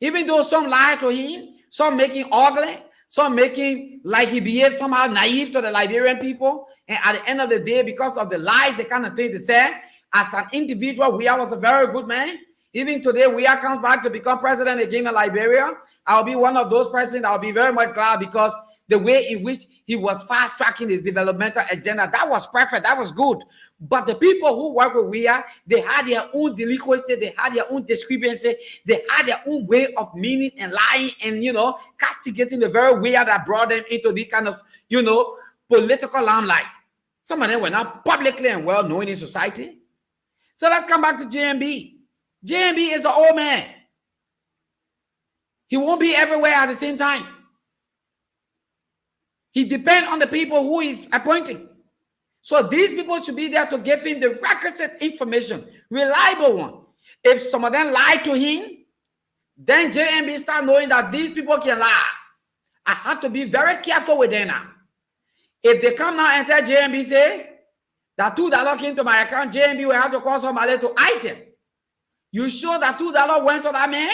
Even though some lied to him, some making ugly, some making like he behaved somehow naive to the Liberian people. And at the end of the day, because of the lies, the kind of things they said, as an individual, Weah was a very good man. Even today, Weah comes back to become president again in Liberia. I'll be one of those presidents. I'll be very much glad because the way in which he was fast-tracking his developmental agenda, that was perfect. That was good. But the people who work with Weah, they had their own delinquency. They had their own discrepancy. They had their own way of meaning and lying and, castigating the very Weah that brought them into the kind of, political limelight. Some of them were not publicly and well-known in society. So let's come back to JMB. JMB is an old man. He won't be everywhere at the same time. He depends on the people who he's appointing. So these people should be there to give him the requisite information, reliable one. If some of them lie to him, then JMB start knowing that these people can lie. I have to be very careful with them now. If they come now and tell JMB, say, that $2 came to my account, JMB will have to call somebody to ice them. You sure that $2 went to that man?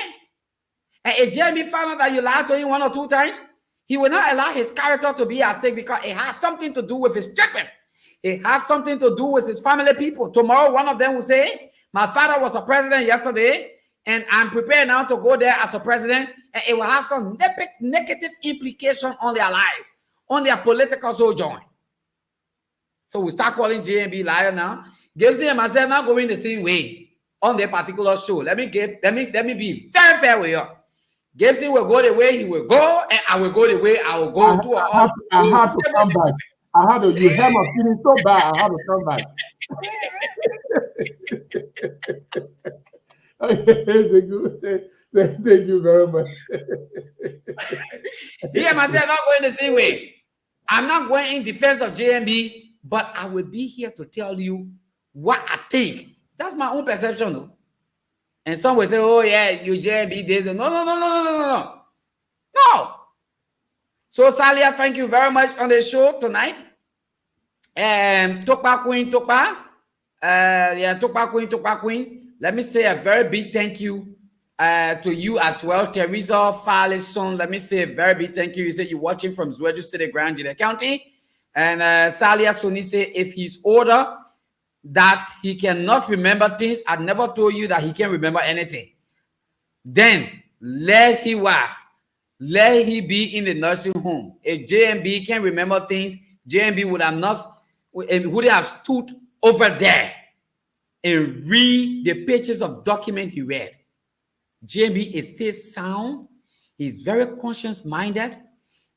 And if JMB found out that you lied to him 1 or 2 times, he will not allow his character to be at stake because it has something to do with his treatment. It has something to do with his family people. Tomorrow, one of them will say, my father was a president yesterday, and I'm prepared now to go there as a president, and it will have some negative implication on their lives, on their political sojourn. So we start calling JMB liar now. Gibson and myself not going the same way on their particular show. Let me be very fair with you. Gibson will go the way he will go, and I will go the way I will go. I had to come back. I had to. You have my feeling so bad. I had to come back. It's a good thing. Thank you very much. Yeah, myself not going the same way. I'm not going in defense of JMB, but I will be here to tell you what I think. That's my own perception, though. And some will say, "Oh yeah, you JMB did." No. So Salia, thank you very much on the show tonight. Tokpa Queen. Let me say a very big thank you to you as well, Teresa Falison. Let me say a very big thank you. You said you're watching from Zweju City, Grand Jida County. And Salia Soni say if he's older, that he cannot remember things. I never told you that he can't remember anything. Then let he be in the nursing home. If JMB can remember things, JMB would have stood over there and read the pages of document he read. JMB is still sound. He's very conscious-minded.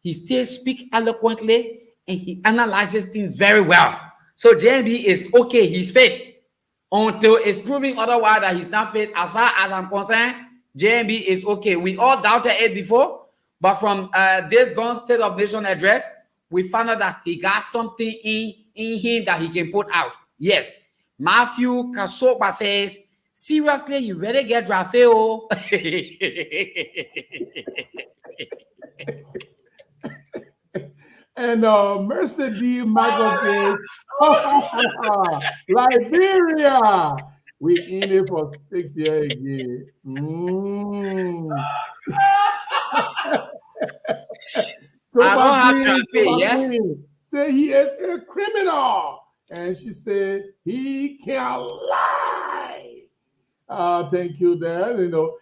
He still speaks eloquently, and he analyzes things very well. So JMB is okay. He's fit until it's proving otherwise that he's not fit. As far as I'm concerned, JMB is okay. We all doubted it before, but from this Gone State of Nation address, we found out that he got something in him that he can put out. Yes. Matthew Kasopa says, seriously, you better get Raphael. And Mercy D. Michael says, Liberia, we in it for 6 years again. I don't have to pay, yeah? Say he is a criminal. And she said, he can't lie. Thank you there.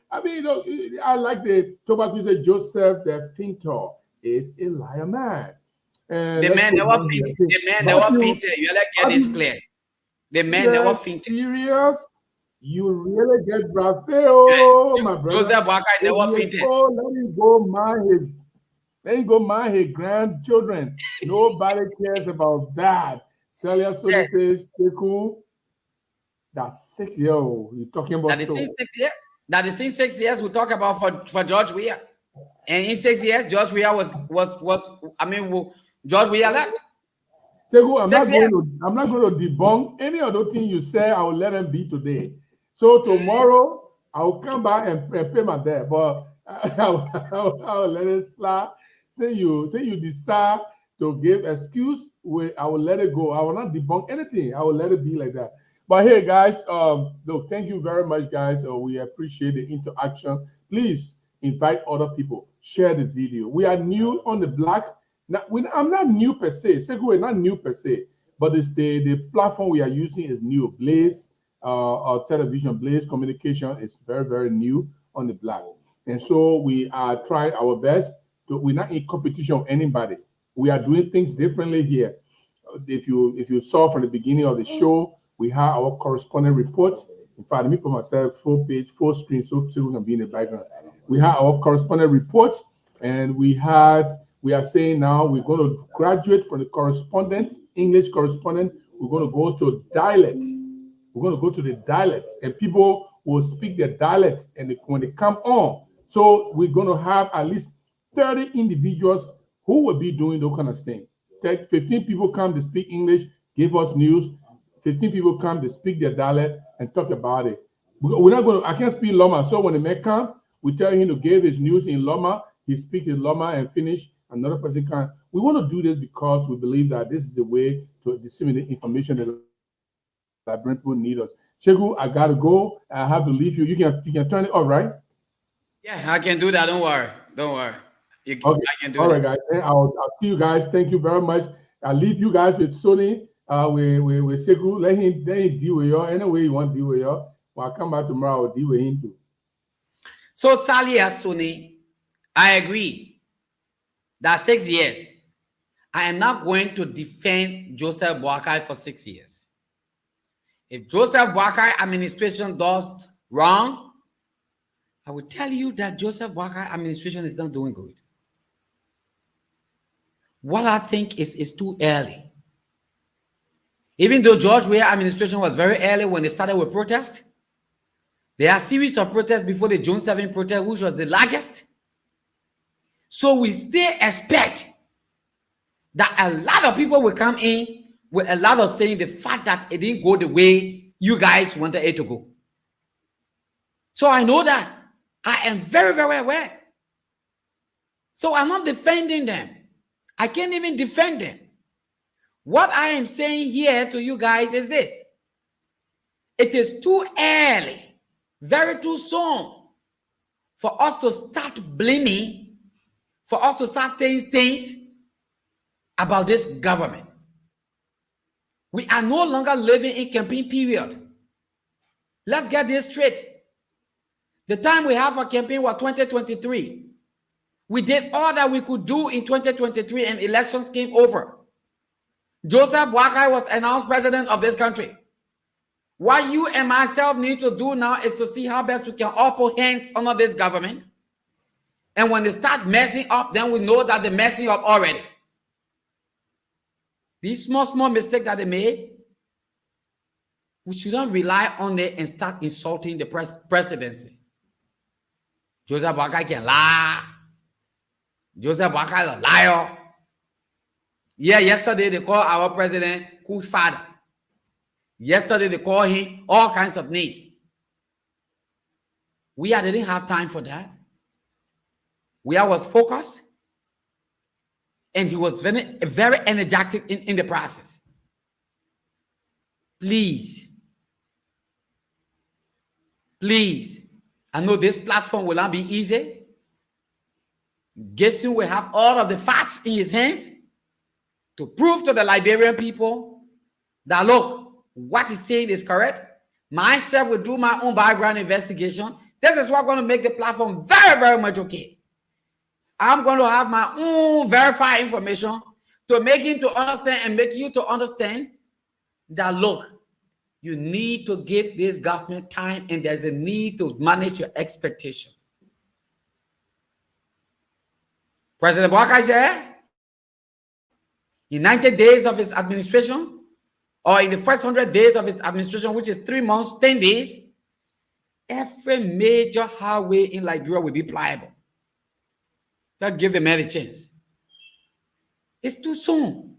I like the tobacco said Joseph the Fintor is a liar man. And the man never fainted. The man never fainted. You gotta get this clear. The man never fainted. Serious? You really get Raphael, my brother. Joseph Waka never fainted. Let him go mind his grandchildren. Nobody cares about that. Celia says, cool. That's 6 years old. You're talking about that is in 6 years. That is in 6 years we talk about for George Weah. And in 6 years, George Weah George Weah left. Segu, I'm not going to debunk any other thing you say. I will let them be today. So tomorrow I will come back and pay my debt, but I'll let it slide. Say you decide to give excuse, I will let it go. I will not debunk anything. I will let it be like that. But hey, guys, look, thank you very much, guys. We appreciate the interaction. Please invite other people. Share the video. We are new on the block. Now, I'm not new per se. We're not new per se, but the platform we are using is new. Blaze television, Blaze communication is very, very new on the block. And so we are trying our best. We're not in competition with anybody. We are doing things differently here. If you saw from the beginning of the show, we have our correspondent report. In fact, let me put myself full screen so people can be in the background. We have our correspondent report, and we are saying now we're going to graduate from the correspondent, English correspondent. We're going to go to dialect. We're going to go to the dialect, and people will speak their dialect and when they come on. So we're going to have at least 30 individuals who will be doing those kind of things. 15 people come to speak English, give us news. 15 people come to speak their dialect and talk about it. We're not going to, I can't speak Loma. So when the man comes, we tell him to give his news in Loma. He speaks in Loma and finish. Another person can. We want to do this because we believe that this is a way to disseminate information that Liberian people need us. Shegu, I gotta go. I have to leave you. You can turn it off, right? Yeah, I can do that. Don't worry. Okay. I can do all right, guys. I'll see you guys. Thank you very much. I'll leave you guys with Sony. With Shegu. Let him deal with y'all any way you want to deal with y'all. When I come back tomorrow, I'll deal with him too. So, Salia Suni, I agree that 6 years, I am not going to defend Joseph Boakai for 6 years. If Joseph Boakai administration does wrong, I will tell you that Joseph Boakai administration is not doing good. What I think is too early. Even though George Weah administration was very early when they started with protests, there are a series of protests before the June 7 protest, which was the largest. So we still expect that a lot of people will come in with a lot of saying the fact that it didn't go the way you guys wanted it to go. So I know that. I am very, very aware. So I'm not defending them. I can't even defend them. What I am saying here to you guys is this. It is too early, very too soon, for us to start blaming, for us to start saying things about this government. We are no longer living in campaign period. Let's get this straight. The time we have for campaign was 2023. We did all that we could do in 2023 and elections came over. Joseph Boakai was announced president of this country. What you and myself need to do now is to see how best we can all put hands under this government. And when they start messing up, then we know that they're messing up already. These small mistakes that they made, we shouldn't rely on it and start insulting the presidency. Joseph Boakai can lie. Joseph Boakai is a liar. Yeah, yesterday they called our president Cool Father. Yesterday they called him all kinds of names. We didn't have time for that. We was focused. And he was very, very energetic in the process. Please. I know this platform will not be easy. Gibson will have all of the facts in his hands to prove to the Liberian people that, look, what he's saying is correct. Myself will do my own background investigation. This is what's going to make the platform very, very much okay. I'm going to have my own verified information to make him to understand and make you to understand that, look, you need to give this government time and there's a need to manage your expectation. President Boakai said, in 90 days of his administration, or in the first 100 days of his administration, which is 3 months, 10 days, every major highway in Liberia will be pliable. Just give the man a chance. It's too soon.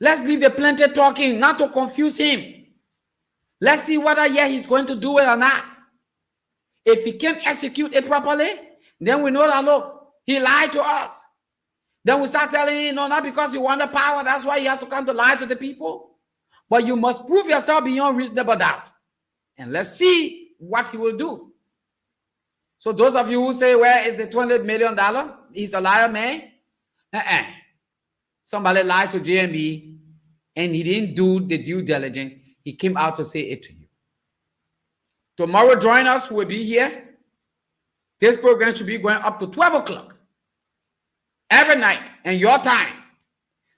Let's leave the plenty talking, not to confuse him. Let's see whether he's going to do it or not. If he can't execute it properly, then we know that, look, he lied to us. Then we start telling him, no, not because you want the power, that's why you have to come to lie to the people. But you must prove yourself beyond reasonable doubt. And let's see what he will do. So those of you who say, where is the $200 million? He's a liar, man. Somebody lied to JMB and he didn't do the due diligence. He came out to say it to you. Tomorrow, join us. We'll be here. This program should be going up to 12 o'clock every night and your time.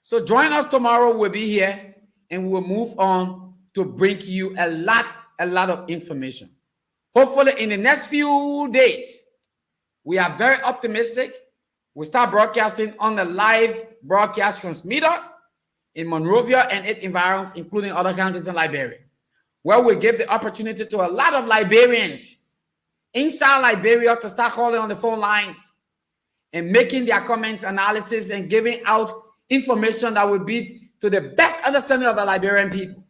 So join us tomorrow. We'll be here and we'll move on to bring you a lot of information. Hopefully in the next few days, we are very optimistic. We'll start broadcasting on the live broadcast transmitter in Monrovia and its environs, including other counties in Liberia, where we give the opportunity to a lot of Liberians inside Liberia to start calling on the phone lines and making their comments, analysis, and giving out information that will be to the best understanding of the Liberian people.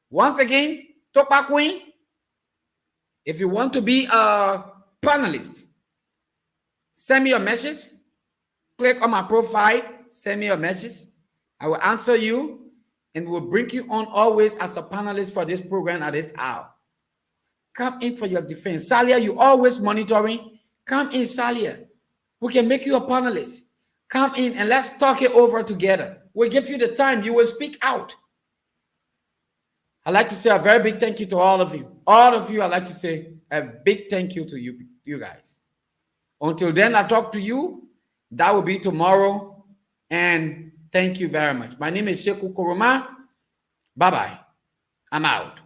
Once again, Topa Queen, if you want to be a panelist, send me your message. Click on my profile, send me your message. I will answer you and will bring you on always as a panelist for this program at this hour. Come in for your defense. Salia, you always monitoring. Come in, Salia. We can make you a panelist. Come in and let's talk it over together. We'll give you the time. You will speak out. I'd like to say a very big thank you to all of you. All of you, I'd like to say a big thank you to you guys. Until then, I talk to you. That will be tomorrow. And thank you very much. My name is Sheku Koroma. Bye-bye. I'm out.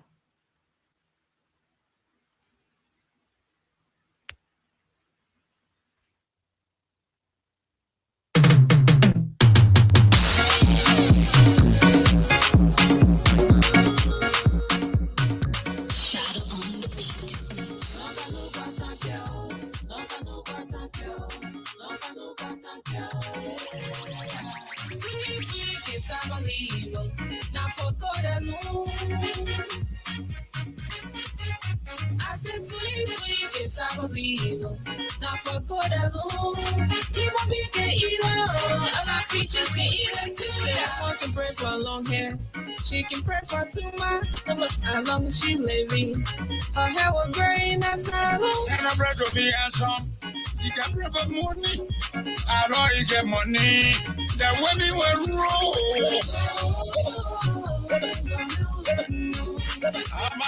Now for God alone. I said sweet, sweet, it's I believe. Now for God alone. He won't be the eater. Other creatures can eat it too. One can pray for long hair. She can pray for 2 months. But as long as she's living, her hair will gray in that salon. And I bread to be handsome. You can pray for money. I know you get money. The women will roll. I'm a